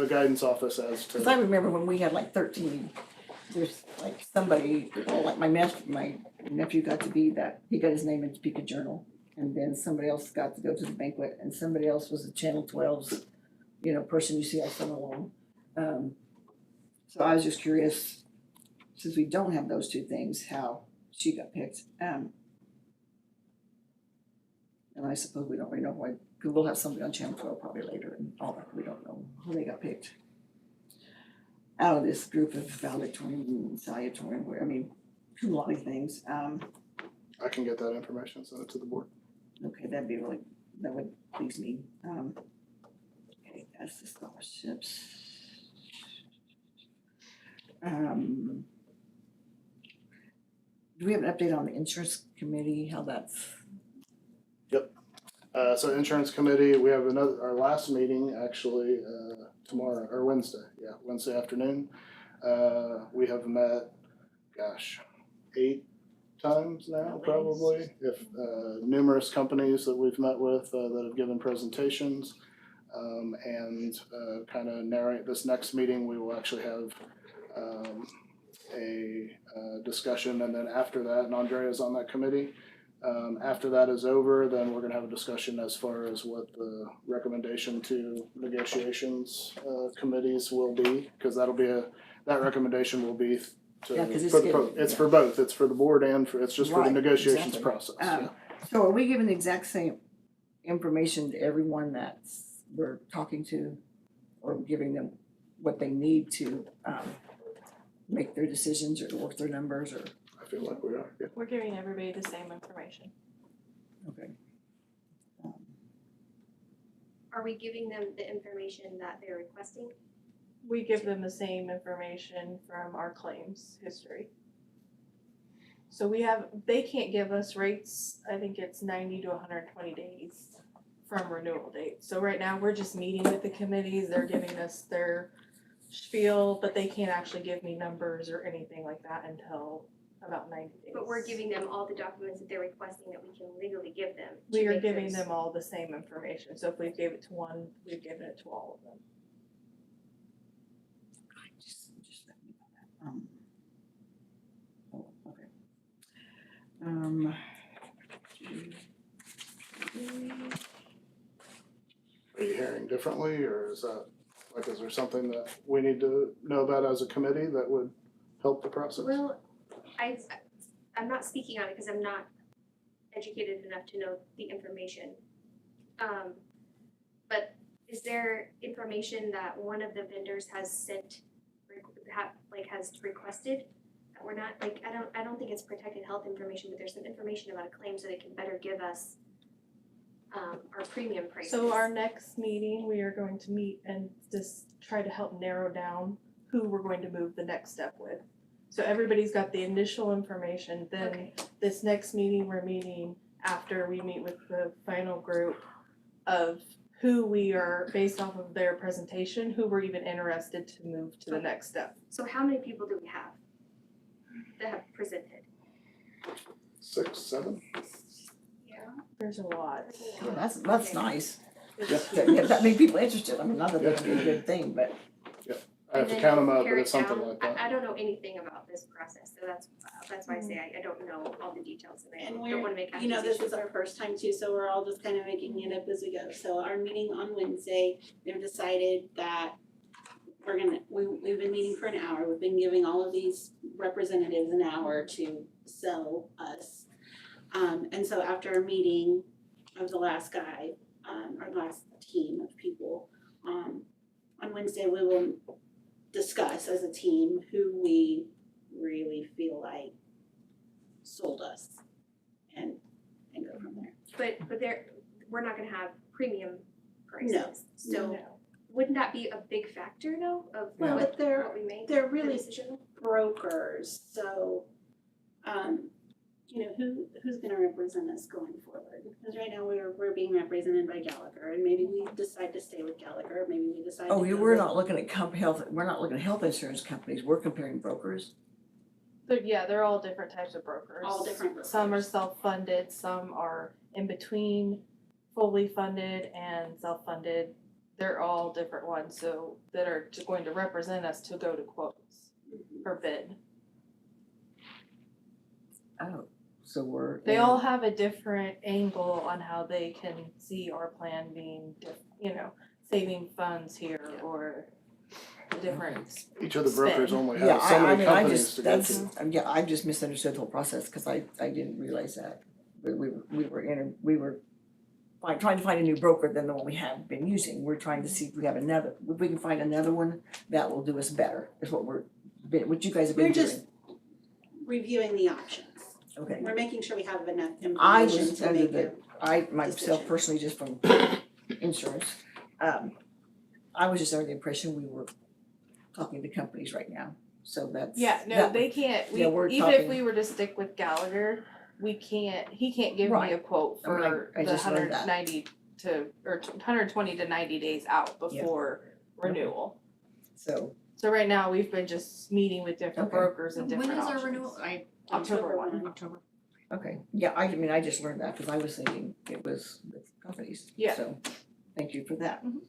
guidance office as to. Cause I remember when we had like 13, there's like somebody, like my nephew got to be that, he got his name in Topeka Journal. And then somebody else got to go to the banquet, and somebody else was the Channel 12's, person you see all summer long. So I was just curious, since we don't have those two things, how she got picked. And I suppose we don't really know why, because we'll have somebody on Channel 12 probably later, and all that, we don't know who they got picked. Out of this group of valedictorian and salutatorian, cum laude things. I can get that information and send it to the board. Okay, that would please me. Okay, that's the scholarships. Do we have an update on the insurance committee, how that's? Yep. So insurance committee, we have our last meeting actually tomorrow or Wednesday. Yeah, Wednesday afternoon. We have met, 8 times now, probably. If numerous companies that we've met with that have given presentations, and kind of narrate this next meeting, we will actually have a discussion, and then after that, and Andrea's on that committee. After that is over, then we're gonna have a discussion as far as what the recommendation to negotiations committees will be, because that recommendation will be it's for both. It's for the board and it's just for the negotiations process. So are we giving the exact same information to everyone that we're talking to, or giving them what they need to make their decisions or to work their numbers, or? I feel like we are. Yeah. We're giving everybody the same information. Okay. Are we giving them the information that they're requesting? We give them the same information from our claims history. So they can't give us rates, I think it's 90 to 120 days from renewal date. So right now, we're just meeting with the committees, they're giving us their spiel, but they can't actually give me numbers or anything like that until about 90 days. But we're giving them all the documents that they're requesting that we can legally give them. We are giving them all the same information. So if we gave it to one, we've given it to all of them. Okay. Are you hearing differently, or is there something that we need to know about as a committee that would help the process? Well, I'm not speaking on it because I'm not educated enough to know the information. But is there information that one of the vendors has sent, has requested? That we're not, I don't think it's protected health information, but there's some information about a claim so they can better give us our premium prices. So our next meeting, we are going to meet and just try to help narrow down who we're going to move the next step with. So everybody's got the initial information, then this next meeting, we're meeting after we meet with the final group of who we are, based off of their presentation, who we're even interested to move to the next step. So how many people do we have that have presented? 6, 7? Yeah. There's a lot. Well, that's nice. If that many people interested, not that that'd be a good thing, but. I have to count them up, but it's something like that. I don't know anything about this process, so that's why I say I don't know all the details, and I don't wanna make accusations. This is our first time too, so we're all just kind of making it up as we go. So our meeting on Wednesday, they've decided that we've been meeting for an hour. We've been giving all of these representatives an hour to sell us. And so after a meeting of the last guy, our last team of people. On Wednesday, we will discuss as a team who we really feel like sold us and go from there. But we're not gonna have premium prices. No, So wouldn't that be a big factor though of Well, what, but they're- what we make? they're the really decision? brokers, so, who's gonna represent us going forward? Because right now we're being represented by Gallagher, and maybe we decide to stay with Gallagher, maybe we decide to Oh, go we're with- not looking at we're not looking at health insurance companies, we're comparing brokers. They're all different types of brokers. All different brokers. Some are self-funded, some are in between fully funded and self-funded. They're all different ones, so that are just going to represent us to go to quotes for bid. Oh, so we're. They all have a different angle on how they can see our plan being, saving funds here or the difference. Each of the brokers spend. only Yeah, has so many companies to go that's, to. yeah, I just misunderstood the whole process, cause I didn't realize that. We were trying to find a new broker than the one we have been using, we're trying to see if we have another, if we can find another one that will do us better, is what what you guys have been We're doing. just reviewing the options. Okay. We're making sure we have enough I information was to under make the, I myself decision. personally, just from insurance, I was just under the impression we were talking to companies right now, so that's. Yeah, no, that- they can't, yeah, we're even if talking- we were to stick with Gallagher, he can't give me Right. a quote I mean, for I the just learned that. 120 to 90 days out before renewal. So. So right now, we've been just meeting with different Okay. brokers and When different is our options. renewal? October 1. October. Okay, yeah, I mean, I just learned that, cause I was thinking it was with companies, Yeah. so, thank you for that. Mhm.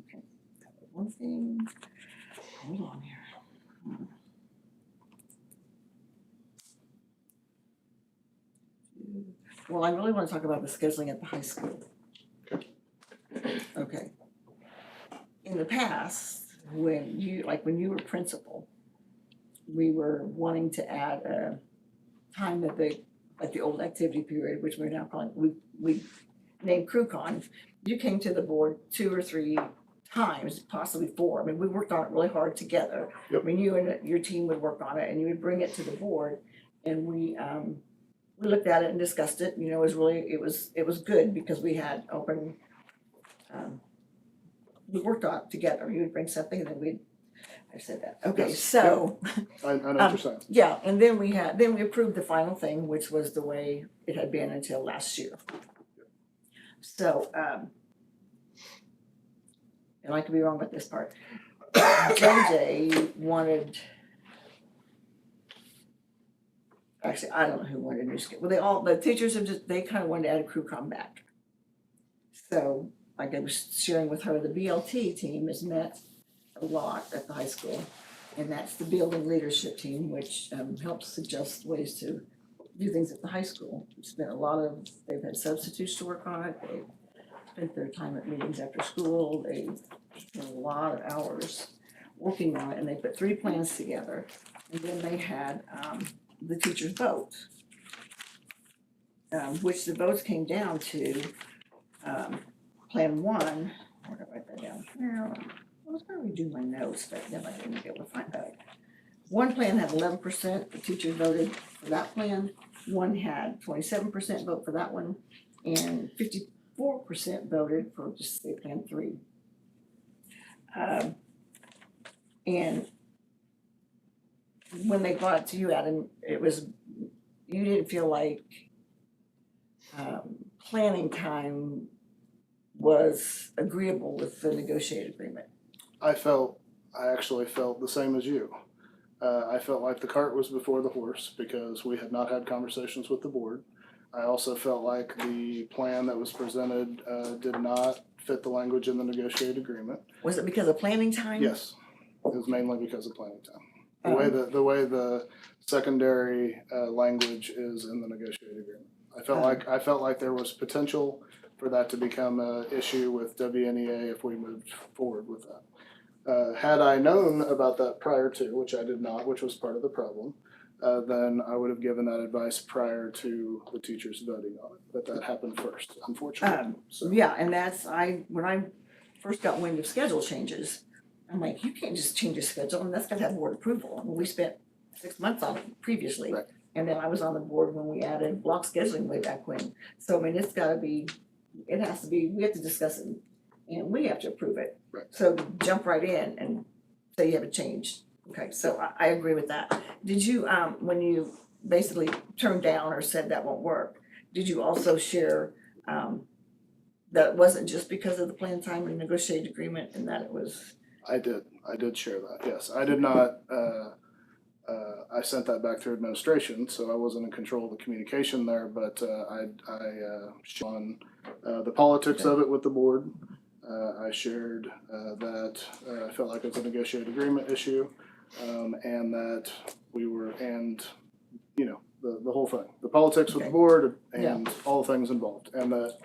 Okay, that was one thing, hold on here. Well, I really wanna talk about the scheduling at the high school. Okay. In the past, when you were principal, we were wanting to add a time at the old activity period, which we're now calling, we named CrewCon. You came to the board 2 or 3 times, possibly 4. I mean, we worked on it really hard together. Yep. I mean, you and your team would work on it and you would bring it to the board and we looked at it and discussed it, it was really, it was good because we had open, we worked on it together. You would bring something and then I said that. Okay, Yes. so. I know what you're saying. Yeah, and then we approved the final thing, which was the way it had been until last year. So, and I could be wrong with this part. JJ wanted, actually, I don't know who wanted a new schedule. Well, the teachers they kind of wanted to add a CrewCon back. So, like I was sharing with her, the BLT team has met a lot at the high school. And that's the building leadership team, which helps suggest ways to do things at the high school. They've had substitutes to work on it, they've spent their time at meetings after school, they've spent a lot of hours working on it, and they put 3 plans together. And then they had the teachers vote, which the votes came down to Plan 1, where did I write that down? I was gonna redo my notes, but then I didn't be able to find that. One plan had 11%, the teachers voted for that plan. One had 27% vote for that one, and 54% voted for just say Plan 3. And when they brought it to you, Adam, you didn't feel like planning time was agreeable with the negotiated agreement. I actually felt the same as you. I felt like the cart was before the horse because we had not had conversations with the board. I also felt like the plan that was presented did not fit the language in the negotiated agreement. Was it because of planning time? Yes, it was mainly because of planning time. The way the secondary language is in the negotiated agreement. I felt like there was potential for that to become an issue with WNEA if we moved forward with that. Had I known about that prior to, which I did not, which was part of the problem, then I would have given that advice prior to the teachers voting on it, but that happened first, unfortunately, so. Yeah, and when I first got wind of schedule changes, I'm like, you can't just change a schedule, and that's gotta have board approval. I mean, we spent 6 months on it previously. Right. And then I was on the board when we added block scheduling way back when. So, I mean, it has to be, we have to discuss it, and we have to approve it. Right. So jump right in and say you haven't changed. Okay, so I agree with that. Did you, when you basically turned down or said that won't work, did you also share, that it wasn't just because of the plan time and negotiated agreement and that it was? I did share that, yes. I did not, I sent that back through administration, so I wasn't in control of the communication there, but I shared on the politics of it with the board. I shared that I felt like it was a negotiated agreement issue, and that the whole thing, the politics with the board and all the things involved, and that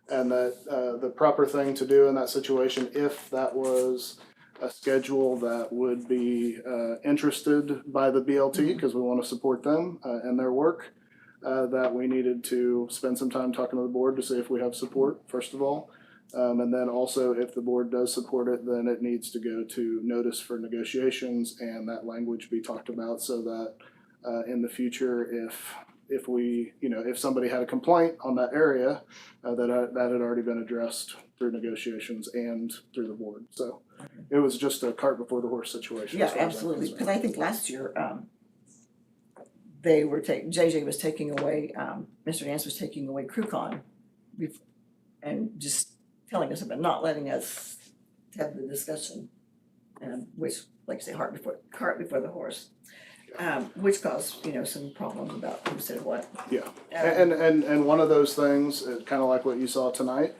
the proper thing to do in that situation, if that was a schedule that would be interested by the BLT, because we want to support them and their work, that we needed to spend some time talking to the board to see if we have support, first of all. And then also, if the board does support it, then it needs to go to notice for negotiations and that language be talked about so that in the future, if somebody had a complaint on that area, that had already been addressed through negotiations and through the board. So it was just a cart before the horse situation. Yeah, absolutely, because I think last year, JJ was taking away, Mr. Nance was taking away CrewCon and just telling us about not letting us have the discussion, which, like I say, cart before the horse, which caused, some problems about who said what. Yeah, and one of those things, kind of like what you saw tonight,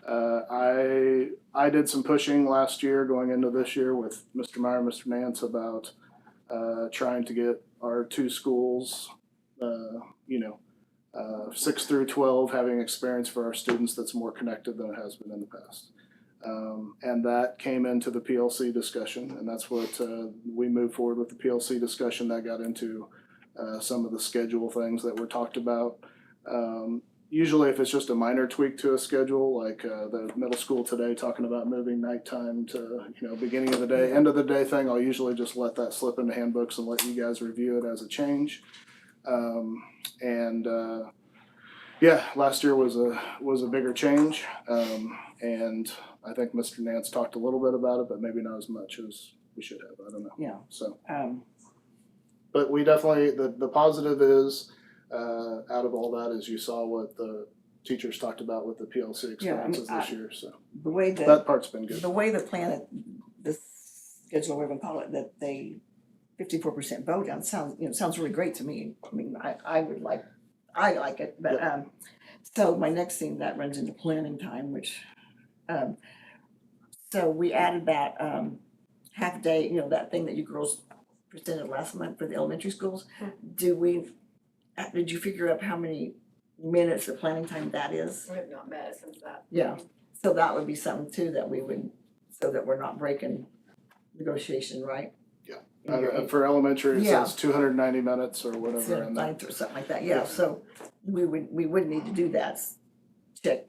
I did some pushing last year going into this year with Mr. Meyer and Mr. Nance about trying to get our two schools, 6 through 12, having experience for our students that's more connected than it has been in the past. And that came into the PLC discussion, and that's what we moved forward with the PLC discussion. That got into some of the schedule things that were talked about. Usually if it's just a minor tweak to a schedule, like the middle school today talking about moving nighttime to, beginning of the day, end of the day thing, I'll usually just let that slip into handbooks and let you guys review it as a change. Last year was a bigger change. And I think Mr. Nance talked a little bit about it, but maybe not as much as we should have. I don't know. Yeah. So, but we definitely, the positive is, out of all that, is you saw what the teachers talked about with the PLC experiences this year. So that part's been good. The way the plan, the schedule, we're gonna call it, that they 54% vote on sounds really great to me. I mean, I like it, but so my next thing that runs into planning time, which so we added that half day, that thing that you girls presented last month for the elementary schools. Did you figure out how many minutes of planning time that is? We have not met since that. Yeah, so that would be something too that we would, so that we're not breaking negotiation, right? Yeah, for elementary, it says 290 minutes or whatever. Or something like that, yeah, so we would need to do that, check.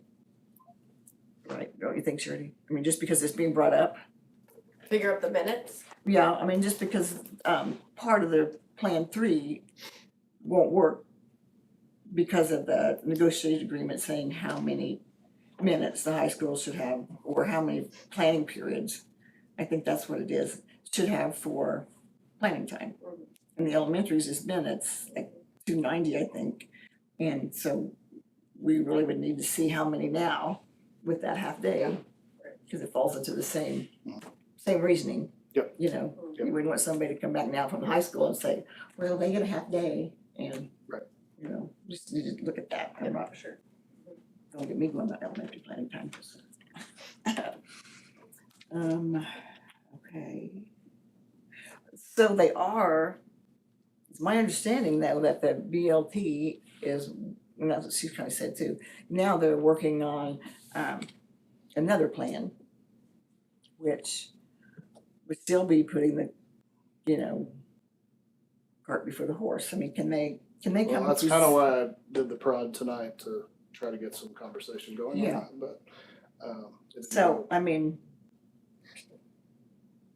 Right, don't you think, Shirley? I mean, just because it's being brought up. Figure up the minutes? Yeah, I mean, just because part of the Plan 3 won't work because of the negotiated agreement saying how many minutes the high school should have or how many planning periods. I think that's what it is, should have for planning time. And the elementaries is minutes, like 290, I think. And so we really would need to see how many now with that half day, because it falls into the same reasoning. Yep. You wouldn't want somebody to come back now from high school and say, well, they get a half day and, just need to look at that. I'm not sure. Don't get me going about elementary planning time. Okay. So they are, it's my understanding though that the BLT is, and that's what she kind of said too, now they're working on another plan, which would still be putting the, cart before the horse. I mean, can they come Well, that's to kind of why I did the prod tonight, to try to get some conversation going on Yeah. that, but, it didn't So, I mean,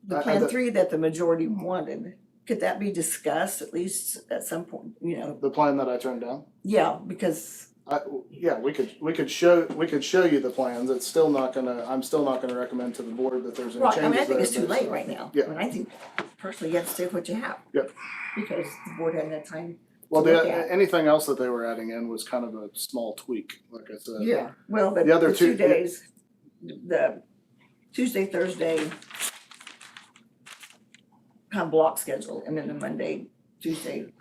the I- Plan the- 3 that the majority wanted, could that be discussed at least at some point, you know? The plan that I turned down? Yeah, because, Yeah, we could show you the plans. It's still not gonna, I'm still not gonna recommend to the board that there's any right, changes I mean, I think there it's too based late on- right now. Yeah. And I think personally, you have to stay with what you have. Yep. Because the board hadn't had time Well, to look at. anything else that they were adding in was kind of a small tweak, like I said. Yeah, well, but The other the 2 two- days, the Tuesday, Thursday kind of block schedule, and then the Monday, Tuesday,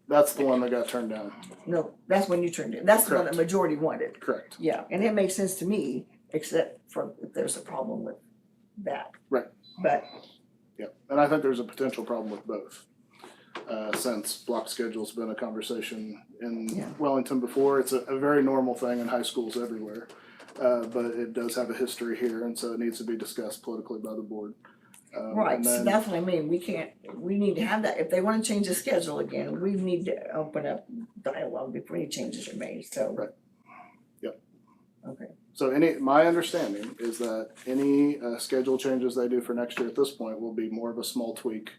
That's the one that got turned down. no, that's when you turned it, that's the one that Correct. majority wanted. Correct. Yeah, and it makes sense to me, except for if there's a problem with that. Right. But, Yep, and I think there's a potential problem with both. Since block schedule's been a conversation in Yeah. Wellington before, it's a very normal thing in high schools everywhere. But it does have a history here, and so it needs to be discussed politically by the board. right, And so then- that's what I mean, we need to have that, if they wanna change the schedule again, we need to open up dialogue before any changes are made, so. Right. Yep. Okay. So my understanding is that any schedule changes they do for next year at this point will be more of a small tweak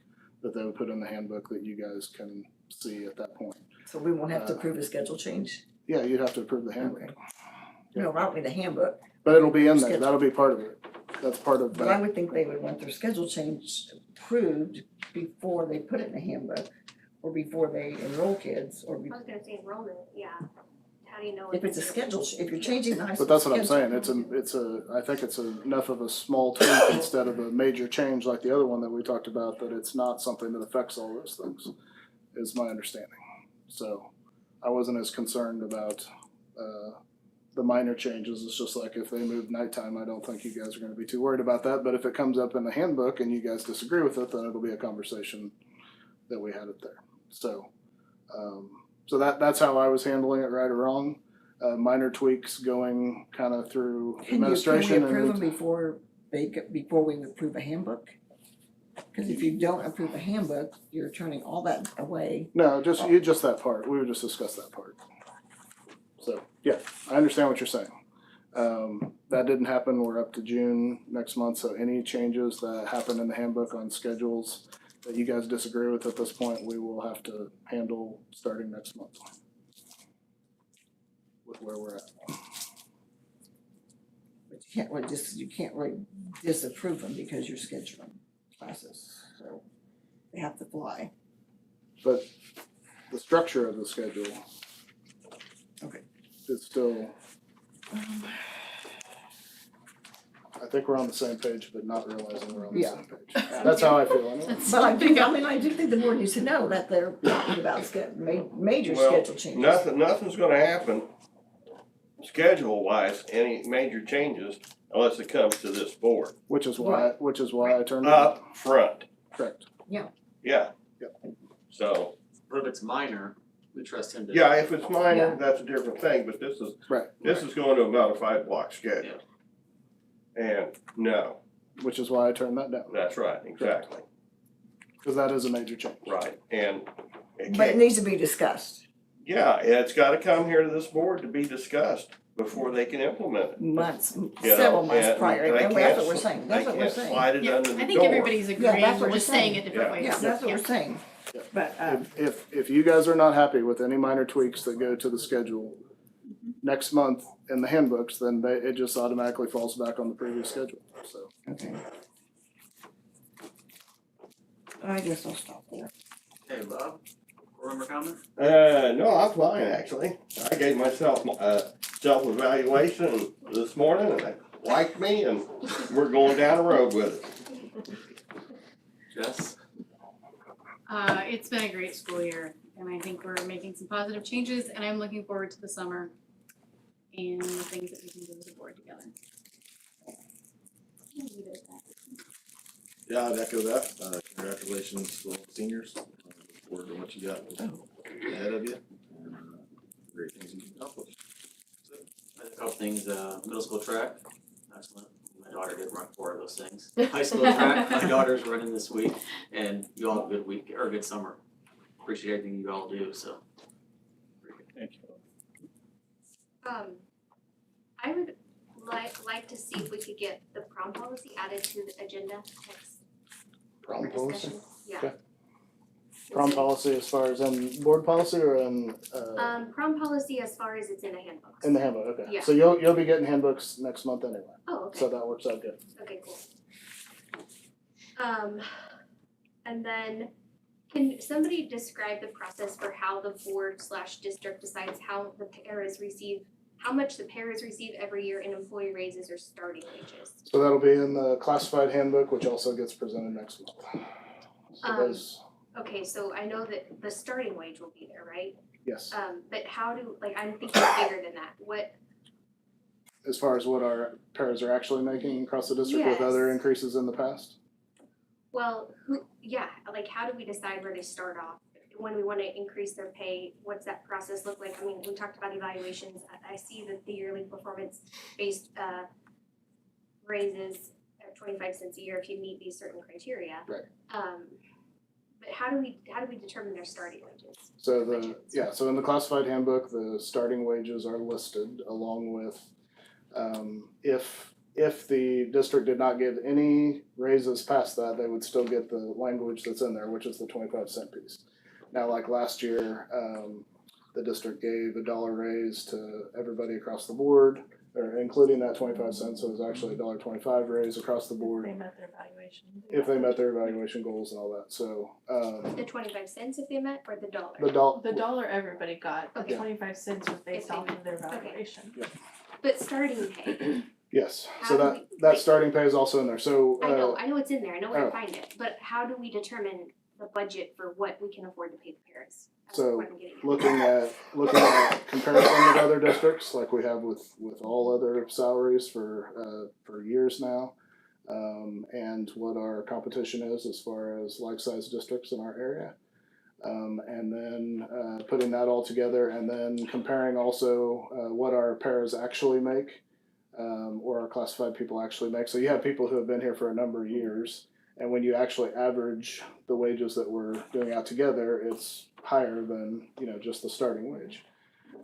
that they would put in the handbook that you guys can see at that point. So we won't have to approve a schedule change? Yeah, you'd have to approve the handbook. Okay. No, I don't need a handbook, But it'll be in there, Schedule. that'll be part of it. That's part of but I that. would think they would want their schedule change approved before they put it in the handbook, or before they enroll kids, or I was gonna say enrollment, yeah. How do you know? if it's a schedule, if you're changing the high school But that's what I'm schedule- saying, I think it's enough of a small tweak instead of a major change like the other one that we talked about, that it's not something that affects all those things, is my understanding. So I wasn't as concerned about, the minor changes. It's just like if they move nighttime, I don't think you guys are gonna be too worried about that, but if it comes up in the handbook and you guys disagree with it, then it'll be a conversation that we had it there. So, so that's how I was handling it, right or wrong. Minor tweaks going kind of through administration Can and. we approve them before we approve a handbook? Cause if you don't approve a handbook, you're turning all that away. No, just that part, we would just discuss that part. So, yeah, I understand what you're saying. That didn't happen, we're up to June next month, so any changes that happen in the handbook on schedules that you guys disagree with at this point, we will have to handle starting next month. With where we're at. But you can't really disapprove them because you're scheduling classes, so they have to fly. But the structure of the schedule. Okay. Is still. I think we're on the same page, but not realizing we're on the Yeah. same page. That's how I feel anyway. But I do think the board needs to know that they're talking about major Well, schedule changes. nothing's gonna happen schedule-wise, any major changes, unless it comes to this board. Which is why I turned it Up front, correct. yeah. Yep. So, But if it's minor, we trust him to. yeah, if it's minor, Yeah. that's a different thing, but this is Right. going to about a 5-block schedule. And no, Which is why I turned that down, that's right, exactly, because that is a major change. right, and it But it can't, needs to be discussed yeah, it's gotta come here to this board to be discussed before they can implement it. months, You several know, months and prior, they and that's can't what we're sli- saying, that's what we're They saying. can't slide it Yeah, under the door. I think everybody's agreeing, that's what we're we're just saying saying. it different Yeah. ways. Yeah, that's what we're saying, but, If you guys are not happy with any minor tweaks that go to the schedule next month in the handbooks, then it just automatically falls back on the previous schedule, so. okay. I guess I'll stop there. Okay, Bob, board member comment? No, I'm fine, actually. I gave myself a self-evaluation this morning, and it liked me, and we're going down the road with it. Jess? It's been a great school year, and I think we're making some positive changes, and I'm looking forward to the summer and the things that we can do as a board together. Yeah, I'd echo that. Congratulations to all the seniors. Look forward to what you got ahead of you, and great things you can accomplish. A couple things, middle school track, excellent. My daughter did run 4 of those things. High school track, my daughter's running this week, and you all have a good week, or a good summer. appreciate everything you all do, so. Thank you. I would like to see if we could get the prom policy added to the agenda next. Prom for policy? discussion. Yeah. Okay. Prom policy as far as in board policy or in, Prom policy as far as it's in a handbook. in the handbook, okay. Yeah. So you'll be getting handbooks next month anyway, Oh, okay. so that works out good. Okay, cool. And then can somebody describe the process for how the board/district decides how the paras receive, how much the paras receive every year in employee raises or starting wages? So that'll be in the classified handbook, which also gets presented next month. So those, Okay, so I know that the starting wage will be there, right? yes. But how do, like, I'm thinking bigger than that. What, As far as what our paras are actually making across the district with other Yes. increases in the past? well, like, how do we decide where they start off? When we wanna increase their pay, what's that process look like? I mean, we talked about evaluations. I see that the yearly performance-based, raises are 25 cents a year if you meet these certain criteria. Right. But how do we determine their starting wages? So so in the classified handbook, the starting wages are listed along with, if the district did not give any raises past that, they would still get the language that's in there, which is the 25-cent piece. Now, like last year, the district gave a $1 raise to everybody across the board, or including that 25 cents, so it was actually a $1.25 raise across the board. They met their evaluation. If they met their evaluation goals and all that, so, The 25 cents if they met, or the dollar? The dollar everybody got, the Okay. 25 cents was based off of their evaluation. But starting pay, yes, How so do that, we- that like- starting pay is also in there, so, I know it's in there, I know where oh. to find it, but how do we determine the budget for what we can afford to pay the parents? That's So, what I'm getting at. looking at comparison with other districts, like we have with all other salaries for years now, and what our competition is as far as like-sized districts in our area. And then putting that all together and then comparing also what our paras actually make, or our classified people actually make. So you have people who have been here for a number of years, and when you actually average the wages that we're doing out together, it's higher than, just the starting wage.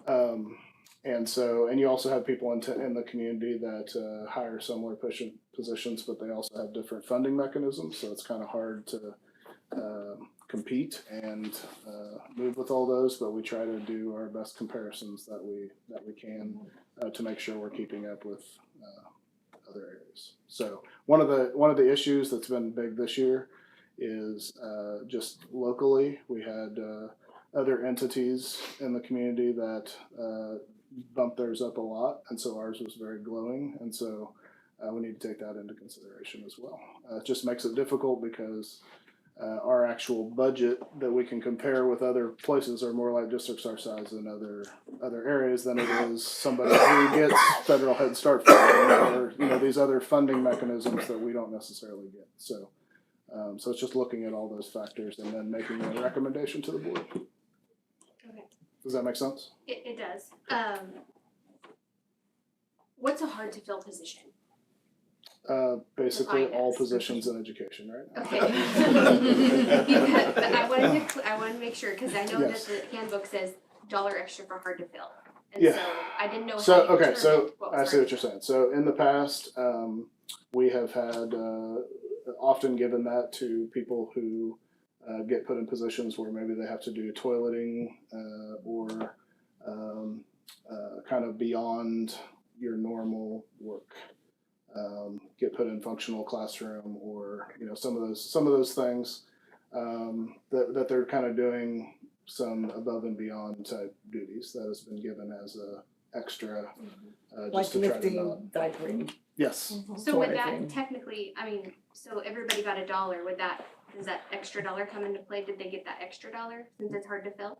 And you also have people in the community that hire similar positions, but they also have different funding mechanisms, so it's kind of hard to compete and move with all those, but we try to do our best comparisons that we can to make sure we're keeping up with other areas. So one of the issues that's been big this year is just locally we had other entities in the community that bumped theirs up a lot, and so ours was very glowing, and so we need to take that into consideration as well. It just makes it difficult because our actual budget that we can compare with other places are more like districts our size in other areas than it is somebody who gets federal Head Start funding or these other funding mechanisms that we don't necessarily get. So it's just looking at all those factors and then making a recommendation to the board. Okay. Does that make sense? It does. What's a hard to fill position? Basically Define all this. positions in education, right? Okay. But I wanted to make sure, because I know Yes. that the handbook says $1 extra for hard to fill. And Yeah. so I didn't know how So, you okay, determined so what was I see hard what to you're saying. So in the past, we have had often given that to people who get put in positions where maybe they have to do toileting or kind of beyond your normal work. Get put in functional classroom or some of those things that they're kind of doing some above and beyond type duties that has been given as a extra Like just to try to lifting, not. diapering. Yes. So would sort of that thing. technically, so everybody got $1, does that extra $1 come into play? Did they get that extra $1 since it's hard to fill?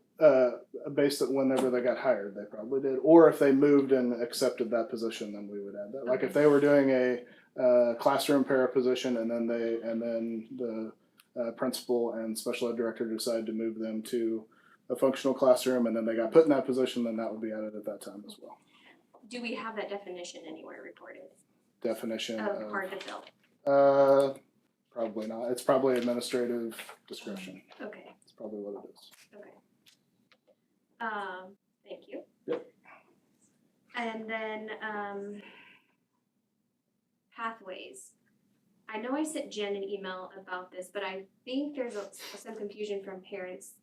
Based on whenever they got hired, they probably did. Or if they moved and accepted that position, then we would add that. Like if they were doing a classroom para position and then the principal and special ed director decided to move them to a functional classroom and then they got put in that position, then that would be added at that time as well. Do we have that definition anywhere recorded Definition of hard to fill? Probably not. It's probably administrative discretion. Okay. It's probably what it is. Okay. Thank you. Yep. And then, pathways. I know I sent Jen an email about this, but I think there's some confusion from parents,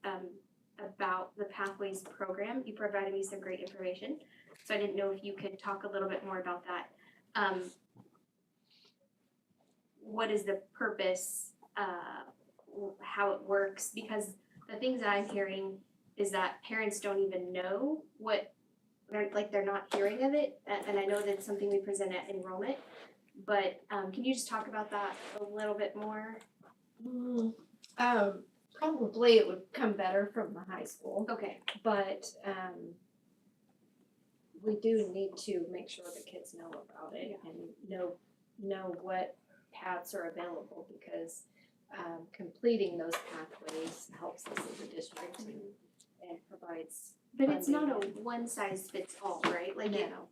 about the Pathways program. You provided me some great information, so I didn't know if you could talk a little bit more about that. What is the purpose, how it works? Because the things that I'm hearing is that parents don't even know what, they're not hearing of it, and I know that's something we present at enrollment, but can you just talk about that a little bit more? Probably it would come better from the high school, Okay. but we do need to make sure the kids know about it and know what paths are available, because completing those pathways helps us as a district and provides. But it's not a funding. one size fits all, right? Like No.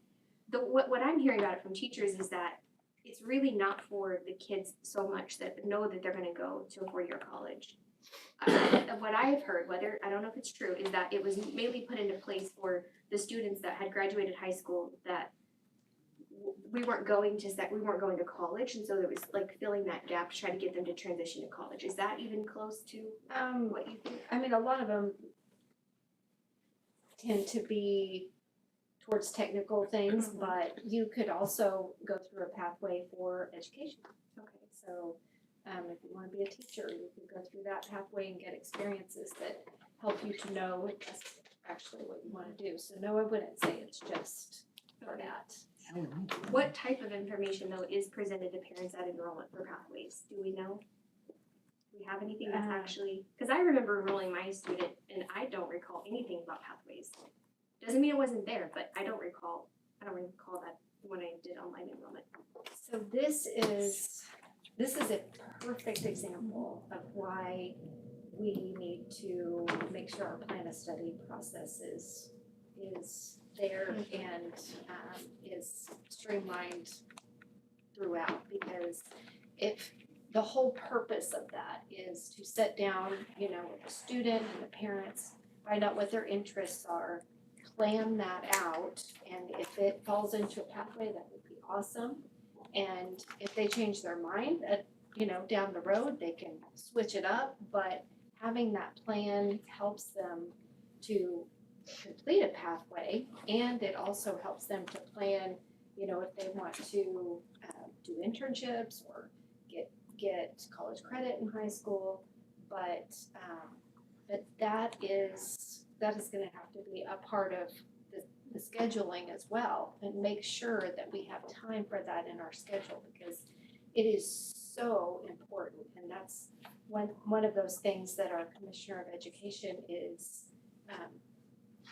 what I'm hearing about it from teachers is that it's really not for the kids so much that know that they're gonna go to a 4-year college. What I've heard, whether, I don't know if it's true, is that it was mainly put into place for the students that had graduated high school that we weren't going to college, and so there was like filling that gap to try to get them to transition to college. Is that even close to what you think? I mean, a lot of them tend to be towards technical things, but you could also go through a pathway for education. Okay. So if you want to be a teacher, you could go through that pathway and get experiences that help you to know if that's actually what you want to do. So no, I wouldn't say it's just for that. What type of information though is presented to parents at enrollment for pathways? Do we know? Do we have anything that's actually, because I remember enrolling my student and I don't recall anything about pathways. Doesn't mean it wasn't there, but I don't recall that when I did online enrollment. So this is a perfect example of why we need to make sure our plan of study process is there and is streamlined throughout, because if the whole purpose of that is to sit down, with the student and the parents, find out what their interests are, plan that out, and if it falls into a pathway, that would be awesome. And if they change their mind down the road, they can switch it up, but having that plan helps them to complete a pathway, and it also helps them to plan, if they want to do internships or get college credit in high school, but that is gonna have to be a part of the scheduling as well, and make sure that we have time for that in our schedule, because it is so important, and that's one of those things that our Commissioner of Education is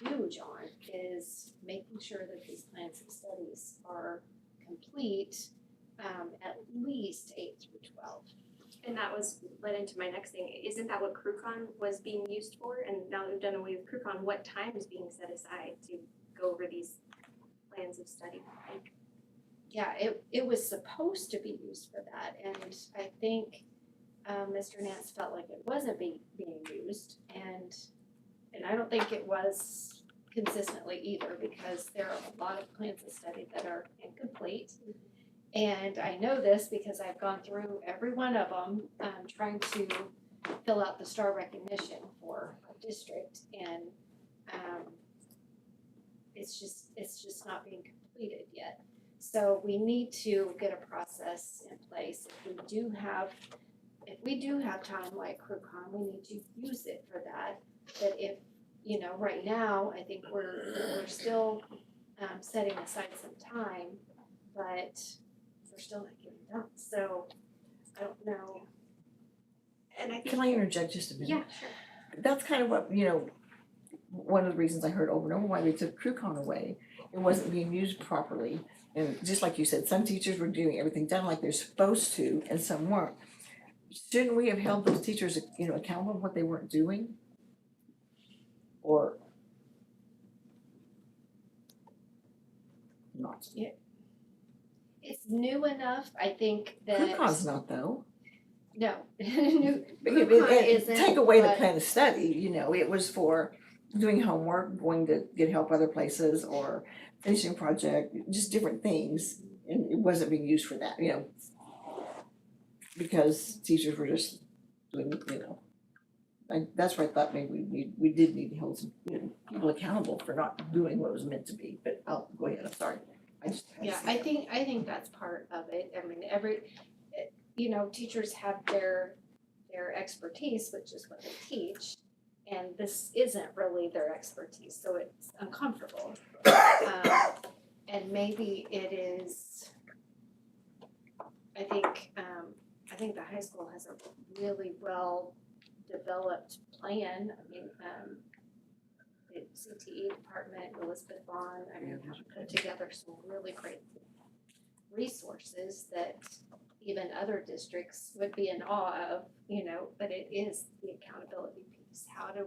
huge on, is making sure that these plans of studies are complete, at least 8 through 12. And that was led into my next thing. Isn't that what CrewCon was being used for? And now that we've done away with CrewCon, what time is being set aside to go over these plans of study? Yeah, it was supposed to be used for that, and I think Mr. Nance felt like it wasn't being used, and I don't think it was consistently either, because there are a lot of plans of study that are incomplete. And I know this because I've gone through every one of them, trying to fill out the star recognition for our district, and it's just not being completed yet. So we need to get a process in place. If we do have time like CrewCon, we need to use it for that. But if, right now, I think we're still setting aside some time, but we're still not getting done. So I don't know. And I think, Can I interject just a minute? yeah, sure. That's kind of what, one of the reasons I heard over and over why they took CrewCon away. It wasn't being used properly. And just like you said, some teachers were doing everything done like they're supposed to, and some weren't. Shouldn't we have held those teachers, accountable for what they weren't doing? Or not? It's new enough, I think that. CrewCon's not though. No, new But current isn't. take away the but- plan of study, it was for doing homework, going to get help other places, or finishing a project, just different things. And it wasn't being used for that, because teachers were just doing, that's where I thought maybe we did need to hold some, people accountable for not doing what was meant to be, but I'll go ahead, I'm sorry. Yeah, I think that's part of it. I mean, teachers have their expertise, which is what they teach, and this isn't really their expertise, so it's uncomfortable. And maybe it is. I think the high school has a really well developed plan. I mean, the CTE department, Elizabeth Vaughn, put together some really great resources that even other districts would be in awe of, but it is the accountability piece. How do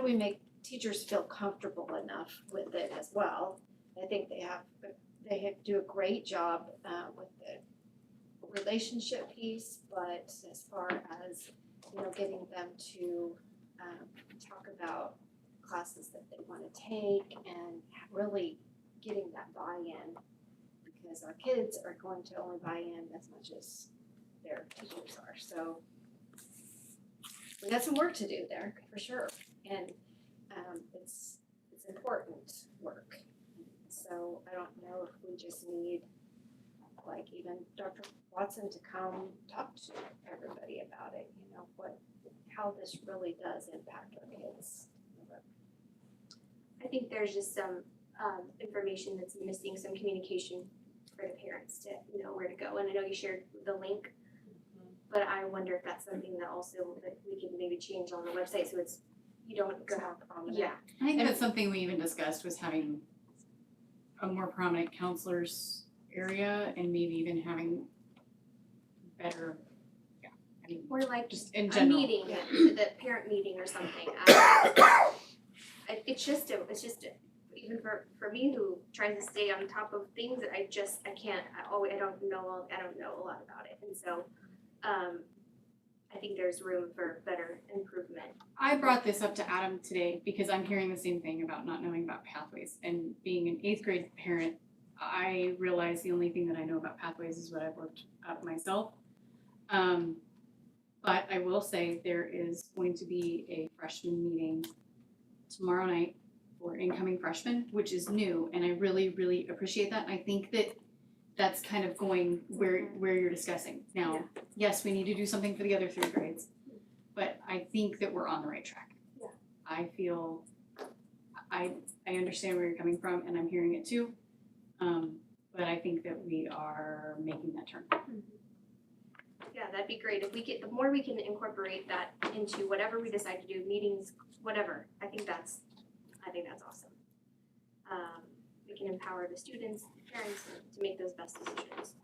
we make teachers feel comfortable enough with it as well? I think they do a great job with the relationship piece, but as far as, getting them to talk about classes that they want to take and really getting that buy-in, because our kids are going to only buy in as much as their teachers are. So we got some work to do there for sure, and it's important work. So I don't know if we just need even Dr. Watson to come talk to everybody about it, how this really does impact our kids. I think there's just some information that's missing, some communication for the parents to know where to go. And I know you shared the link, but I wonder if that's something that we can maybe change on the website so you don't go more prominent. Yeah, I think that's something we even discussed, was having a more prominent counselors area and maybe even having better, Or like just in a general. meeting, the parent meeting or something. It's just even for me who tries to stay on top of things that I don't know a lot about it, and so I think there's room for better improvement. I brought this up to Adam today because I'm hearing the same thing about not knowing about pathways, and being an 8th grade parent, I realize the only thing that I know about pathways is what I've looked up myself. But I will say there is going to be a freshman meeting tomorrow night for incoming freshmen, which is new, and I really, really appreciate that. I think that that's kind of going where you're discussing. Now, yes, we need to do something for the other 3 grades, but I think that we're on the right track. Yeah. I feel, I understand where you're coming from, and I'm hearing it too. But I think that we are making that turn. Yeah, that'd be great. The more we can incorporate that into whatever we decide to do, meetings, whatever, I think that's awesome. We can empower the students, the parents to make those best decisions.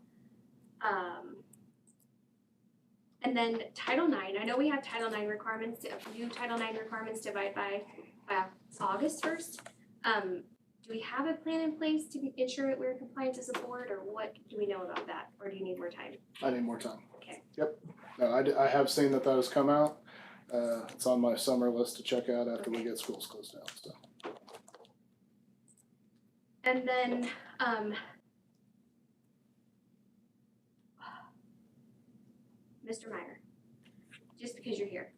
And then Title IX, I know we have Title IX requirements, new Title IX requirements to abide by August 1st. Do we have a plan in place to ensure that we're in compliance as a board, or what do we know about that, or do you need more time? I need more time. Okay. Yep. No, I have seen that has come out. It's on my summer list to check out after we get schools closed down. So. And then, Mr. Meyer, just because you're here,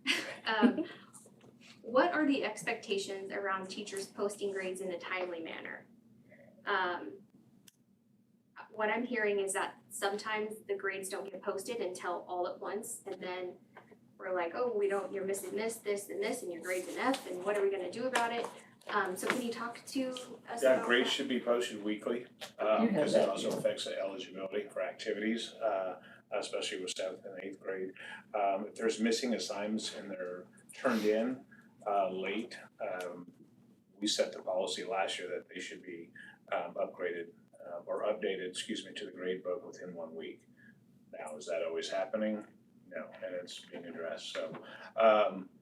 what are the expectations around teachers posting grades in a timely manner? What I'm hearing is that sometimes the grades don't get posted until all at once, and then we're like, oh, you're missing this, this, and this, and your grade's an F, and what are we gonna do about it? So can you talk to us Yeah, about grades that? should be posted weekly, have because that, it also yeah. affects the eligibility for activities, especially with 7th and 8th grade. If there's missing assignments and they're turned in late, we set the policy last year that they should be upgraded or updated, to the grade book within 1 week. Now, is that always happening? No, and it's being addressed, so.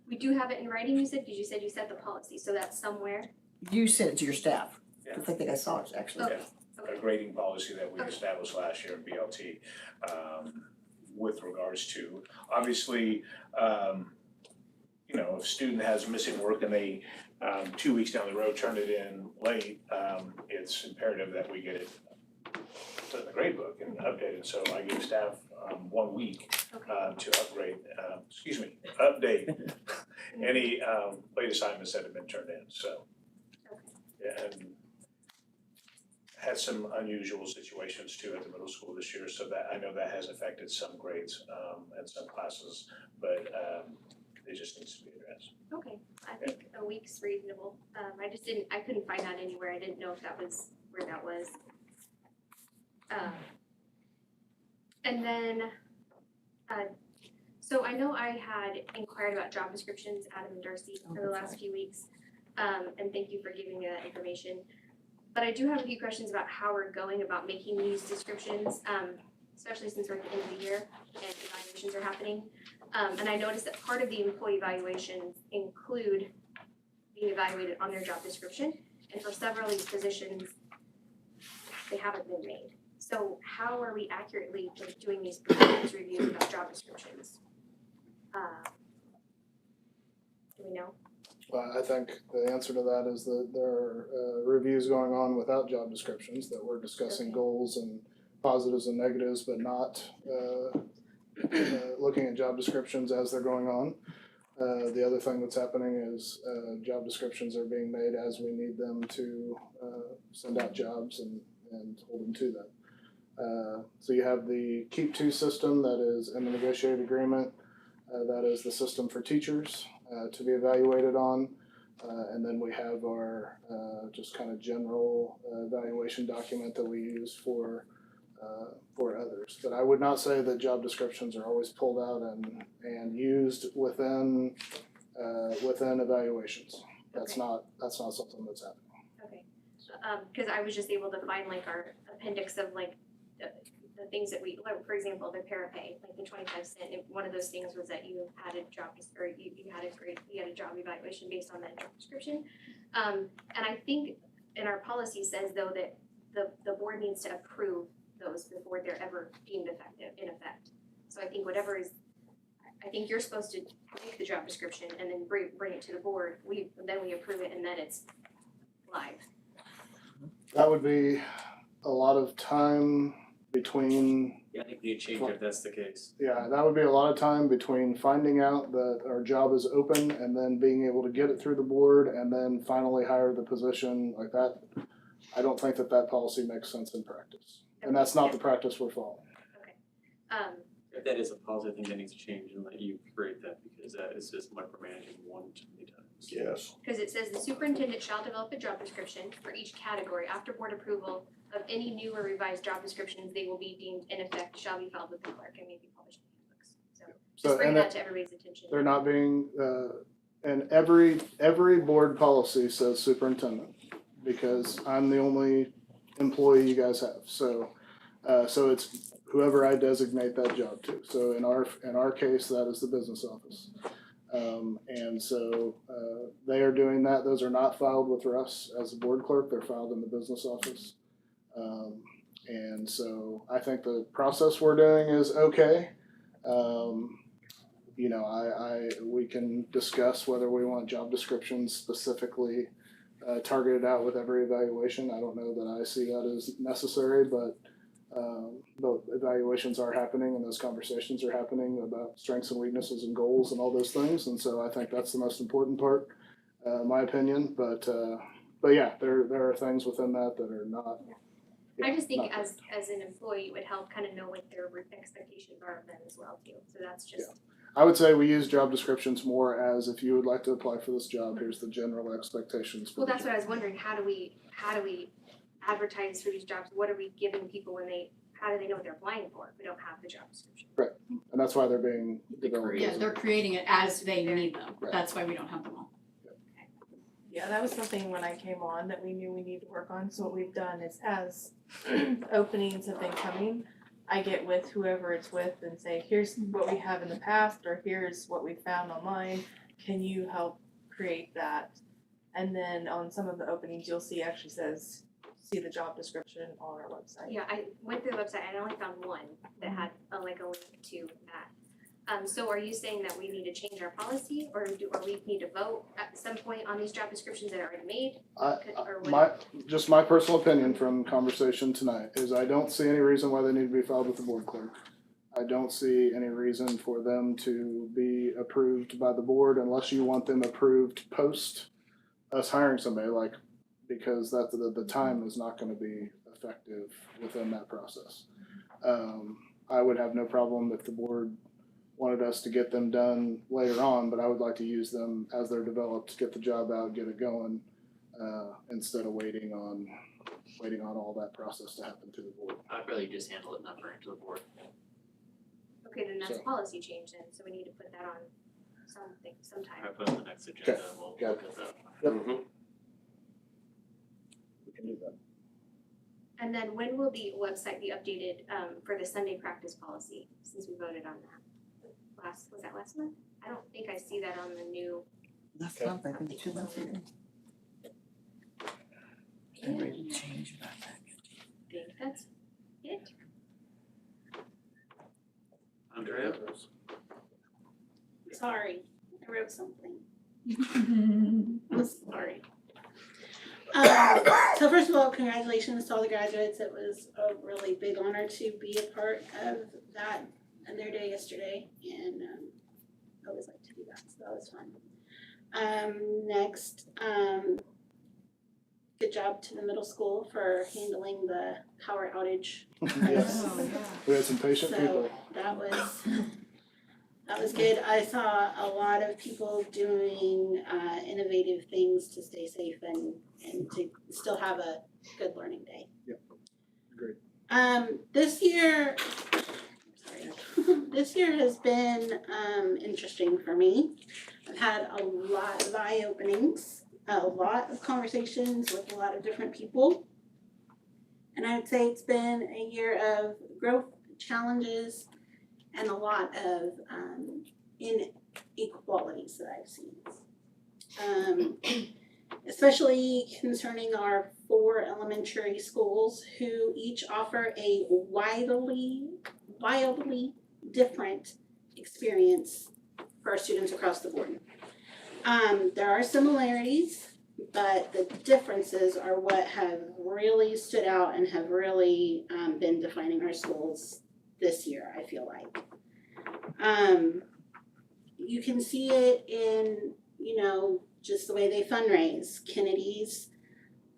We do have it in writing, you said, because you said you set the policy, so that's somewhere. You sent it to your staff. Yeah. I think I saw it actually. Okay. A grading policy that we established last year in BLT. with regards to, obviously, if a student has missing work and they, 2 weeks down the road turn it in late, it's imperative that we get it to the grade book and updated. So I give staff 1 week to update any late assignments that have been turned in. So, yeah, and had some unusual situations too at the middle school this year. So that I know that has affected some grades and some classes, but it just needs to be addressed. Okay, I think a week's reasonable. I couldn't find that anywhere. I didn't know if that was where that was. And then, so I know I had inquired about job descriptions, Adam and Darcy, for the last few weeks. And thank you for giving me that information. But I do have a few questions about how we're going about making these descriptions, especially since we're at the end of the year and evaluations are happening. And I noticed that part of the employee evaluations include being evaluated on their job description. And for several of these positions, they haven't been made. So how are we accurately doing these performance reviews about job descriptions? Do we know? Well, I think the answer to that is that there are reviews going on without job descriptions, that we're discussing goals and positives and negatives, but not looking at job descriptions as they're going on. The other thing that's happening is job descriptions are being made as we need them to send out jobs and hold them to them. So you have the Keep To system that is in the negotiated agreement. That is the system for teachers to be evaluated on. And then we have our just kind of general evaluation document that we use for others. But I would not say that job descriptions are always pulled out and used within evaluations. That's not something that's happening. Okay, because I was just able to find like our appendix of like the things that we, like, for example, the parapay, like the 25 cent. One of those things was that you had a job, or you had a job evaluation based on that job description. And I think in our policy says though that the board needs to approve those before they're ever deemed in effect. So I think I think you're supposed to make the job description and then bring it to the board. Then we approve it and then it's live. That would be a lot of time between. Yeah, I think we need to change it if that's the case. Yeah, that would be a lot of time between finding out that our job is open and then being able to get it through the board and then finally hire the position like that. I don't think that policy makes sense in practice. And that's not the practice we're following. If that is a policy, I think that needs to change and let you create that, because that is just micromanaging one too many times. Yes. Because it says the superintendent shall develop a job description for each category. After board approval of any new or revised job descriptions, they will be deemed in effect, shall be filed with the clerk, and may be published in handbooks. So just bring that to everybody's attention. They're not being, and every board policy says superintendent, because I'm the only employee you guys have. So it's whoever I designate that job to. So in our case, that is the business office. And so they are doing that. Those are not filed with Russ as a board clerk. They're filed in the business office. And so I think the process we're doing is okay. We can discuss whether we want job descriptions specifically targeted out with every evaluation. I don't know that I see that as necessary, but evaluations are happening and those conversations are happening about strengths and weaknesses and goals and all those things. And so I think that's the most important part, my opinion. But yeah, there are things within that are not. I just think as an employee, it would help kind of know what their expectations are of them as well too. So that's just. Yeah. I would say we use job descriptions more as, if you would like to apply for this job, here's the general expectations. Well, that's what I was wondering. How do we advertise for these jobs? What are we giving people how do they know what they're applying for if we don't have the job description? Right, and that's why they're being developed. Yeah, they're creating it as they need them. Right. That's why we don't have them all. Yeah, that was something when I came on that we knew we need to work on. So what we've done is, as openings have been coming, I get with whoever it's with and say, here's what we have in the past, or here's what we found online. Can you help create that? And then on some of the openings, you'll see actually says see the job description on our website. Yeah, I went through the website and I only found one that had a link to that. So are you saying that we need to change our policy or we need to vote at some point on these job descriptions that are already made? Or what? My personal opinion from conversation tonight is I don't see any reason why they need to be filed with the board clerk. I don't see any reason for them to be approved by the board unless you want them approved post us hiring somebody, like, because that the time is not gonna be effective within that process. I would have no problem if the board wanted us to get them done later on, but I would like to use them as they're developed, get the job out, get it going, instead of waiting on all that process to happen to the board. I'd rather you just handle it, not bring it to the board. Okay, then that's So- a policy change then, so we need to put that on sometime. I put it on the next agenda and we'll Got look at that. Yep. We can do that. And then when will the website be updated for the Sunday practice policy, since we voted on that? Was that last month? I don't think I see that on the new. Last month, I think 2 months ago. I'm ready to change about that. I think that's it. Andrea? Sorry, I wrote something. I'm sorry. So first of all, congratulations to all the graduates. It was a really big honor to be a part of that and their day yesterday, and I always like to do that, so that was fun. Next, good job to the middle school for handling the power outage. Yes. We had some patient people. So that was good. I saw a lot of people doing innovative things to stay safe and to still have a good learning day. Yep, agreed. This year, this year has been interesting for me. I've had a lot of eye openings, a lot of conversations with a lot of different people. And I would say it's been a year of growth, challenges, and a lot of inequalities that I've seen. Especially concerning our 4 elementary schools who each offer a wildly different experience for our students across the board. There are similarities, but the differences are what have really stood out and have really been defining our schools this year, I feel like. You can see it in, just the way they fundraise. Kennedy's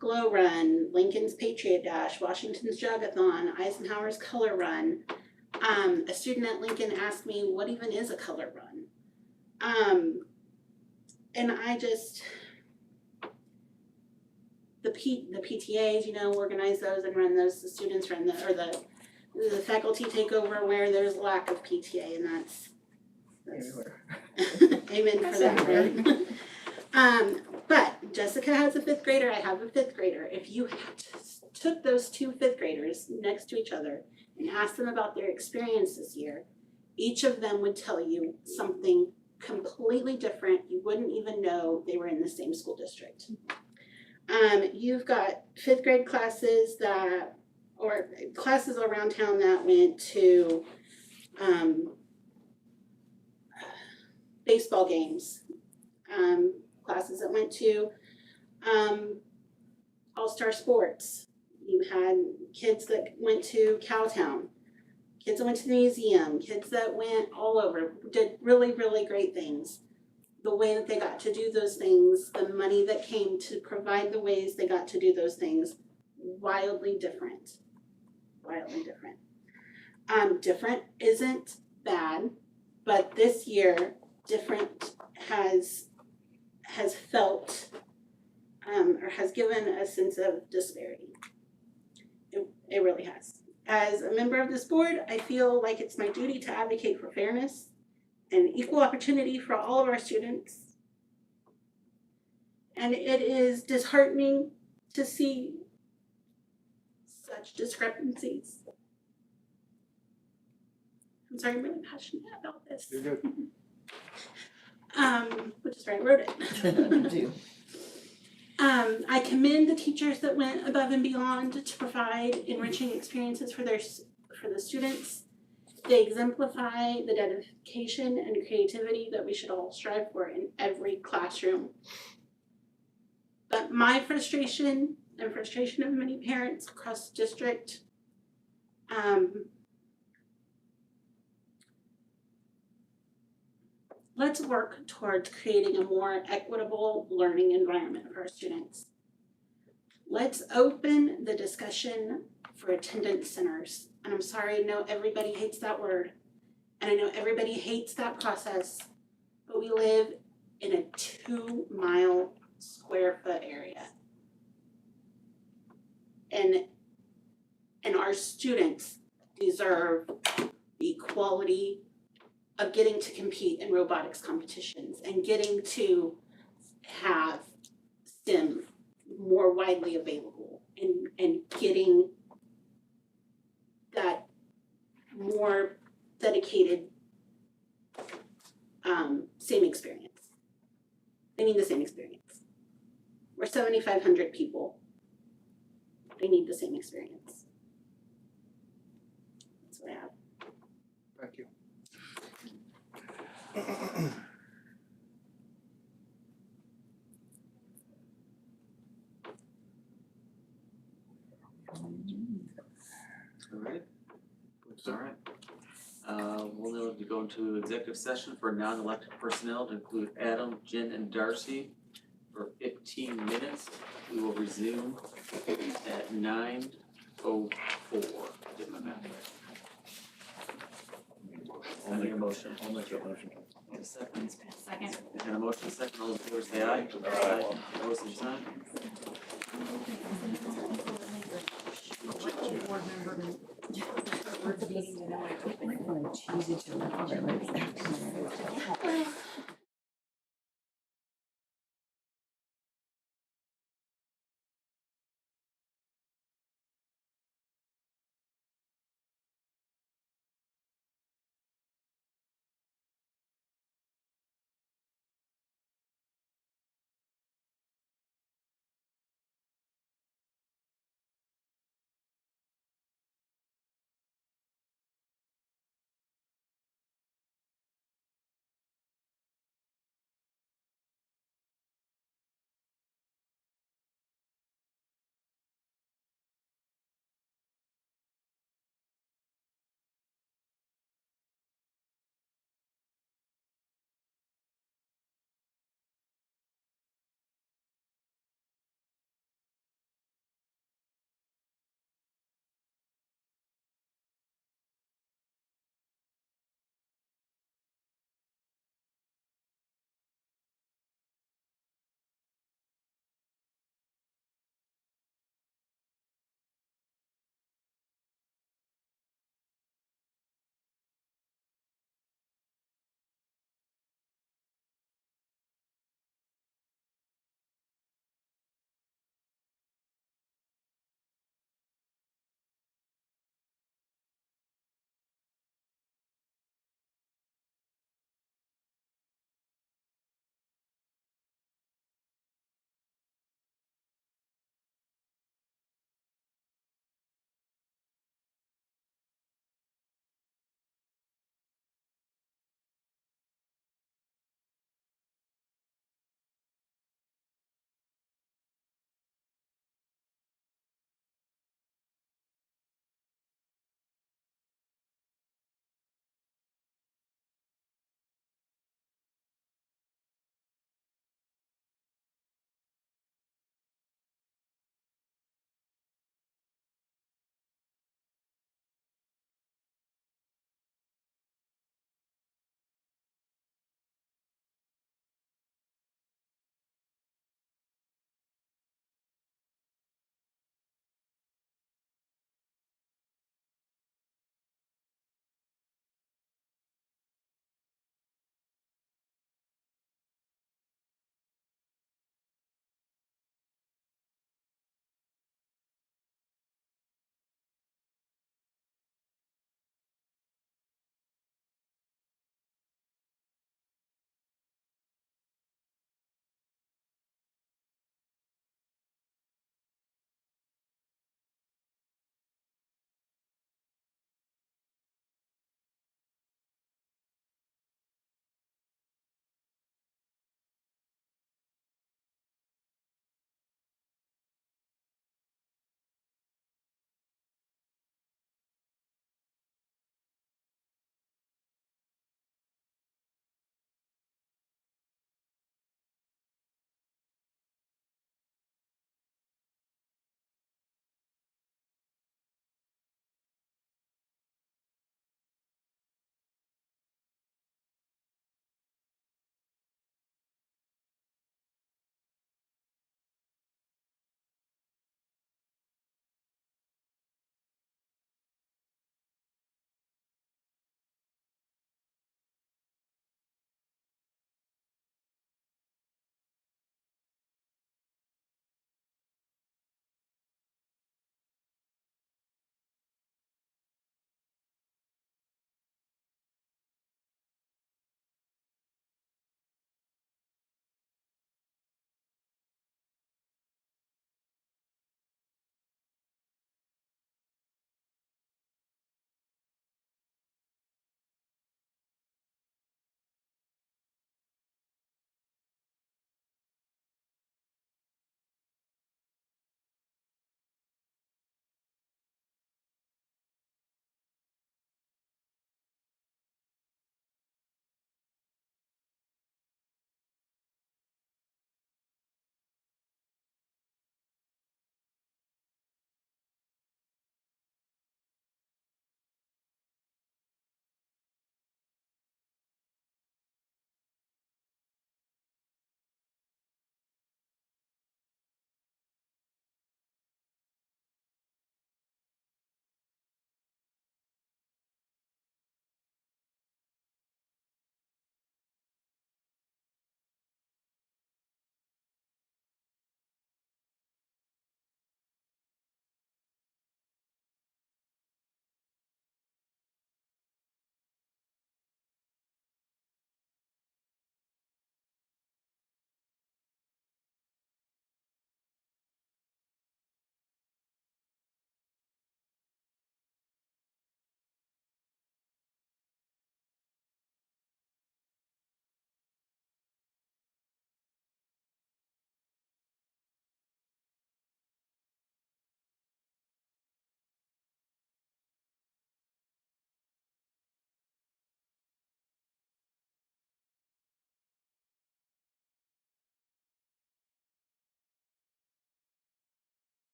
Glow Run, Lincoln's Patriot Dash, Washington's Jogathon, Eisenhower's Color Run. A student at Lincoln asked me, what even is a color run? And I just, the PTAs, organize those and run those. The students run the faculty take over where there's lack of PTA, and that's Everywhere. amen for that, right? But Jessica has a 5th grader, I have a 5th grader. If you took those 2 5th graders next to each other and asked them about their experience this year, each of them would tell you something completely different. You wouldn't even know they were in the same school district. You've got 5th grade classes or classes around town that went to baseball games, classes that went to all-star sports. You had kids that went to Cowtown, kids that went to the museum, kids that went all over, did really, really great things. The way that they got to do those things, the money that came to provide the ways they got to do those things, wildly different. Wildly different. Different isn't bad, but this year, different has felt or has given a sense of disparity. It really has. As a member of this board, I feel like it's my duty to advocate for fairness and equal opportunity for all of our students. And it is disheartening to see such discrepancies. I'm sorry, I'm really passionate about this. You're good. Which is why I wrote it. You do. I commend the teachers that went above and beyond to provide enriching experiences for the students. They exemplify the dedication and creativity that we should all strive for in every classroom. But my frustration and frustration of many parents across the district, let's work towards creating a more equitable learning environment for our students. Let's open the discussion for attendance centers. And I'm sorry, I know everybody hates that word. And I know everybody hates that process, but we live in a 2-mile square foot area. And our students deserve the equality of getting to compete in robotics competitions and getting to have STEM more widely available and getting that more dedicated same experience. They need the same experience. We're 7,500 people. They need the same experience. That's what I have. Thank you. Alright. We'll need to go into executive session for non-elected personnel to include Adam, Jen, and Darcy for 15 minutes. We will resume at 9:04. Get my math right. I'll make a motion. I'll make a motion. And a second. Second. And a motion, second. All those in favor say aye. Aye. Opposed, same sign. Board member. Meeting, and I want to choose each other.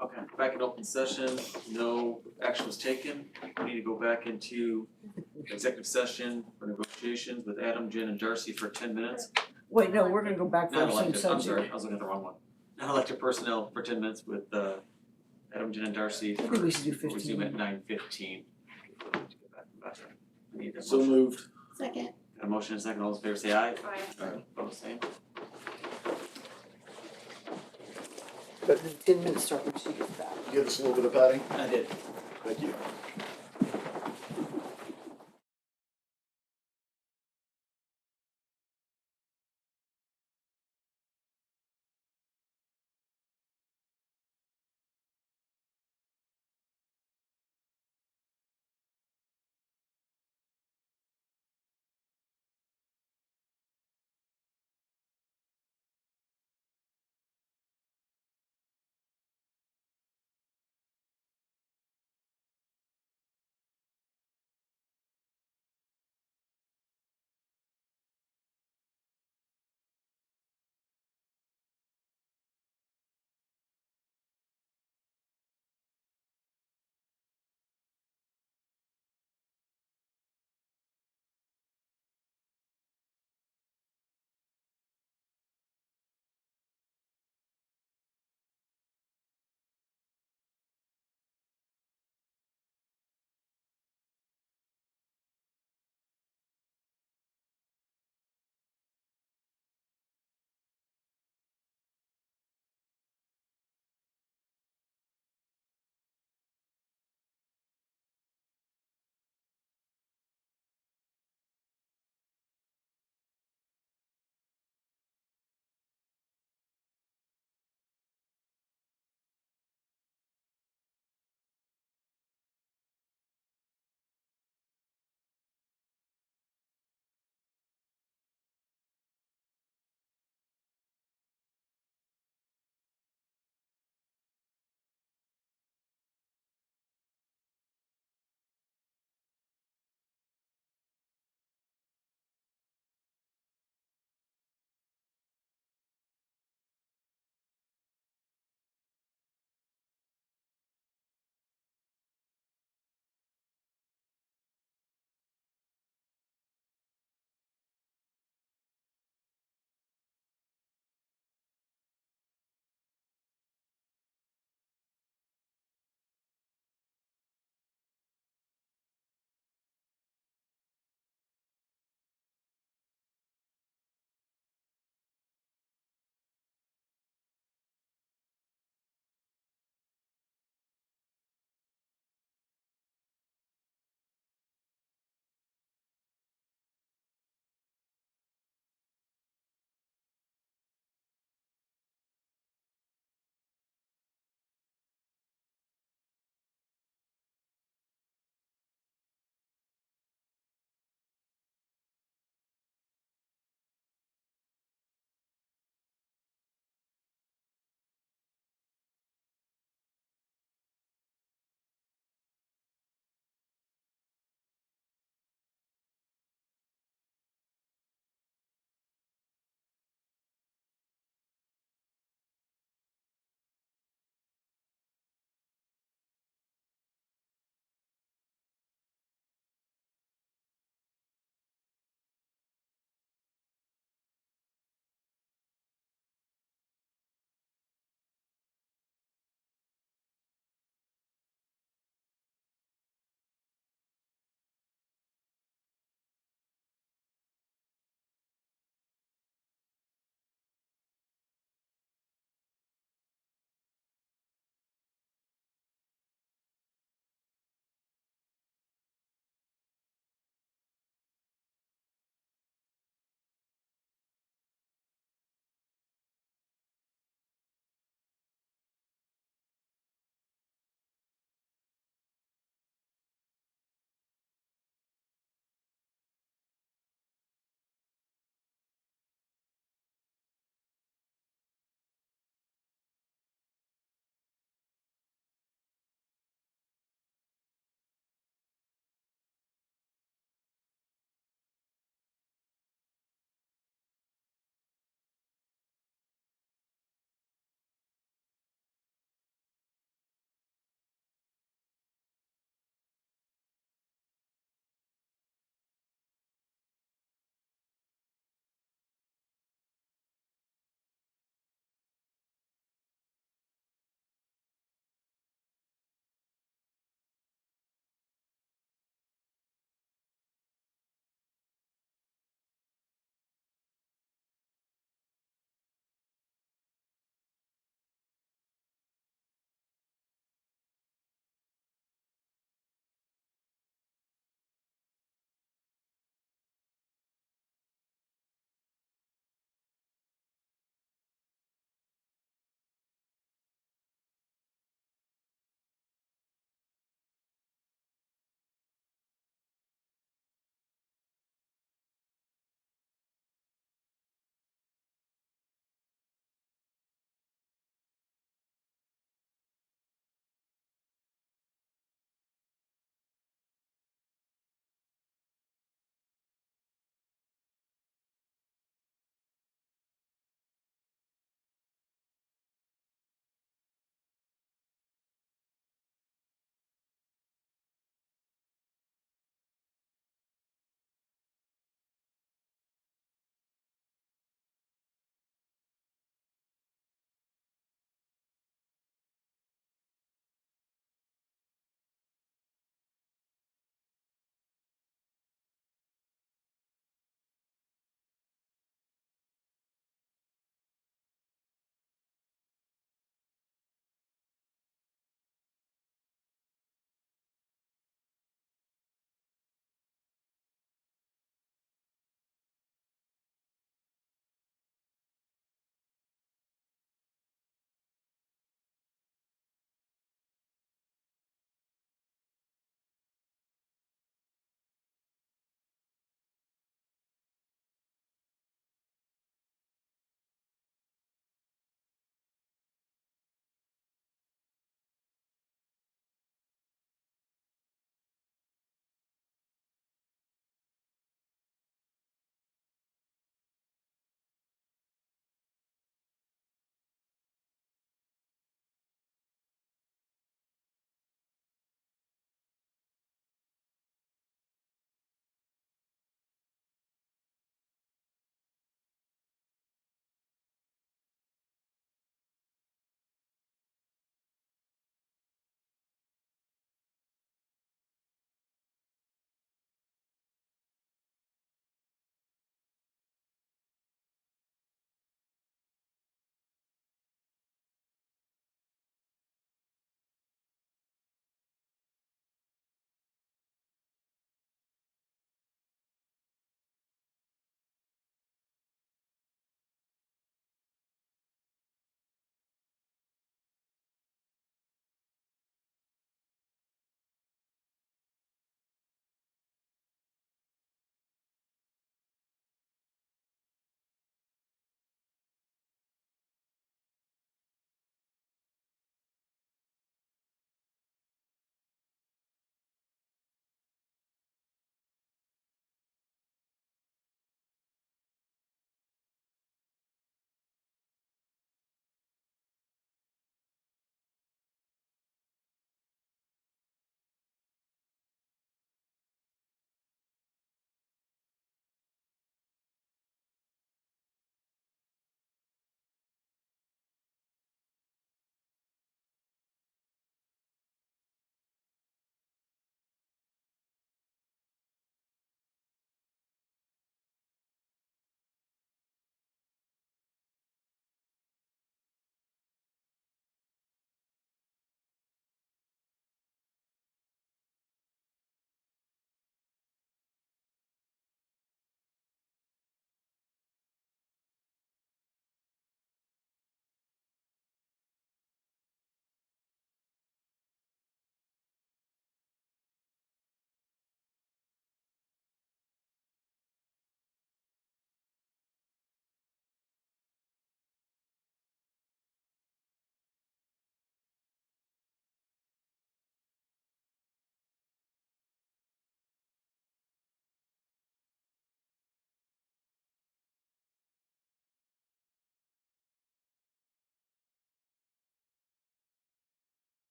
Okay, back in open session, no action was taken. We need to go back into executive session for negotiations with Adam, Jen, and Darcy for 10 minutes. Wait, no, we're gonna go back for Not the same elected, I'm sorry, subject. I was looking at the wrong one. Not elected personnel for 10 minutes with Adam, Jen, and Darcy. I think we should do for 15. Resume at 9:15. I need a So motion. moved. Second. Got a motion and a second, all those in favor say aye. Aye. Opposed, same. But the 10 minutes start when she gets back. Give us a little bit of padding. I did. Thank you.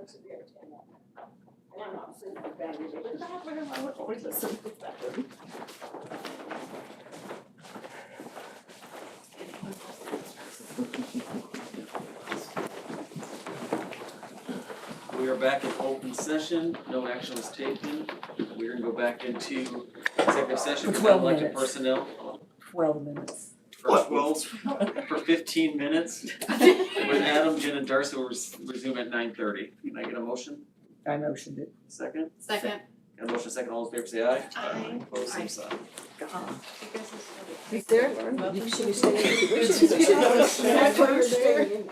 folks would be understand that. And I'm not saying that bad, but that's where I would always listen to that. We are back in open session, no action was taken. We're gonna go back into executive session for 12 elected minutes. personnel 12 minutes. for 15 minutes. With Adam, Jen, and Darcy will resume at 9:30. Can I get a motion? I motioned it. Second? Second. Got a motion second, all in favor say aye. Aye. Opposed, same sign. Right there, you should have stayed in the wishes. That's why you're there.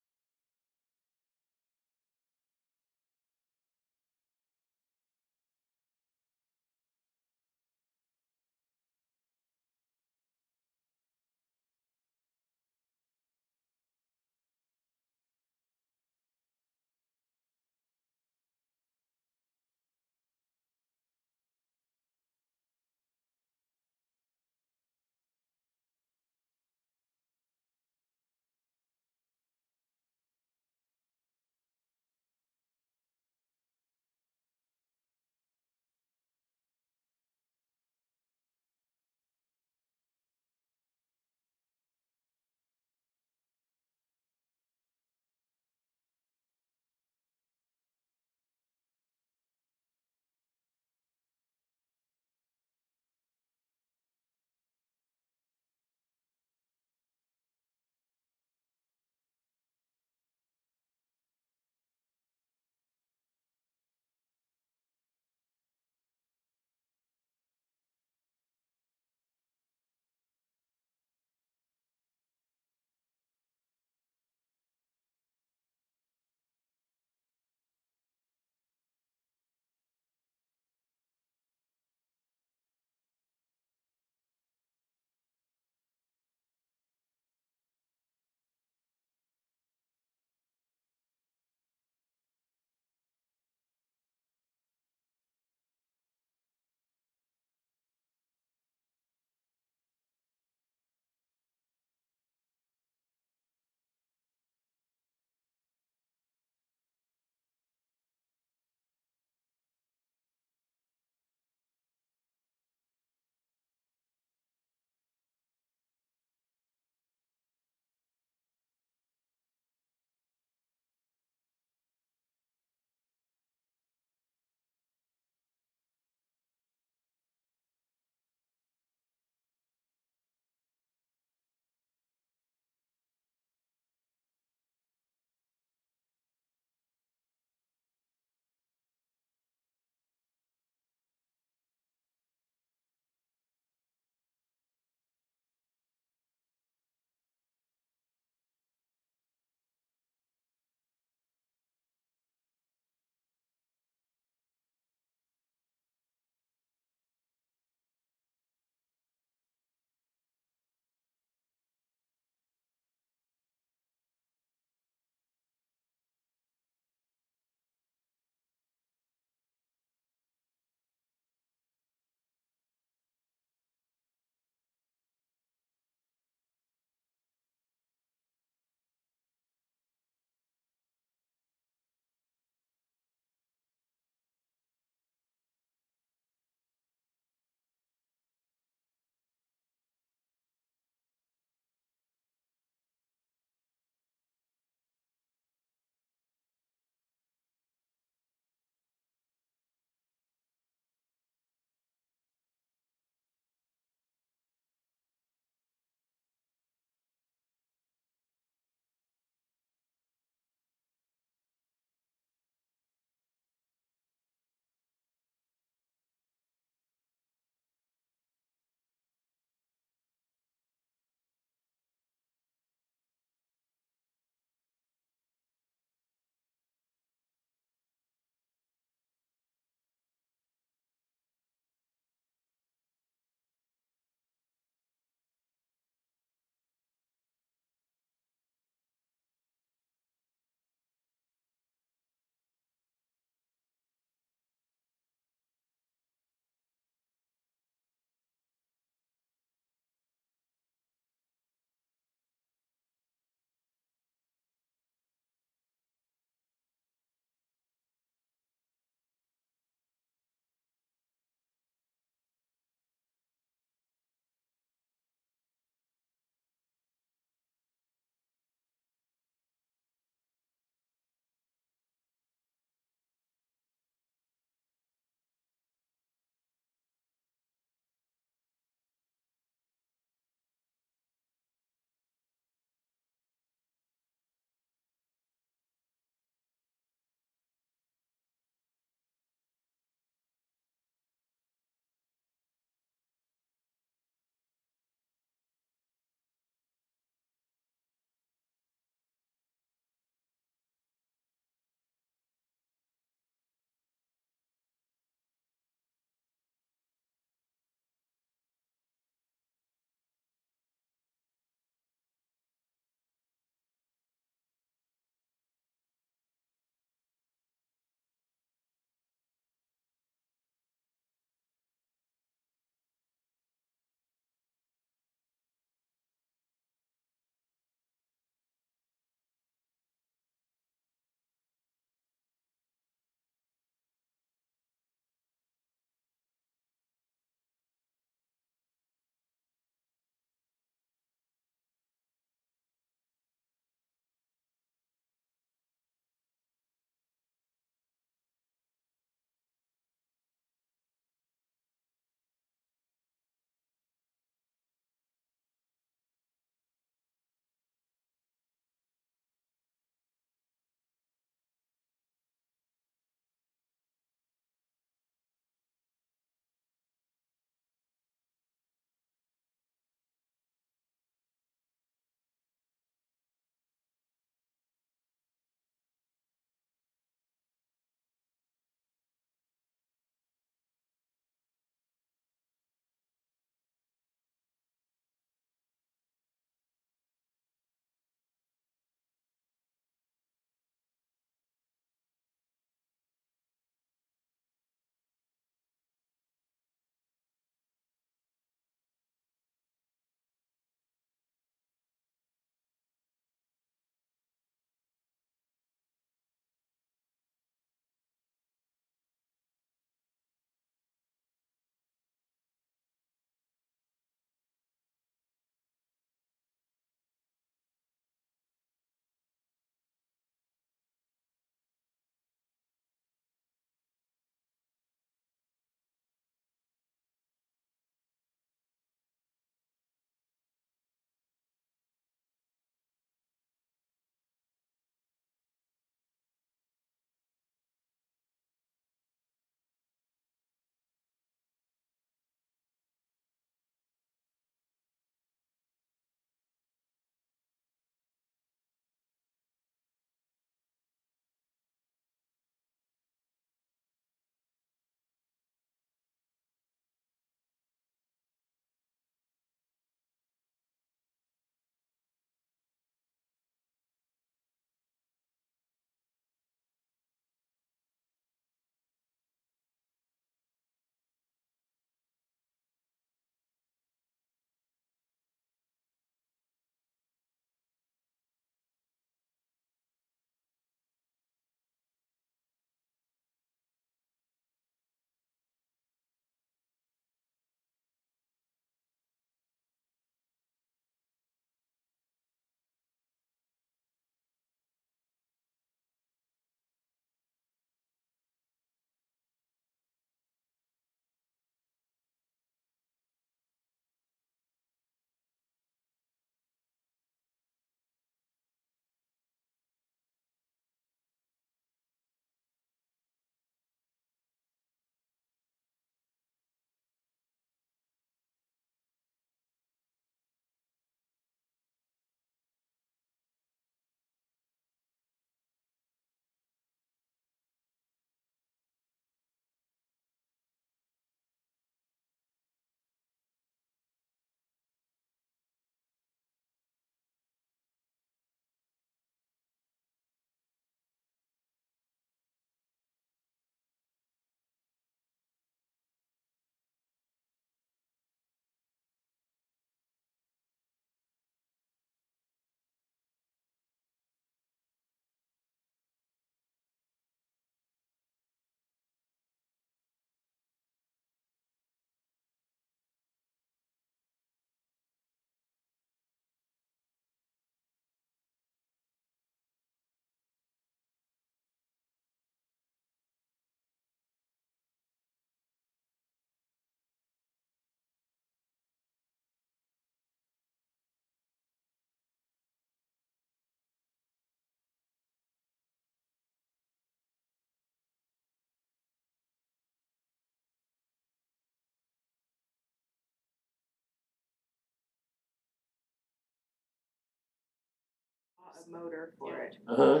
a motor for it. Uh-huh.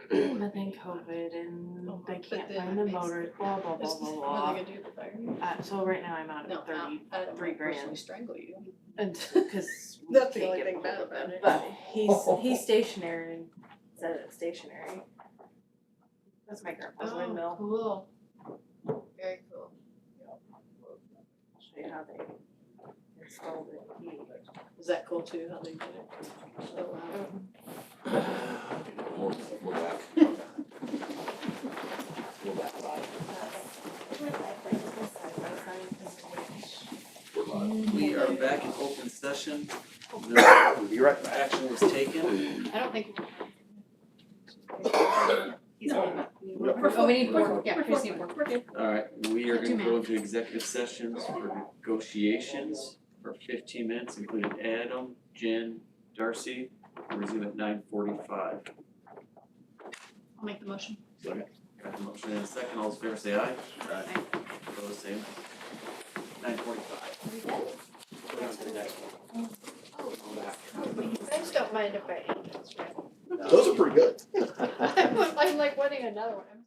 But then COVID and they can't find the motors, blah, blah, blah, blah, blah. What are they gonna do with the fire? So right now I'm out at I don't 33 grand. personally strangle you. And, cause we That's the can't only get thing hold bad of about him. it. But he's stationary and said it's stationary. That's my grandpa's windmill. Cool. Very cool. I'll show you how they installed it. Is that cool too, how they did it? Oh, wow. We're back. We're back live. We are back in open session. No Be right back. action was taken. I don't think. He's going back. Oh, we need more, yeah, we need more. Alright, we are Not gonna too go many. into executive sessions for negotiations for 15 minutes, including Adam, Jen, Darcy. We'll resume at 9:45. I'll make the motion. Got a motion and a second, all those in favor say aye. Aye. Opposed, same. 9:45. I just don't mind if I eat those, right? Those are pretty good. I'm like wanting another one.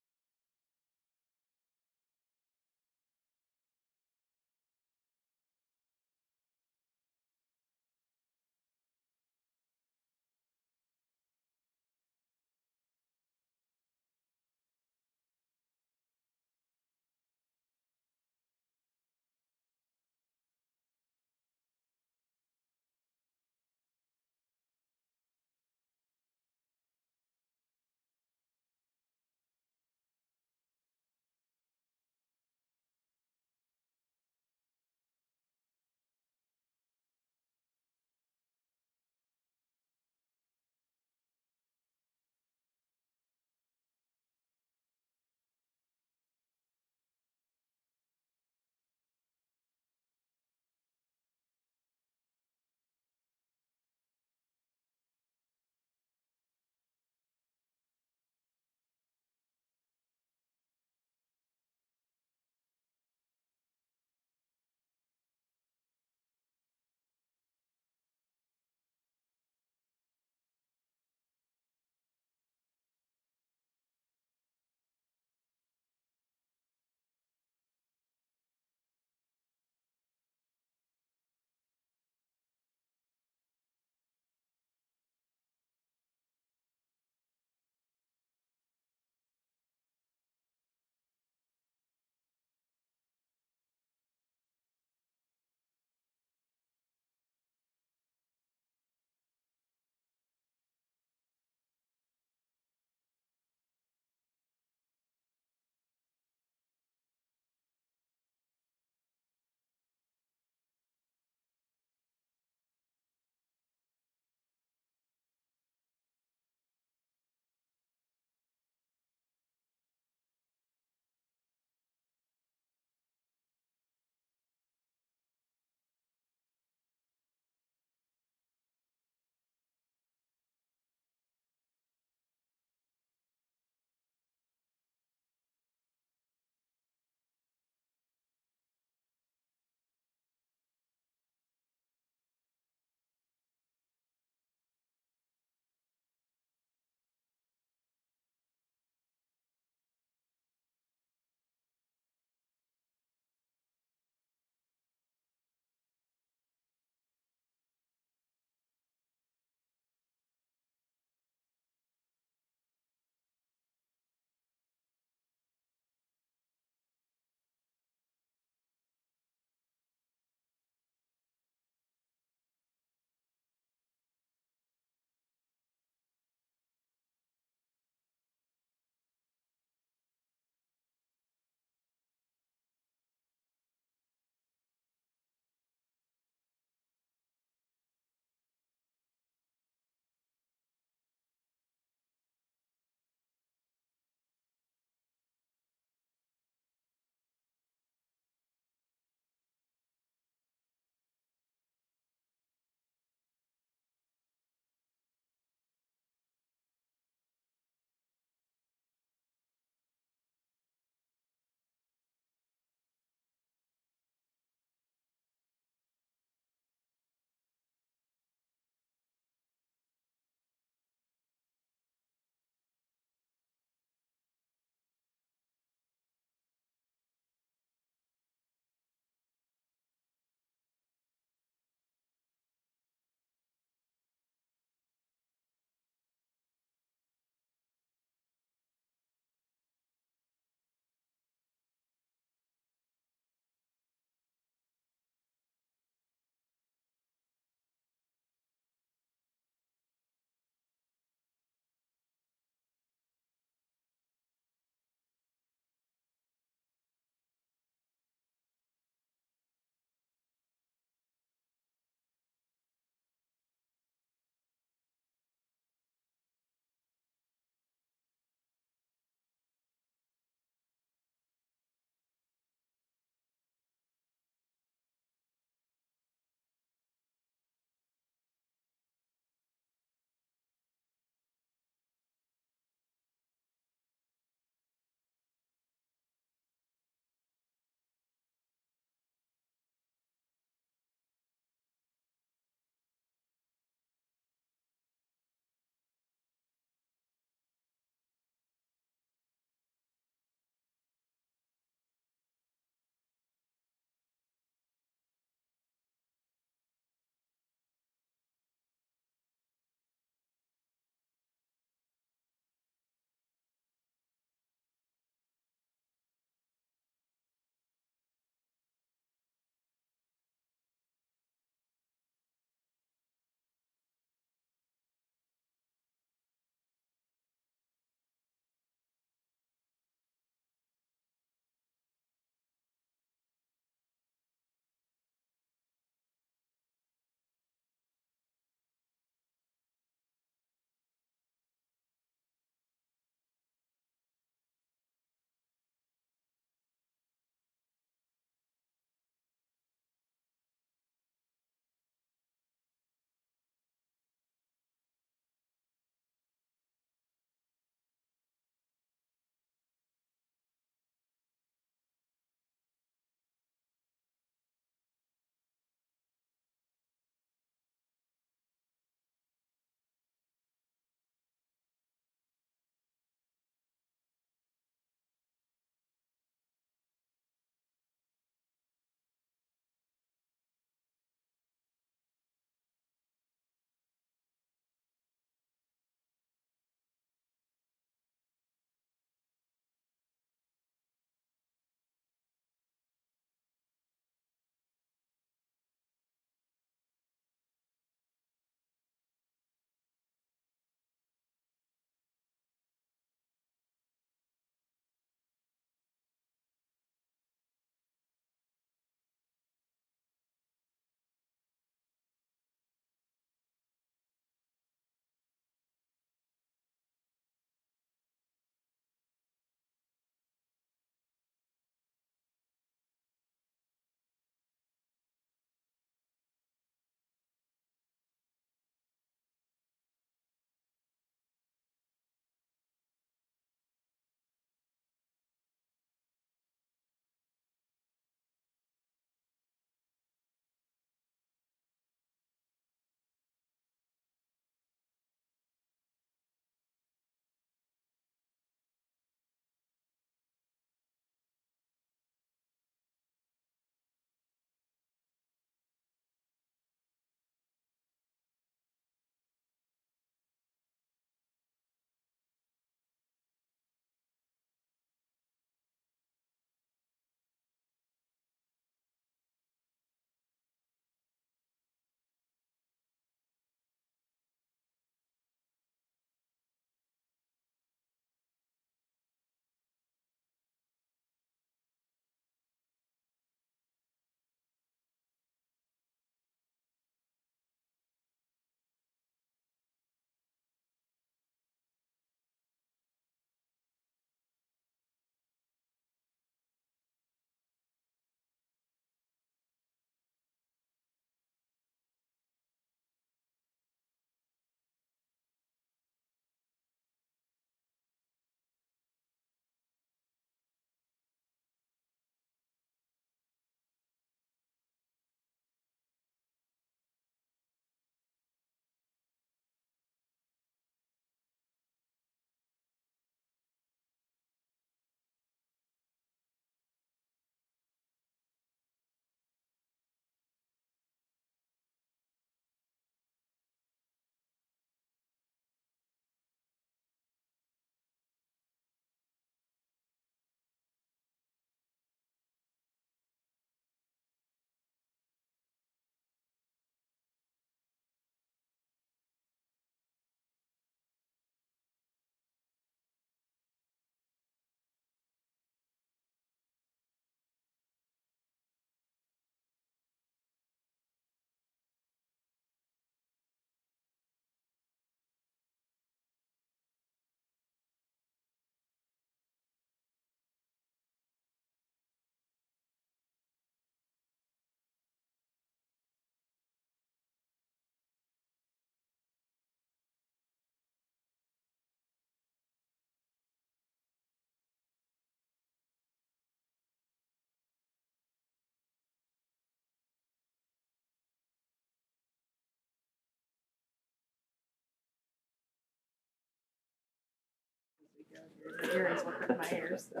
Your earrings will hurt my ears, so.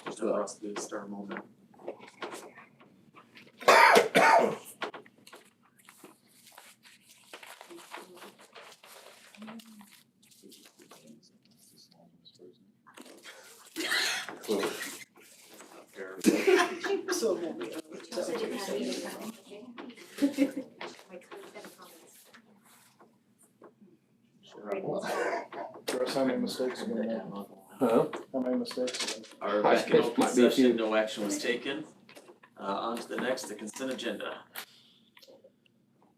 Just for us to start a moment. So it won't be. Chris, how many mistakes are gonna make? Huh? How many mistakes? Our I back in think open might be a few. session, no action was taken. On to the next, the consent agenda.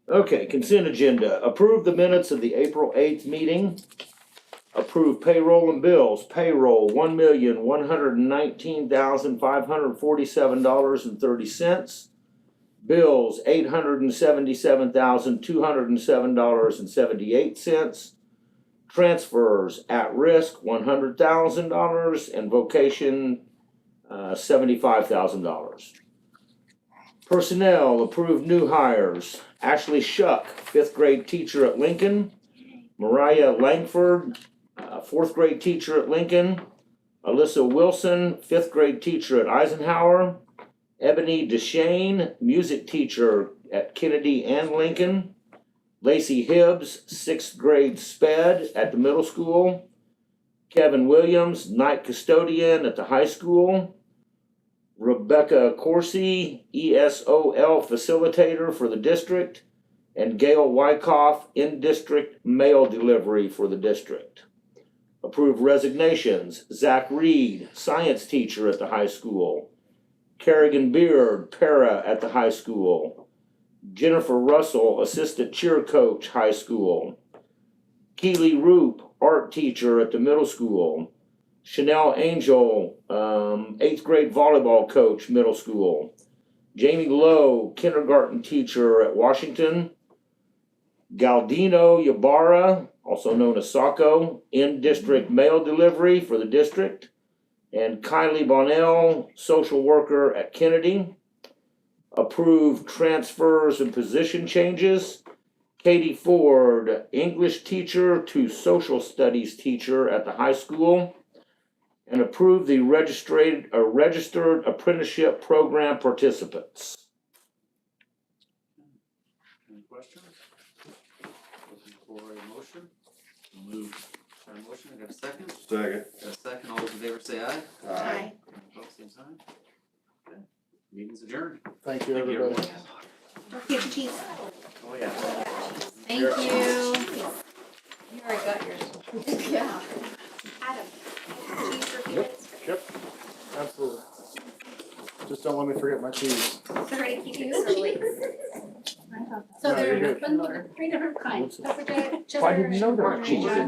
Okay, consent agenda. Approve the minutes of the April 8th meeting. Approve payroll and bills. Payroll, $1,119,547.30. Bills, $877,207.78. Transfers, at risk, $100,000, and vocation, $75,000. Personnel, approved new hires. Ashley Shuck, 5th grade teacher at Lincoln. Mariah Langford, 4th grade teacher at Lincoln. Alyssa Wilson, 5th grade teacher at Eisenhower. Ebony DeShane, music teacher at Kennedy and Lincoln. Lacey Hibbs, 6th grade sped at the middle school. Kevin Williams, night custodian at the high school. Rebecca Corsi, ESOL facilitator for the district. And Gail Wyckoff, in-district mail delivery for the district. Approved resignations. Zach Reed, science teacher at the high school. Kerrigan Beard, para at the high school. Jennifer Russell, assistant cheer coach, high school. Keely Roop, art teacher at the middle school. Chanel Angel, 8th grade volleyball coach, middle school. Jamie Lowe, kindergarten teacher at Washington. Galdino Ybarra, also known as Sacco, in-district mail delivery for the district. And Kylie Bonnell, social worker at Kennedy. Approved transfers and position changes. Katie Ford, English teacher to social studies teacher at the high school. And approved the registered apprenticeship program participants. Any questions? Looking for a motion? Move. Got a motion, I got a second? Second. Got a second, all those in favor say aye. Aye. Opposed, same sign. Okay, meeting's adjourned. Thank you, everybody. Don't forget your cheese. Oh, yeah. Thank you. You already got yours. Yeah. Adam, cheese for a few minutes. Yep, absolutely. Just don't let me forget my cheese. Sorry to keep you early. So No, there you're have been 3 different kinds. Pepper jack, cheddar, Why didn't you know there were and cheese in there?